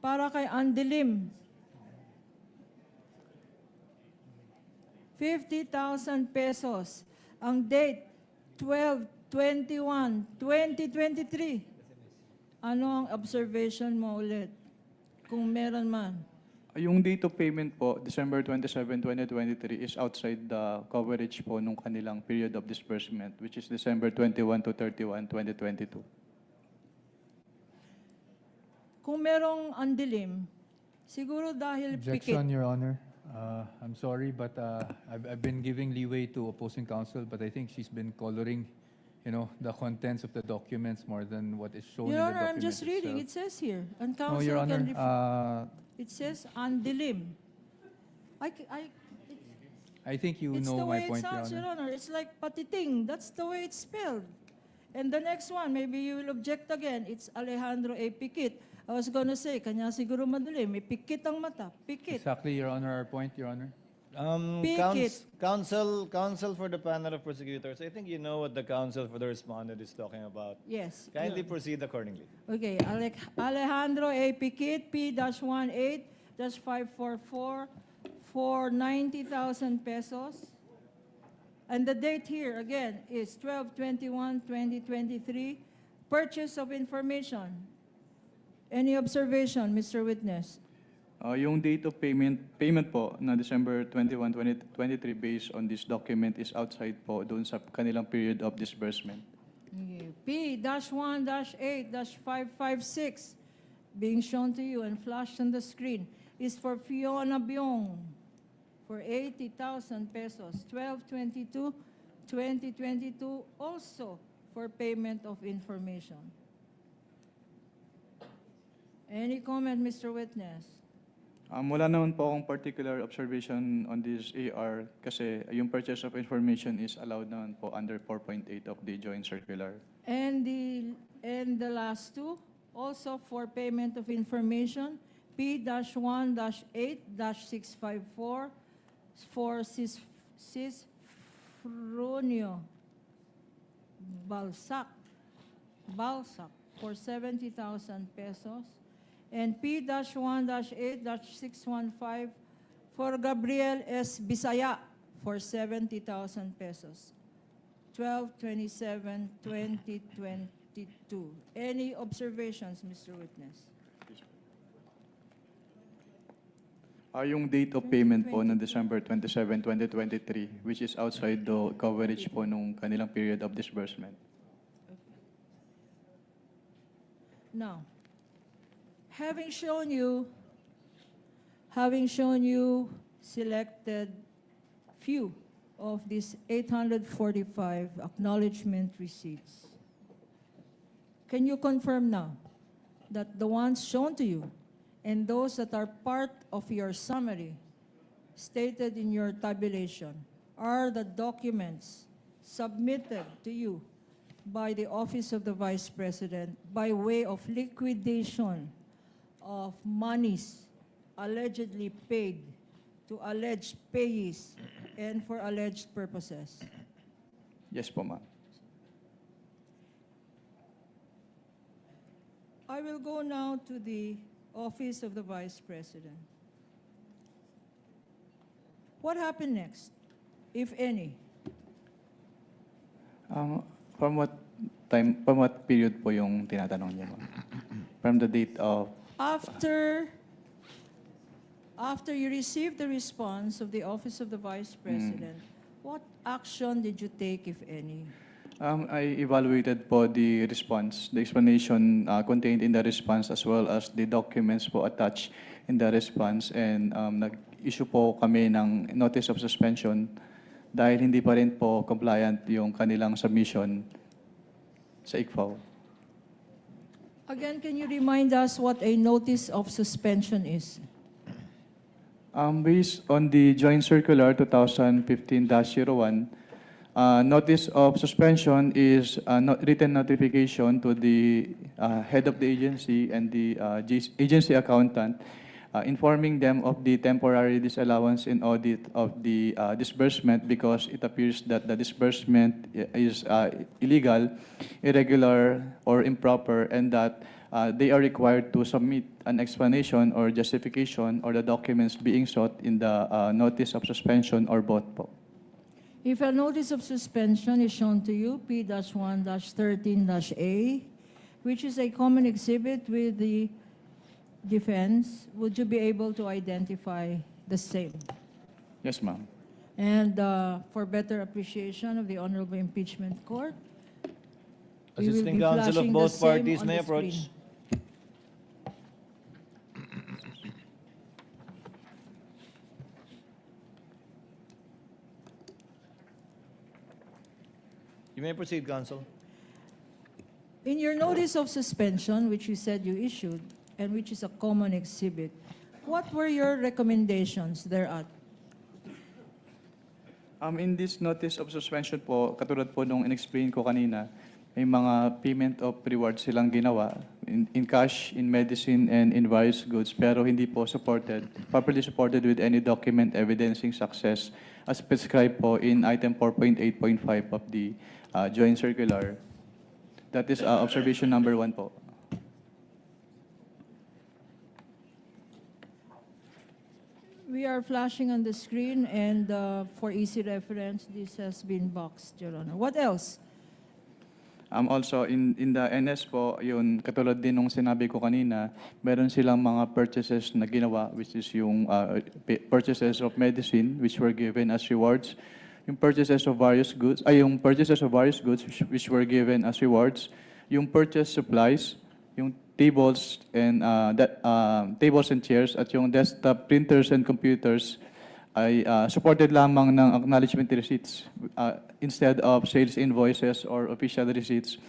Para kay Andilim. 50,000 pesos. Ang date, 12/21/2023. Ano ang observation mo ulit? Kung meron man. Yung date of payment po, December 27, 2023, is outside the coverage po nung kanilang period of disbursement, which is December 21 to 31, 2022. Kung merong andilim, siguro dahil Objection, pikit. Your Honor. I'm sorry, but I've been giving leeway to opposing counsel, but I think she's been coloring, the contents of the documents more than what is shown in Your the Honor, I'm document just reading. It itself. says here. And No, counsel Your Honor, can it says andilim. I think you It's know the my way it point, Your sounds, Your Honor. Honor. It's like patiting. That's the way it's spelled. And the next one, maybe you will object again. It's Alejandro A. Pikit. I was gonna say, kanya siguro madilim. May pikit ang mata. Pikit. Exactly, Your Honor, our point, Your Honor. Pikit. Counsel for the panel of prosecutors, I think you know what the counsel for the respondent is talking about. Yes. Kindly yun. proceed accordingly. Okay, Alejandro A. Pikit, P-18-544 for 90,000 pesos. And the date here, again, is 12/21/2023. Purchase of information. Any observation, Mr. Witness? Yung date of payment po na December 21, 2023 based on this document is outside po doon sa kanilang period of disbursement. Okay. P-1-8-556 being shown to you and flashed on the screen is for Fiona Byong for 80,000 pesos. 12/22/2022 also for payment of information. Any comment, Mr. Witness? Wala naman po akong particular observation on this AR kasi yung purchase of information is allowed naman po under 4.8 of the Joint Circular. And the last two, also for payment of information, P-1-8-654 for Cisfronio Balsac for 70,000 pesos. And P-1-8-615 for Gabriel S. Bisaya for 70,000 pesos. 12/27/2022. Any observations, Mr. Witness? Yung date of payment po ng December 27, 2023, which is outside the coverage po nung kanilang period of disbursement. Now, having shown you selected few of these 845 acknowledgement receipts, can you confirm now that the ones shown to you and those that are part of your summary stated in your tabulation are the documents submitted to you by the Office of the Vice President by way of liquidation of monies allegedly paid to alleged payees and for alleged purposes? Yes po, ma'am. will go now to the office of the Vice President. What happened next, if any? From what from what period po yung tinatanong niyo, ma'am? From the date of, After you received the response of the office of the Vice President, what action did you take, if any? I evaluated po the response, the explanation contained in the response as well as the documents po attached in the response, and nag-issue po kami ng notice of suspension dahil hindi pa rin po compliant yung kanilang submission sa ICFAO. Again, can you remind us what a notice of suspension is? Based on the Joint Circular 2015-01, notice of suspension is a written notification to the head of the agency and the agency accountant, informing them of the temporary disallowance in audit of the disbursement because it appears that the disbursement is illegal, irregular, or improper, and that they are required to submit an explanation or justification or the documents being sought in the notice of suspension or both po. If a notice of suspension is shown to you, P-1-13-A, which is a common exhibit with the defense, would you be able to identify the same? Yes, ma'am. And for better appreciation of the Honorable Impeachment Court, we will Assisting be counsel of flashing the both same parties on may the approach. screen. You may proceed, counsel. In your notice of suspension, which you said you issued, and which is a common exhibit, what were your recommendations thereat? In this notice of suspension po, katulad po nung in-explain ko kanina, may mga payment of rewards silang ginawa in cash, in medicine, and in various goods, pero hindi po properly supported with any document evidencing success as prescribed po in item 4.8.5 of the Joint Circular. That is observation number 1 po. We are flashing on the screen, and for easy reference, this has been boxed, Your Honor. What else? Also, in the NS po, yun, katulad din nung sinabi ko kanina, meron silang mga purchases na ginawa, which is yung purchases of medicine, which were given as rewards. Yung purchases of various goods, yung purchases of various goods, which were given as rewards. Yung purchase supplies, yung tables and tables and chairs, at yung desktop printers and computers ay supported lamang ng acknowledgement receipts instead of sales invoices or official receipts.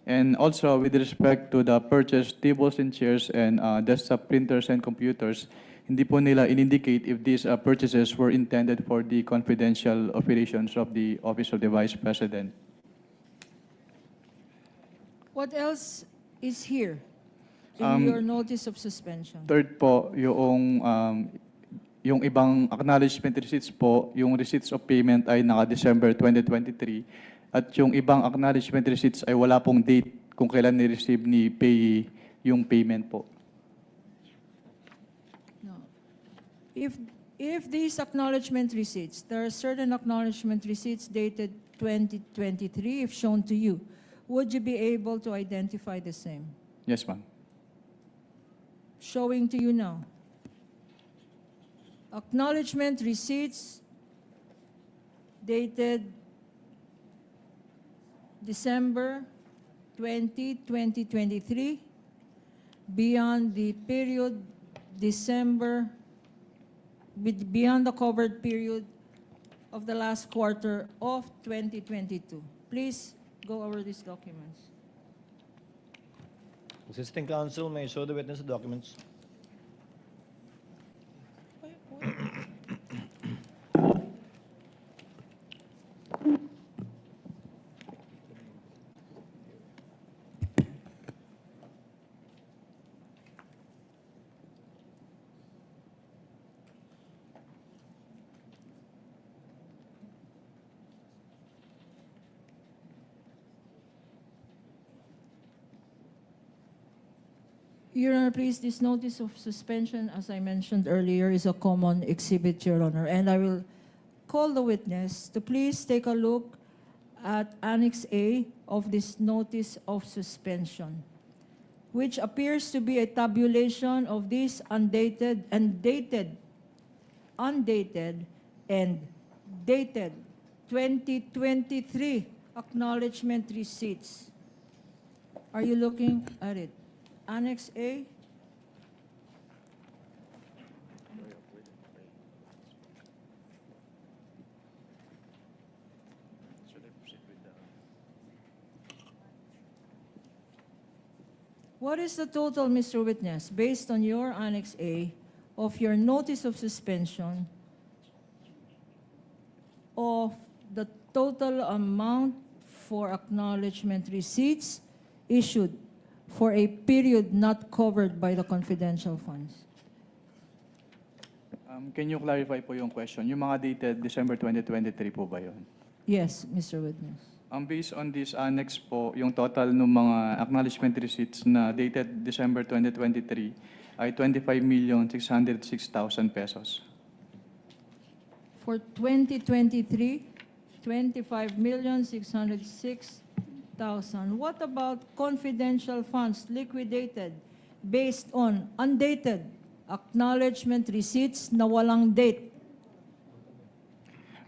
And also, with respect to the purchased tables and chairs and desktop printers and computers, hindi po nila in-indicate if these purchases were intended for the confidential operations of the Office of the Vice President. What else is here in your notice of suspension? Third po, yung ibang acknowledgement receipts po, yung receipts of payment ay naka-December 2023, at yung ibang acknowledgement receipts ay wala pong date kung kailan ni-receive ni payee yung payment po. No. If these acknowledgement receipts, there are certain acknowledgement receipts dated 2023, if shown to you, would you be able to identify the same? Yes, ma'am. Showing to you now. Acknowledgement receipts dated December 20, 2023, beyond the period beyond the covered period of the last quarter of 2022. Please go over these documents. Assisting counsel may show the witness the documents. Your Honor, please, this notice of suspension, as I mentioned earlier, is a common exhibit, Your Honor. And I will call the witness to please take a look at Annex A of this notice of suspension, which appears to be a tabulation of these undated and dated 2023 acknowledgement receipts. Are you looking at it? Annex A? What is the total, Mr. Witness, based on your Annex A of your notice of suspension of the total amount for acknowledgement receipts issued for a period not covered by the confidential funds? Can you clarify po yung question? Yung mga dated December 2023 po ba yun? Yes, Mr. Witness. Based on this annex po, yung total ng mga acknowledgement receipts na dated December 2023 ay 25,606,000 pesos. For 2023, 25,606,000. What about confidential funds liquidated based on undated acknowledgement receipts na walang date?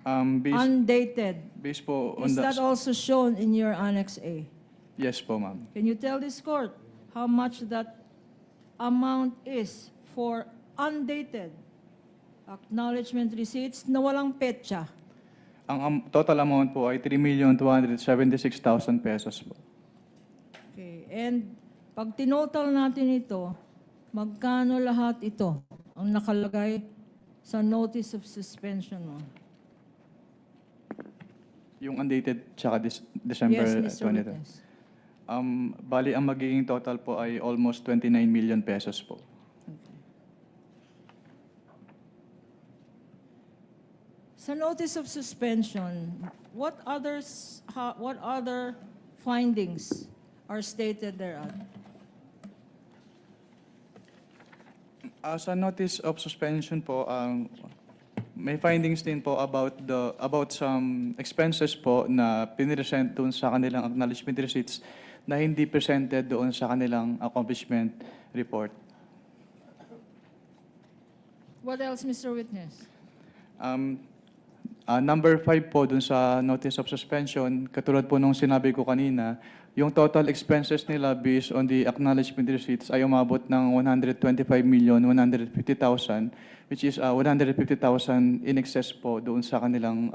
Undated. Based po on Is that also shown in your Annex A? Yes po, ma'am. Can you tell this court how much that amount is for undated acknowledgement receipts na walang petsa? Ang total amount po ay 3,276,000 pesos po. Okay, and pag tinotal natin ito, magkano lahat ito ang nakalagay sa notice of suspension mo? Yung undated tsaka December Yes, Mr. 20. Witness. Bali, ang magiging total po ay almost 29 million pesos po. Sa notice of suspension, what other findings are stated thereon? Sa notice of suspension po, may findings din po about some expenses po na piniresent doon sa kanilang acknowledgement receipts na hindi presented doon sa kanilang accomplishment report. What else, Mr. Witness? Number 5 po dun sa notice of suspension, katulad po nung sinabi ko kanina, yung total expenses nila based on the acknowledgement receipts ay umabot ng 125,150,000, which is 150,000 in excess po doon sa kanilang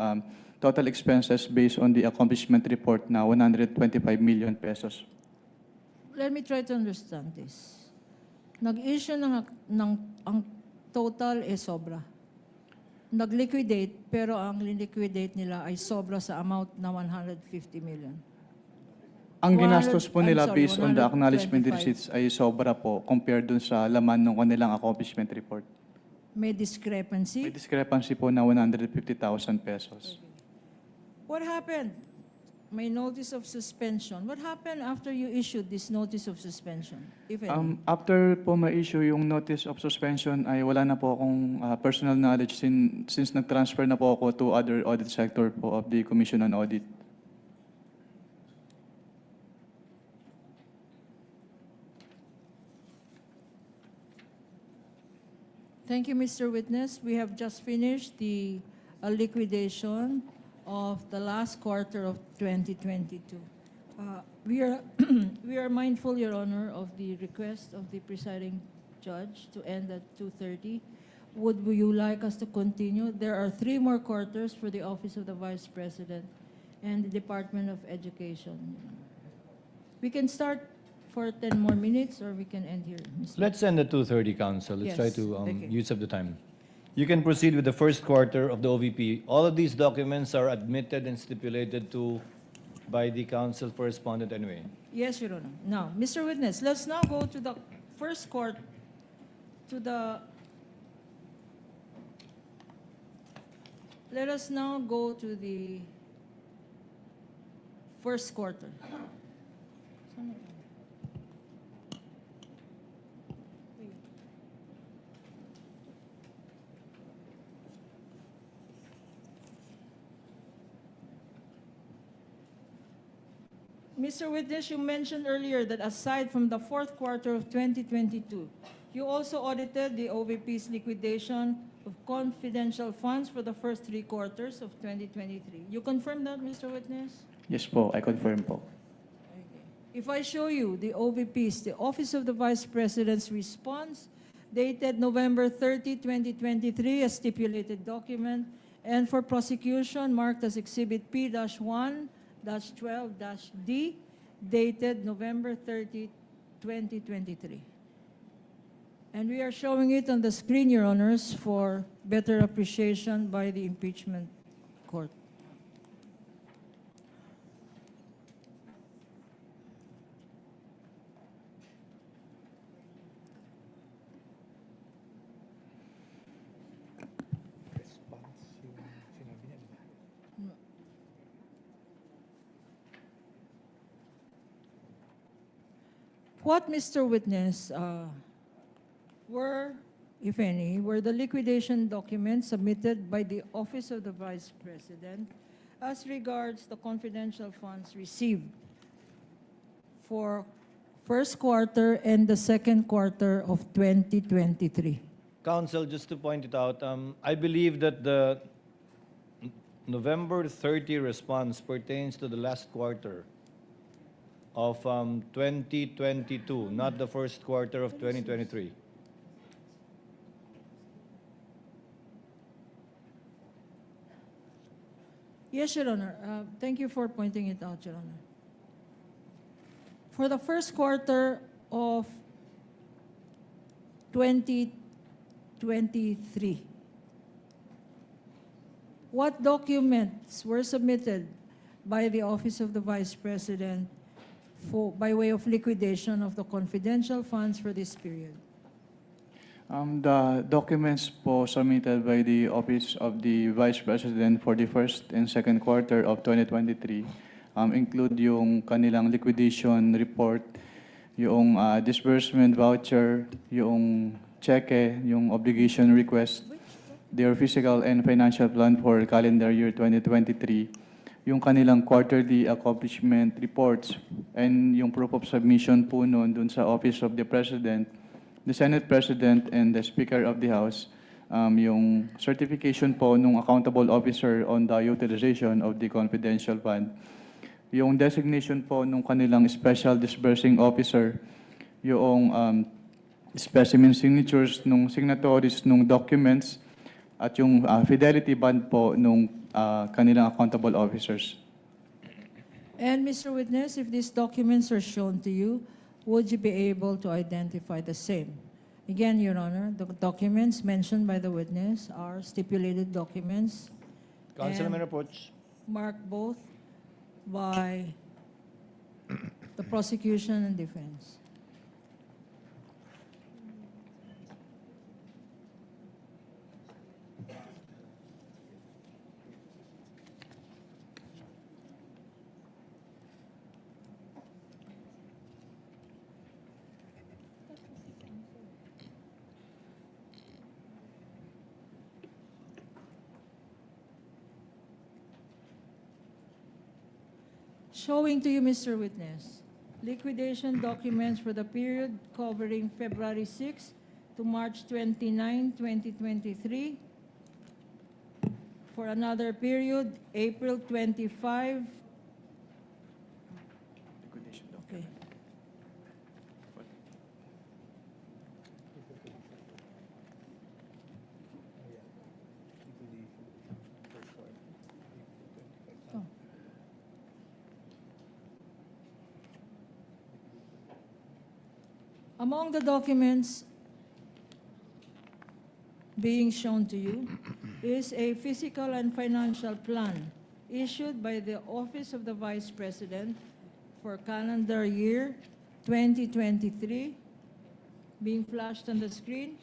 total expenses based on the accomplishment report na 125 million pesos. Let me try to understand this. Nag-issue ang total is sobra. Nag-liquidate, pero ang liquidate nila ay sobra sa amount na 150 million. Ang ginastos po nila based on the 125. acknowledgement receipts ay sobra po compared dun sa laman ng kanilang accomplishment report. May discrepancy. May discrepancy po na 150,000 pesos. What happened? May notice of suspension. What happened after you issued this notice of suspension, if any? After po ma-issue yung notice of suspension ay wala na po akong personal knowledge since nag-transfer na po ako to other audit sector po of the Commission on Audit. Thank you, Mr. Witness. We have just finished the liquidation of the last quarter of 2022. We are we are mindful, Your Honor, of the request of the presiding judge to end at 2:30. Would you like us to continue? There are 3 more quarters for the Office of the Vice President and the Department of Education. We can start for 10 more minutes, or we can end here, Mr. Let's end at 2:30, Council. Let's try Yes, to okay. use up the time. You can proceed with the first quarter of the OVP. All of these documents are admitted and stipulated to by the Council for Respondent anyway. Yes, Your Honor. Now, Mr. Witness, let's now go to the first court, let us now go to the first quarter. Mr. Witness, you mentioned earlier that aside from the fourth quarter of 2022, you also audited the OVP's liquidation of confidential funds for the first 3 quarters of 2023. You confirm that, Mr. Witness? Yes po, I confirm po. If I show you the OVP's, the Office of the Vice President's response, dated November 30, 2023, a stipulated document, and for prosecution marked as Exhibit P-1-12-D, dated November 30, 2023. And we are showing it on the screen, Your Honors, for better appreciation by the impeachment court. What, Mr. Witness, were, if any, were the liquidation documents submitted by the Office of the Vice President as regards the confidential funds received for first quarter and the second quarter of 2023? Counsel, just to point it out, I believe that the November 30 response pertains to the last quarter of 2022, not the first quarter of 2023. Yes, Your Honor. Thank you for pointing it out, Your Honor. For the first quarter of 2023, what documents were submitted by the Office of the Vice President by way of liquidation of the confidential funds for this period? The documents po submitted by the Office of the Vice President for the first and second quarter of 2023 include yung kanilang liquidation report, yung disbursement voucher, yung cheque, yung obligation request, their physical and financial plan for calendar year 2023, yung kanilang quarterly accomplishment reports, and yung proof of submission po noon dun sa Office of the President, the Senate President, and the Speaker of the House, yung certification po nung accountable officer on the utilization of the confidential fund, yung designation po nung kanilang special disbursing officer, yung specimen signatures nung signatories nung documents, at yung fidelity bond po nung kanilang accountable officers. And Mr. Witness, if these documents are shown to you, would you be able to identify the same? Again, Your Honor, the documents mentioned by the witness are stipulated documents. Councilman Rapoch. Marked both by the prosecution and defense. Showing to you, Mr. Witness, liquidation documents for the period covering February 6 to March 29, 2023. For another period, April 25. Okay. Among the documents being shown to you is a physical and financial plan issued by the Office of the Vice President for calendar year 2023, being flashed on the screen.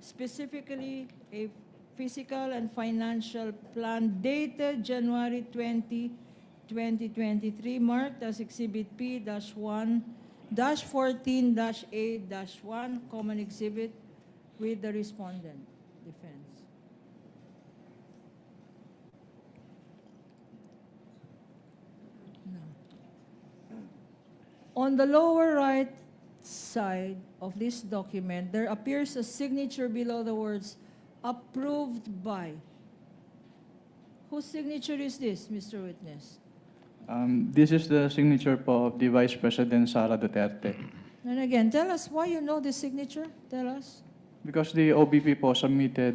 Specifically, a physical and financial plan dated January 20, 2023, marked as Exhibit P-1-14-A-1, Common Exhibit with the respondent, defense. No. On the lower right side of this document, there appears a signature below the words approved by. Whose signature is this, Mr. Witness? This is the signature po of the Vice President Sara Duterte. And again, tell us why you know this signature. Tell us. Because the OBP po submitted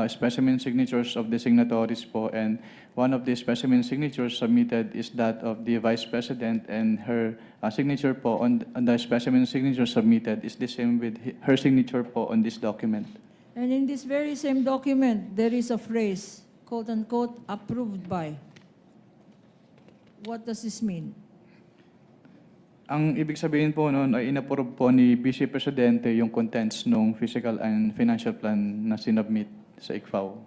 specimen signatures of the signatories po, and one of the specimen signatures submitted is that of the Vice President, and her signature po on the specimen signature submitted is the same with her signature po on this document. And in this very same document, there is a phrase, quote unquote, approved by. What does this mean? Ang ibig sabihin po noon ay inapprove po ni Vice Presidente yung contents ng Physical and Financial Plan na sinubmit sa ICFAO.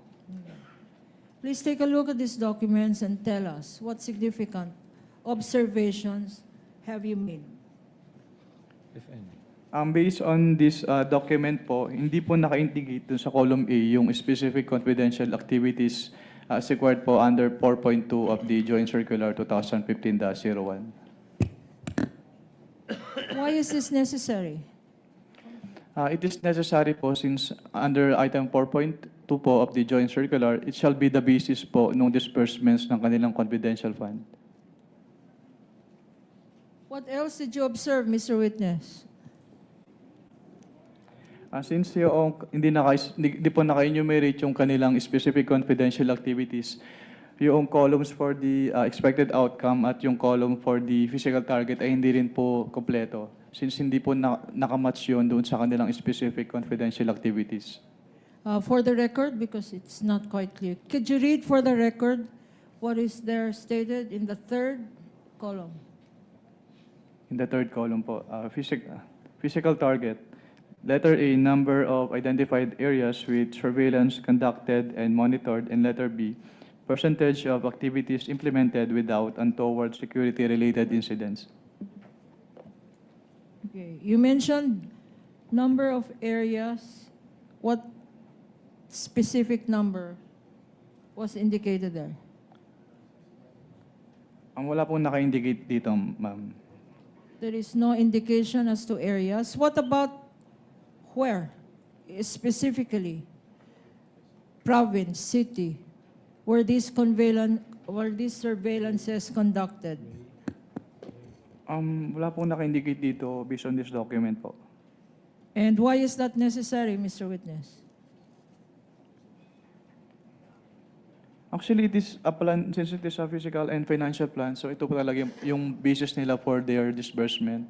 Please take a look at these documents and tell us what significant observations have you made. If any. Based on this document po, hindi po naka-indicate dun sa column A yung specific confidential activities as required po under 4.2 of the Joint Circular 2015-01. Why is this necessary? It is necessary po since under item 4.2 po of the Joint Circular, it shall be the basis po ng disbursements ng kanilang confidential fund. What else did you observe, Mr. Witness? Since yung hindi po naka-enumerate yung kanilang specific confidential activities, yung columns for the expected outcome at yung column for the physical target ay hindi rin po kompleto since hindi po nakamatch yun doon sa kanilang specific confidential activities. For the record, because it's not quite clear, could you read for the record what is there stated in the third column? In the third column po, physical target. Letter A, number of identified areas with surveillance conducted and monitored. And letter B, percentage of activities implemented without and toward security-related incidents. Okay. You mentioned number of areas. What specific number was indicated there? Ang wala pong naka-indicate dito, ma'am. There is no indication as to areas. What about where? Specifically, province, city, where this surveillance is conducted? Wala pong naka-indicate dito based on this document po. And why is that necessary, Mr. Witness? Actually, it is a plan, since it is a physical and financial plan, so ito po talaga yung basis nila for their disbursement.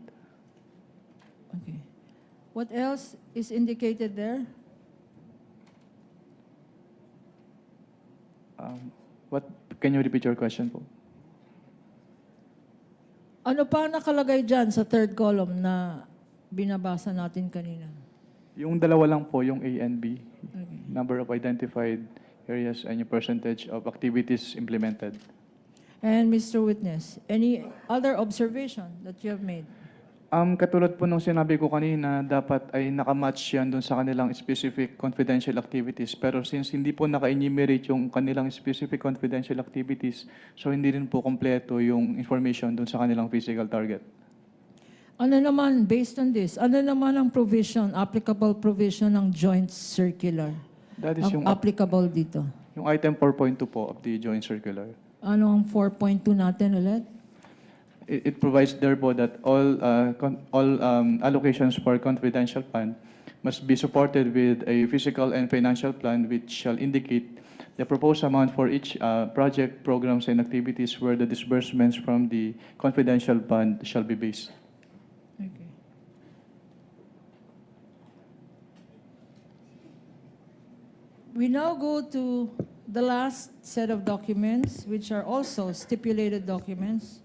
Okay. What else is indicated there? What, can you repeat your question po? Ano pa nakalagay dyan sa third column na binabasa natin kanina? Yung dalawa lang po, yung A and B. Okay. Number of identified areas and yung percentage of activities implemented. And Mr. Witness, any other observation that you have made? Katulad po nung sinabi ko kanina, dapat ay nakamatch yan dun sa kanilang specific confidential activities. Pero since hindi po naka-enumerate yung kanilang specific confidential activities, so hindi rin po kompleto yung information dun sa kanilang physical target. Ano naman, based on this, ano naman ang provision, applicable provision ng joint circular? That is Ang yung, applicable dito. yung item 4.2 po of the Joint Circular. Ano ang 4.2 natin ulit? It provides there po that all allocations for confidential fund must be supported with a physical and financial plan which shall indicate the proposed amount for each project, programs, and activities where the disbursements from the confidential fund shall be based. Okay. We now go to the last set of documents, which are also stipulated documents.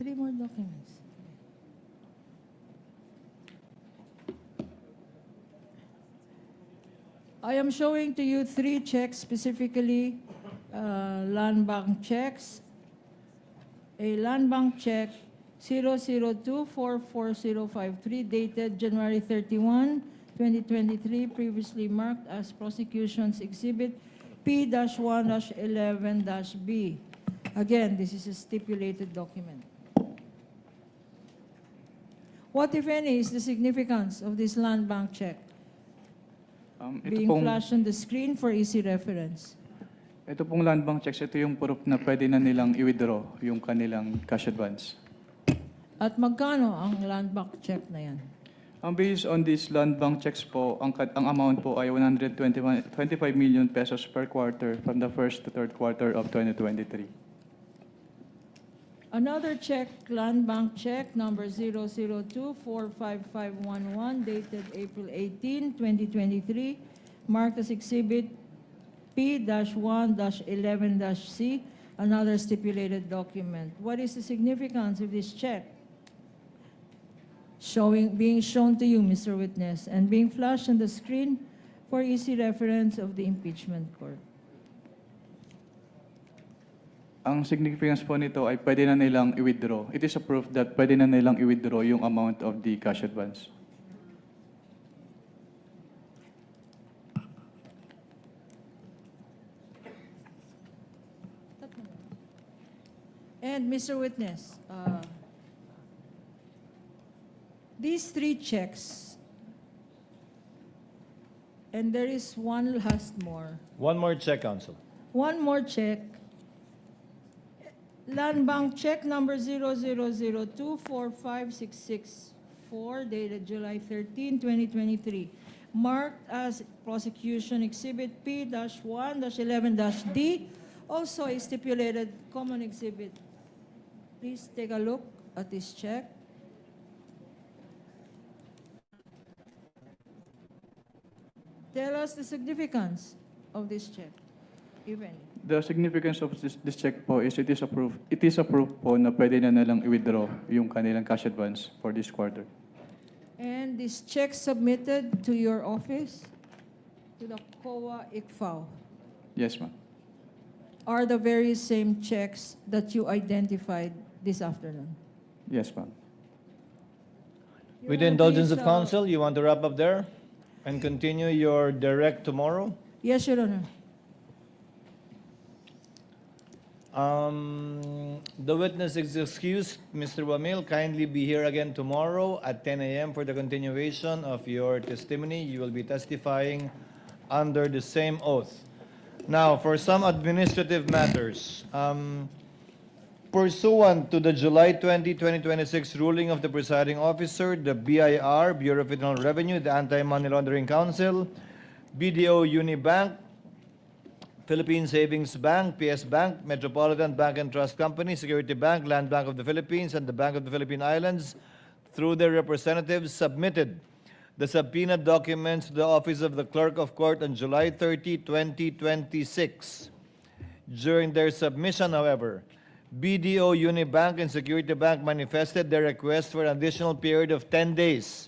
Three more documents. I am showing to you three checks, specifically land bank checks. A land bank check 002444053 dated January 31, 2023, previously marked as Prosecution's Exhibit P-1-11-B. Again, this is a stipulated document. What, if any, is the significance of this land bank check Ito being pong, flashed on the screen for easy reference? ito pong land bank checks, ito yung proof na pwede na nilang i-withdraw yung kanilang cash advance. At magkano ang land bank check na yan? Based on these land bank checks po, ang amount po ay 125 million pesos per quarter from the first to third quarter of 2023. Another check, land bank check number 002-45511, dated April 18, 2023, marked as Exhibit P-1-11-C, another stipulated document. What is the significance of this check? Being shown to you, Mr. Witness, and being flashed on the screen for easy reference of the impeachment court. Ang significance po nito ay pwede na nilang i-withdraw. It is a proof that pwede na nilang i-withdraw yung amount of the cash advance. And Mr. Witness, these three checks, and there is one last more. One more check, Counsel. One more check. Land Bank check number 000245664, dated July 13, 2023, marked as prosecution exhibit P-1-11-D, also a stipulated common exhibit. Please take a look at this check. Tell us the significance of this check, if any. The significance of this check po is it is a proof po na pwede na nilang i-withdraw yung kanilang cash advance for this quarter. And this check submitted to your office, to the COA ICFAO, Yes, ma'am. are the very same checks that you identified this afternoon. Yes, ma'am. Your With the Honor, indulgence please, of counsel, you want to wrap up there and continue your direct tomorrow? Yes, Your Honor. The witness is excused. Mr. Wamil, kindly be here again tomorrow at 10 a.m. for the continuation of your testimony. You will be testifying under the same oath. Now, for some administrative matters, pursuant to the July 20, 2026 ruling of the presiding officer, the BIR, Bureau of Internal Revenue, the Anti-Money Laundering Council, BDO Unibank, Philippine Savings Bank, PS Bank, Metropolitan Bank and Trust Company, Security Bank, Land Bank of the Philippines, and the Bank of the Philippine Islands, through their representatives, submitted the subpoena documents to the Office of the Clerk of Court on July 30, 2026. During their submission, however, BDO Unibank and Security Bank manifested their request for an additional period of 10 days.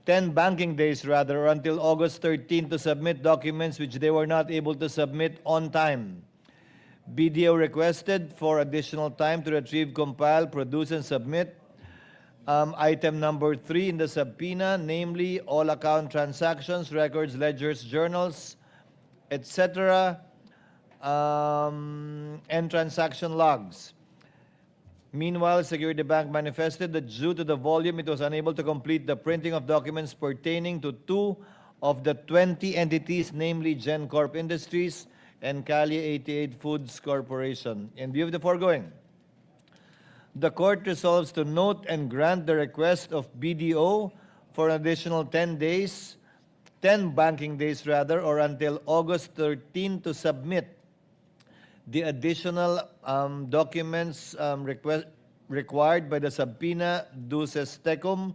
10 banking days rather, or until August 13 to submit documents which they were not able to submit on time. BDO requested for additional time to retrieve, compile, produce, and submit item number 3 in the subpoena, namely all account transactions, records, ledgers, journals, etc., and transaction logs. Meanwhile, Security Bank manifested that due to the volume, it was unable to complete the printing of documents pertaining to 2 of the 20 entities, namely GenCorp Industries and Cali 88 Foods Corporation. In view of the foregoing, the court resolves to note and grant the request of BDO for an additional 10 banking days rather, or until August 13 to submit the additional documents required by the subpoena duces tecum.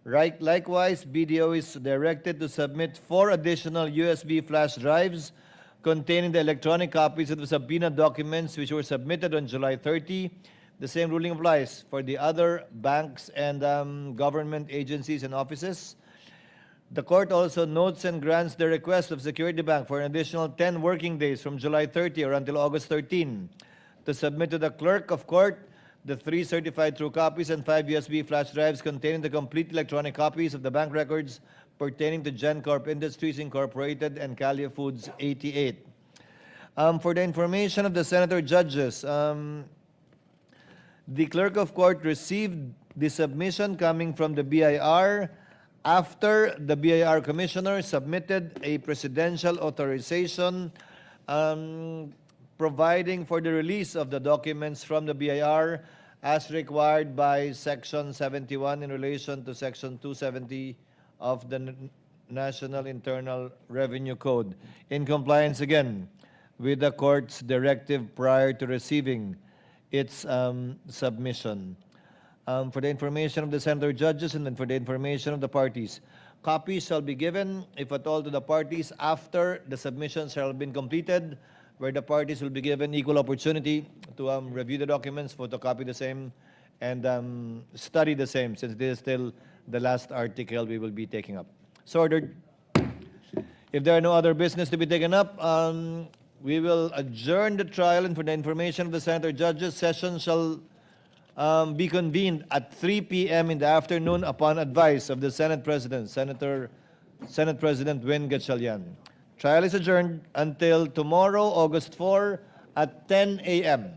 Likewise, BDO is directed to submit 4 additional USB flash drives containing the electronic copies of the subpoena documents which were submitted on July 30. The same ruling applies for the other banks and government agencies and offices. The court also notes and grants the request of Security Bank for an additional 10 working days from July 30 or until August 13 to submit to the clerk of court the 3 certified true copies and 5 USB flash drives containing the complete electronic copies of the bank records pertaining to GenCorp Industries Incorporated and Cali Foods 88. For the information of the senator judges, the clerk of court received the submission coming from the BIR after the BIR commissioner submitted a presidential authorization providing for the release of the documents from the BIR as required by Section 71 in relation to Section 270 of the National Internal Revenue Code, in compliance again with the court's directive prior to receiving its submission. For the information of the senator judges and then for the information of the parties, copies shall be given, if at all, to the parties after the submissions have been completed, where the parties will be given equal opportunity to review the documents, photocopy the same, and study the same, since this is still the last article we will be taking up. So ordered. If there are no other business to be taken up, we will adjourn the trial, and for the information of the senator judges, session shall be convened at 3 p.m. in the afternoon upon advice of the Senate President, Senate President Win Gatchalian. Trial is adjourned until tomorrow, August 4 at 10 a.m.